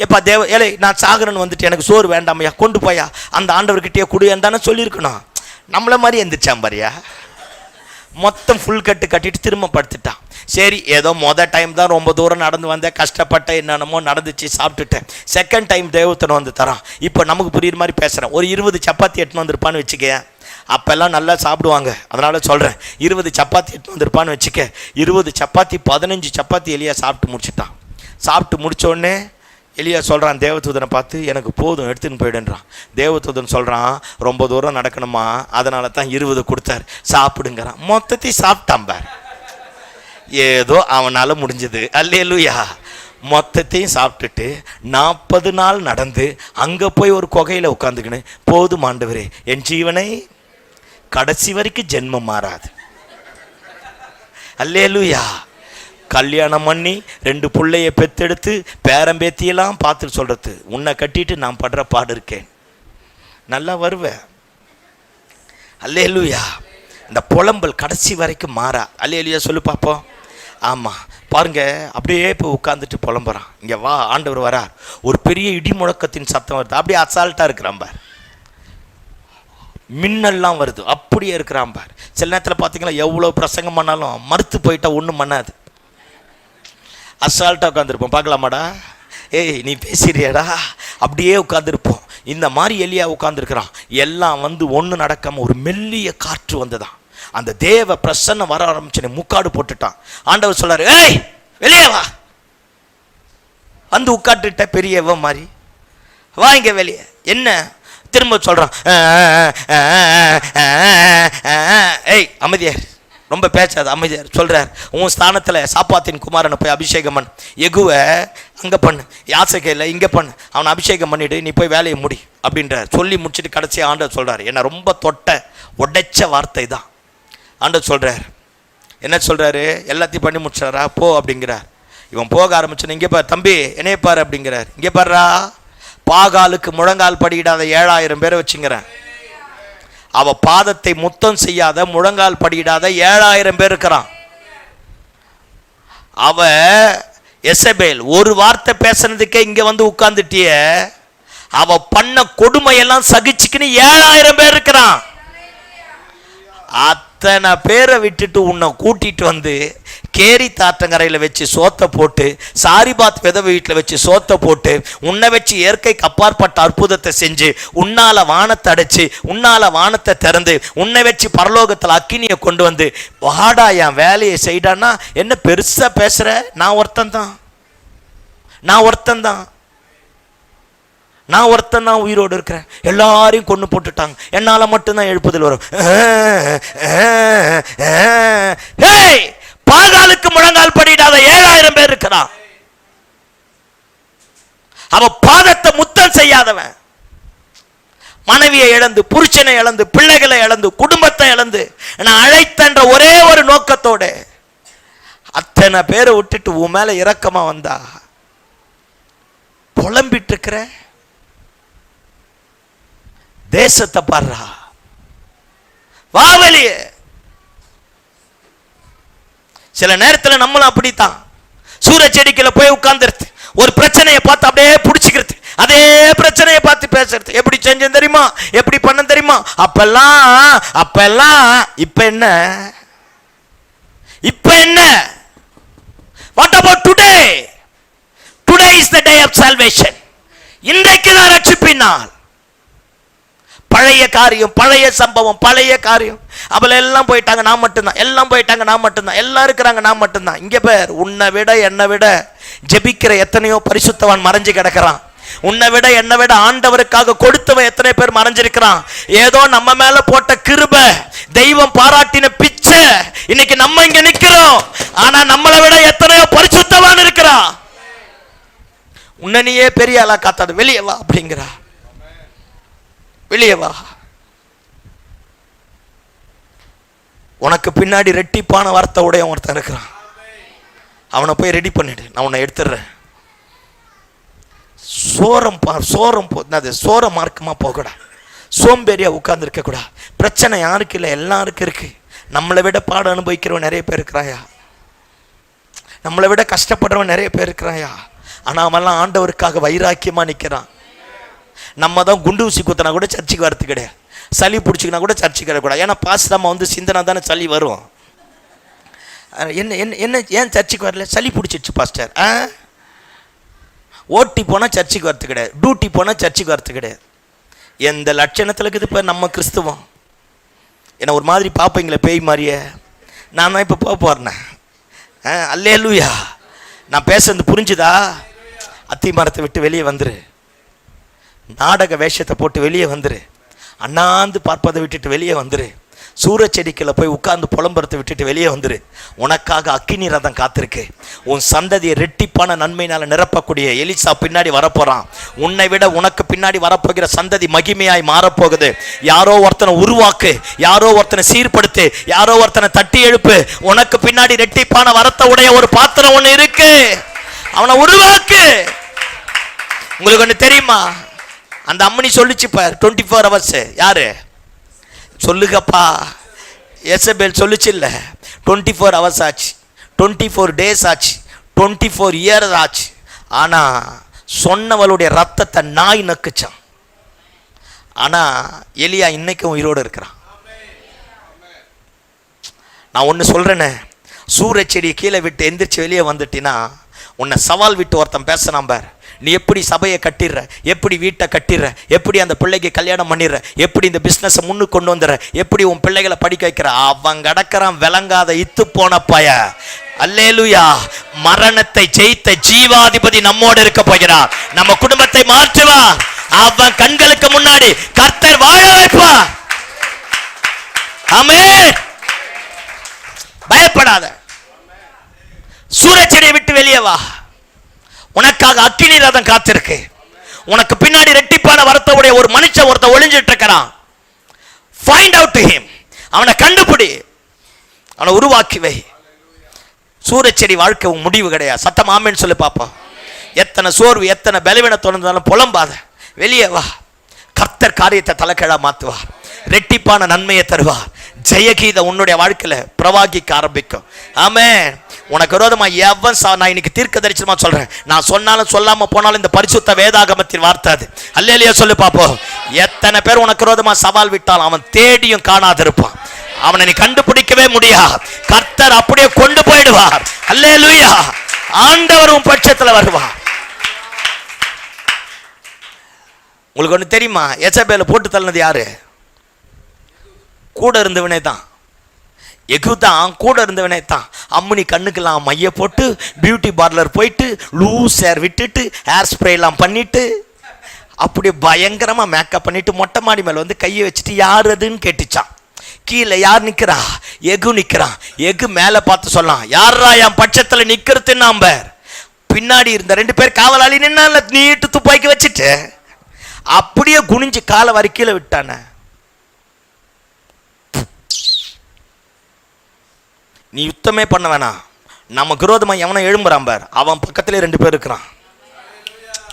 எப்பா ஏலே நான் சாகரன் வந்துட்டு எனக்கு சோறு வேண்டாமையா, கொண்டு போயா அந்த ஆண்டவர்கிட்டயே குடுன்னு தானே சொல்லியிருக்கணும். நம்மள மாதிரி எந்திரிச்சான் பாரியா, மொத்தம் ஃபுல் கட்டு கட்டிட்டு திரும்ப படுத்துட்டான். சரி, ஏதோ டைம் தான் ரொம்ப தூரம் நடந்து வந்தேன், கஷ்டப்பட்ட என்னென்னமோ நடந்துச்சு, சாப்பிட்டுட்டேன். செகண்ட் டைம் தேவத்தனை வந்து தரான். இப்போ நமக்கு புரியுற மாதிரி பேசுகிறேன். ஒரு 20 சப்பாத்தி எடுத்துன்னு வந்திருப்பான்னு வச்சுக்கேன். அப்போல்லாம் நல்லா சாப்பிடுவாங்க, அதனால் சொல்கிறேன். 20 சப்பாத்தி எடுத்துன்னு வந்திருப்பான்னு வச்சுக்க. 20 சப்பாத்தி 15 சப்பாத்தி எலியா சாப்பிட்டு முடிச்சுட்டான். சாப்பிட்டு முடித்தோடனே எலியா சொல்கிறான் தேவதூதனை பார்த்து, எனக்கு போதும் எடுத்துன்னு போயிடுன்றான். தேவதூதன் சொல்கிறான், ரொம்ப தூரம் நடக்கணுமா, அதனால தான் 20 கொடுத்தார், சாப்பிடுங்கிறான். மொத்தத்தையும் சாப்பிட்டான் பார். ஏதோ அவனால் முடிஞ்சது. அல்லேலூயா. மொத்தத்தையும் சாப்பிட்டுட்டு 40 நாள் நடந்து அங்கே போய் ஒரு குகையில் உட்காந்துக்கின்னு, போதும் ஆண்டவரே, என் ஜீவனை கடைசி வரைக்கும் ஜென்மம் மாறாது. அல்லேலூயா. கல்யாணம் பண்ணி 2 பிள்ளைய பெத்தெடுத்து பேரம்பேத்தியெல்லாம் பார்த்துட்டு சொல்கிறது, உன்னை கட்டிட்டு நான் படுற பாடு இருக்கேன், நல்லா வருவேன். அல்லேலூயா. இந்த புலம்பல் கடைசி வரைக்கும் மாறா. அல்லேலூயா சொல்லு பார்ப்போம். ஆமாம், பாருங்க, அப்படியே இப்போ உட்காந்துட்டு புலம்புறான். இங்கே வா, ஆண்டவர் வரார். ஒரு பெரிய இடி முழக்கத்தின் சத்தம் வருது. அப்படியே அசால்ட்டாக இருக்கிறான் பார். மின்னல்லாம் வருது, அப்படியே இருக்கிறான் பார். சில நேரத்தில் பார்த்தீங்கன்னா எவ்வளோ பிரசங்கம் பண்ணாலும் மறுத்து போயிட்டா ஒன்றும் பண்ணாது. அசால்ட்டாக உட்காந்துருப்போம். பார்க்கலாமாடா, ஏய் நீ பேசுறியாடா, அப்படியே உட்காந்துருப்போம். இந்த மாதிரி எலியா உட்காந்துருக்கிறான். எல்லாம் வந்து ஒன்று நடக்காமல் ஒரு மெல்லிய காற்று வந்ததான். அந்த தேவ பிரசன்னம் வர ஆரம்பிச்சுன்னு முக்காடு போட்டுட்டான். ஆண்டவர் சொல்றாரு, ஏய் வெளியே வா. வந்து உட்காட்டுட்ட பெரியவ மாதிரி, வா இங்கே வெளியே. என்ன? திரும்ப சொல்கிறான், ஏய் அமைதியார், ரொம்ப பேச்சாது, அமைதியார். சொல்கிறார், உன் ஸ்தானத்தில் சாப்பாத்தின் குமாரனை போய் அபிஷேகம் பண்ணு, எகுவை அங்கே பண்ணு, யாசகையில் இங்கே பண்ணு, அவனை அபிஷேகம் பண்ணிவிடு, நீ போய் வேலையை முடி அப்படின்றார். சொல்லி முடிச்சுட்டு கடைசி ஆண்டவர் சொல்கிறார், என்னை ரொம்ப உடைச்ச வார்த்தை தான். ஆண்டவர் சொல்கிறார், என்ன சொல்கிறாரு? எல்லாத்தையும் பண்ணி முடிச்சாரா, போ அப்படிங்கிறார். இவன் போக ஆரம்பிச்சோன்னு, இங்கே பார் தம்பி, என்னைய பாரு அப்படிங்கிறார். இங்கே பாருறா, பாகாலுக்கு முழங்கால் படியிடாத 7000 பேரை வச்சுங்கிறேன். அவ பாதத்தை முத்தம் செய்யாத, முழங்கால் படியிடாத 7000 பேர் இருக்கிறான். அவ எசபேல் ஒரு வார்த்தை பேசுனதுக்கே இங்க வந்து உட்கார்ந்துட்டிய, அவ பண்ண கொடுமையெல்லாம் சகிச்சுக்கின்னு 7000 பேர் இருக்கிறான். அத்தனை பேரை விட்டுட்டு உன்னை கூட்டிட்டு வந்து கேரி தாற்றங்கரையில் வச்சு சோத்தை போட்டு, சாரிபாத் விதவை வீட்டில் வச்சு சோத்தை போட்டு, உன்னை வச்சு இயற்கைக்கு அப்பாற்பட்ட அற்புதத்தை செஞ்சு, உன்னால வானத்தை அடைச்சு, உன்னால வானத்தை திறந்து, உன்னை வச்சு பரலோகத்தில் அக்கினியை கொண்டு வந்து, வாடா என் வேலையை செய்டான்னா என்ன பெருசா பேசுற? நான் ஒருத்தன் தான் உயிரோடு இருக்கிறேன். எல்லாரையும் கொண்டு போட்டுட்டாங்க, என்னால மட்டும்தான் எழுப்புதல் வரும். பாகாலுக்கு முழங்கால் படியிடாத 7000 பேர் இருக்கிறான். அவ பாதத்தை முத்தம் செய்யாதவன், மனைவியை இழந்து, புருஷனை இழந்து, பிள்ளைகளை இழந்து, குடும்பத்தை இழந்து, நான் அழைத்தன்ற ஒரே ஒரு நோக்கத்தோட அத்தனை பேரை விட்டுட்டு உன் மேல இரக்கமா வந்தா, புலம்பிட்டு இருக்கிற தேசத்தை பாடுறா, வா வெளியே. சில நேரத்தில் நம்மளும் அப்படித்தான். சூரச்செடிக்குள்ள போய் உட்கார்ந்துருது, ஒரு பிரச்சனையை பார்த்து அப்படியே பிடிச்சிக்கிறது, அதே பிரச்சனையை பார்த்து பேசுறது. எப்படி செஞ்சேன் தெரியுமா, எப்படி பண்ண தெரியுமா, அப்பெல்லாம் இப்ப என்ன, இப்ப என்ன? What about today? Today is the day of salvation. இன்றைக்கு தான் ரட்சிப்பின் நாள். பழைய காரியம், பழைய சம்பவம், பழைய காரியம். அவள எல்லாம் போயிட்டாங்க, நான் மட்டும்தான். எல்லாம் போயிட்டாங்க, நான் மட்டும்தான். எல்லாம் இருக்கிறாங்க, நான் மட்டும்தான். இங்க பேர் உன்னை விட என்னை விட ஜெபிக்கிற எத்தனையோ பரிசுத்தவான் மறைஞ்சு கிடக்கிறான். உன்னை விட என்னை விட ஆண்டவருக்காக கொடுத்தவன் எத்தனை பேர் மறைஞ்சிருக்கிறான். ஏதோ நம்ம மேல போட்ட கிருபை, தெய்வம் பாராட்டின பிச்சை, இன்னைக்கு நம்ம இங்க நிக்கிறோம். ஆனா நம்மளை விட எத்தனையோ பரிசுத்தவான் இருக்கிறான். உன்னையே பெரிய ஆளா காத்தாடு, வெளியே வா அப்படிங்கிறா, வெளியே வா. உனக்கு பின்னாடி ரெட்டிப்பான வார்த்தை உடைய ஒருத்தன் இருக்கிறான். அவனை போய் ரெடி பண்ணிடு, நான் உன்னை எடுத்துடுறேன். சோர மார்க்கமா போகக்கூடா, சோம்பேறியா உட்கார்ந்து இருக்க கூடா. பிரச்சனை யாருக்கு இல்லை, எல்லாருக்கும் இருக்கு. நம்மளை விட பாடம் அனுபவிக்கிறவன் நிறைய பேர் இருக்கிறாயா, நம்மளை விட கஷ்டப்படுறவன் நிறைய பேர் இருக்கிறாயா. ஆனா அவெல்லாம் ஆண்டவருக்காக வைராக்கியமா நிக்கிறான். நம்ம தான் குண்டு ஊசி குத்தினா கூட சர்ச்சைக்கு வரது கிடையாது, சளி பிடிச்சிக்கினா கூட சர்ச்சைக்கு வரக்கூடாது. ஏன்னா பாஸ்டாம வந்து சிந்தனை தானே சளி வரும். என்ன என்ன என்ன ஏன் சர்ச்சைக்கு வரல? சளி பிடிச்சிடுச்சு பாஸ்டர். ஓட்டி போனால் சர்ச்சைக்கு வரது கிடையாது, டியூட்டி போனால் சர்ச்சைக்கு வரது கிடையாது. எந்த லட்சணத்தில் இருக்குது இப்போ நம்ம கிறிஸ்துவம்? என்ன ஒரு மாதிரி பார்ப்பீங்களே பேய் மாதிரியே. நான் தான் இப்போ போக போகிறேன். அல்லேலூயா. நான் பேசுறது புரிஞ்சுதா? அத்தி மரத்தை விட்டு வெளியே வந்துரு, நாடக வேஷத்தை போட்டு வெளியே வந்துரு, அண்ணாந்து பார்ப்பதை விட்டுட்டு வெளியே வந்துரு, சூரச்செடிக்குள்ள போய் உட்கார்ந்து புலம்புறத்தை விட்டுட்டு வெளியே வந்துரு. உனக்காக அக்கினி ரதம் காத்திருக்கு. உன் சந்ததியை ரெட்டிப்பான நன்மையினால நிரப்பக்கூடிய எலிசா பின்னாடி வரப்போறான். உன்னை விட உனக்கு பின்னாடி வரப்போகிற சந்ததி மகிமையாய் மாறப்போகுது. யாரோ ஒருத்தனை உருவாக்கு, யாரோ ஒருத்தனை சீர்படுத்து, யாரோ ஒருத்தனை தட்டி எழுப்பு. உனக்கு பின்னாடி ரெட்டிப்பான வரத்தை உடைய ஒரு பாத்திரம் ஒண்ணு இருக்கு, அவனை உருவாக்கு. உங்களுக்கு ஒண்ணு தெரியுமா? அந்த அம்மனி சொல்லிச்சு பார், 24 hours. யாரு சொல்லுங்கப்பா? எசபேல் சொல்லிச்சு இல்ல, 24 hours ஆச்சு, 24 days ஆச்சு, 24 years ஆச்சு. ஆனா சொன்னவளுடைய ரத்தத்தை நாய் நக்குச்சான். ஆனா எலியா இன்னைக்கும் உயிரோடு இருக்கிறான். நான் ஒன்று சொல்றேனே, சூரச்செடியை கீழே விட்டு எந்திரிச்சு வெளியே வந்துட்டினா உன்னை சவால் விட்டு ஒருத்தன் பேசினான் பார். நீ எப்படி சபையை கட்டிடுற, எப்படி வீட்டை கட்டிடுற, எப்படி அந்த பிள்ளைக்கு கல்யாணம் பண்ணிடுற, எப்படி இந்த பிஸ்னஸை முன்னுக்கு கொண்டு வந்துடுற, எப்படி உன் பிள்ளைகளை படிக்க வைக்கிற, அவன் கடக்கிறான் விளங்காத இத்து போன பய. அல்லேலூயா. மரணத்தை ஜெயித்த ஜீவாதிபதி நம்மோடு இருக்க போகிறார். நம்ம குடும்பத்தை மாற்றுவார். அவன் கண்களுக்கு முன்னாடி கர்த்தர் வாழ வைப்பார். ஆமென். பயப்படாத. சூரச்செடியை விட்டு வெளியே வா. உனக்காக அக்கினி ரதம் காத்திருக்கு. உனக்கு பின்னாடி ரெட்டிப்பான வரத்தோடைய ஒரு மனுஷன் ஒருத்த ஒளிஞ்சிட்டு இருக்கிறான். Find out to him. அவனை கண்டுபிடி, அவனை உருவாக்கி வை. சூரச்செடி வாழ்க்கை முடிவு கிடையாது. சத்தம் ஆமென்னு சொல்லி பாப்போம். எத்தனை சோர்வு, எத்தனை பலவீனத்தோடு இருந்தாலும் புலம்பாத, வெளியே வா. கர்த்தர் காரியத்தை தலைக்கீழா மாத்துவார். ரெட்டிப்பான நன்மையை தருவார். ஜெயகீதம் உன்னுடைய வாழ்க்கையில பிரவாகிக்க ஆரம்பிக்கும். ஆமென். உனக்கு விரோதமா எவன் நான் இன்னைக்கு தீர்க்க தரிசனமா சொல்றேன். நான் சொன்னாலும் சொல்லாம போனாலும் இந்த பரிசுத்த வேதாகமத்தின் வார்த்தை அது. அல்லேலூயா சொல்லு பாப்போம். எத்தனை பேர் உனக்கு விரோதமா சவால் விட்டாலும் அவன் தேடியும் காணாதிருப்பான். அவனை நீ கண்டுபிடிக்கவே முடியாது. கர்த்தர் அப்படியே கொண்டு போயிடுவார். அல்லேலூயா. ஆண்டவர் உன் பட்சத்துல வருவார். உங்களுக்கு ஒன்று தெரியுமா? எசபேல போட்டு தள்ளினது யாரு? கூட இருந்தவனே தான். எகு தான் கூட இருந்தவனே தான். அம்முனி கண்ணுக்கெல்லாம் மைய போட்டு, பியூட்டி பார்லர் போயிட்டு, லூஸ் ஹேர் விட்டுட்டு, ஹேர் ஸ்ப்ரே எல்லாம் பண்ணிட்டு, அப்படியே பயங்கரமா மேக்கப் பண்ணிட்டு மொட்டை மாடி மேல வந்து கையை வச்சுட்டு யார் அதுன்னு கேட்டுச்சான். கீழே யார் நிக்கிறா? எகு நிக்கிறான். எகு மேல பார்த்து சொல்லலாம், யாரா என் பட்சத்துல நிக்கிறது? நம்பர் பின்னாடி இருந்த 2 பேர் காவலாளி நின்னால நீட்டு துப்பாக்கி வச்சுட்டு அப்படியே குனிஞ்சு காலை வரி கீழே விட்டான. நீ யுத்தமே பண்ண வேணாம். நமக்கு விரோதமா எவனை எழும்புறான் பார், அவன் பக்கத்திலே 2 பேர் இருக்கிறான்.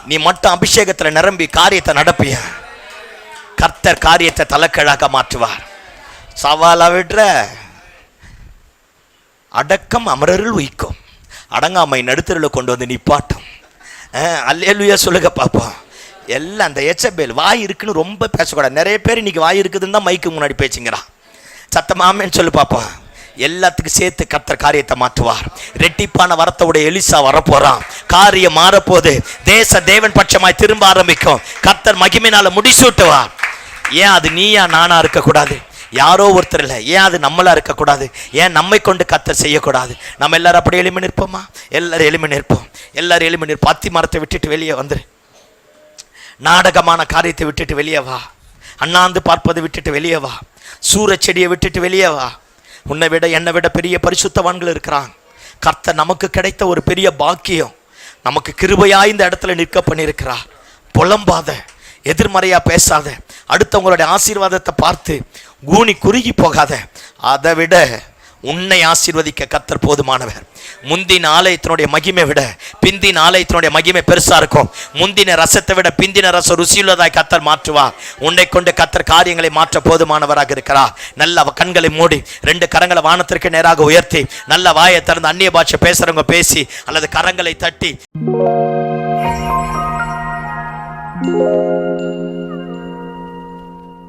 நீ மட்டும் அபிஷேகத்துல நிரம்பி காரியத்தை நடப்பிய, கர்த்தர் காரியத்தை தலைக்கீழாக மாற்றுவார். சவாலா விடுற அடக்கம் அமரருள் உயிக்கும், அடங்காமை நடுத்தரில் கொண்டு வந்து நிப்பாட்டும். அல்லேலூயா சொல்லுங்க பாப்போம். எல்லாம் அந்த எச்சபேல் வாய் இருக்குன்னு ரொம்ப பேசக்கூடாது. நிறைய பேர் இன்னைக்கு வாய் இருக்குதுன்னு தான் மைக்கு முன்னாடி பேச்சுங்கிறான். சத்தமாமேன்னு சொல்லு பாப்போம். எல்லாத்துக்கும் சேர்த்து கர்த்தர் காரியத்தை மாற்றுவார். ரெட்டிப்பான வரத்தோட எலிசா வரப்போறான். காரியம் மாறப்போது. தேவன் பட்சமாய் திரும்ப ஆரம்பிக்கும். கர்த்தர் மகிமையினால முடிசூட்டுவார். ஏன் அது நீயா நானா இருக்கக்கூடாது? யாரோ ஒருத்தர் இல்லை, ஏன் அது நம்மளா இருக்கக்கூடாது? ஏன் நம்மை கொண்டு கர்த்தர் செய்யக்கூடாது? நம்ம எல்லாரும் அப்படி எளிமை நிற்போமா? எல்லாரும் எளிமை நிற்போம். எல்லாரும் எளிமை நிற்போம். அத்தி மரத்தை விட்டுட்டு வெளியே வந்துரு. நாடகமான காரியத்தை விட்டுட்டு வெளியே வா. அண்ணாந்து பார்ப்பதை விட்டுட்டு வெளியே வா. சூரச்செடியை விட்டுட்டு வெளியே வா. உன்னை விட என்னை விட பெரிய பரிசுத்தவான்கள் இருக்கிறாங்க. கர்த்தர் நமக்கு கிடைத்த ஒரு பெரிய பாக்கியம். நமக்கு கிருபையாய் இந்த இடத்துல நிற்க பண்ணியிருக்கிறார். புலம்பாத, எதிர்மறையா பேசாத, அடுத்தவங்களுடைய ஆசீர்வாதத்தை பார்த்து கூனி குறுகி போகாத. அதை விட உன்னை ஆசீர்வதிக்க கர்த்தர் போதுமானவர். முந்தின ஆலயத்தினுடைய மகிமை விட பிந்தின ஆலயத்தினுடைய மகிமை பெருசா இருக்கும். முந்தின ரசத்தை விட பிந்தின ரசம் ருசியுள்ளதாய் கர்த்தர் மாற்றுவார். உன்னை கொண்டு கர்த்தர் காரியங்களை மாற்ற போதுமானவராக இருக்கிறார். நல்ல கண்களை மூடி 2 கரங்களை வானத்திற்கு நேராக உயர்த்தி நல்ல வாயை திறந்து அந்நிய பாஷை பேசுறவங்க பேசி அல்லது கரங்களை தட்டி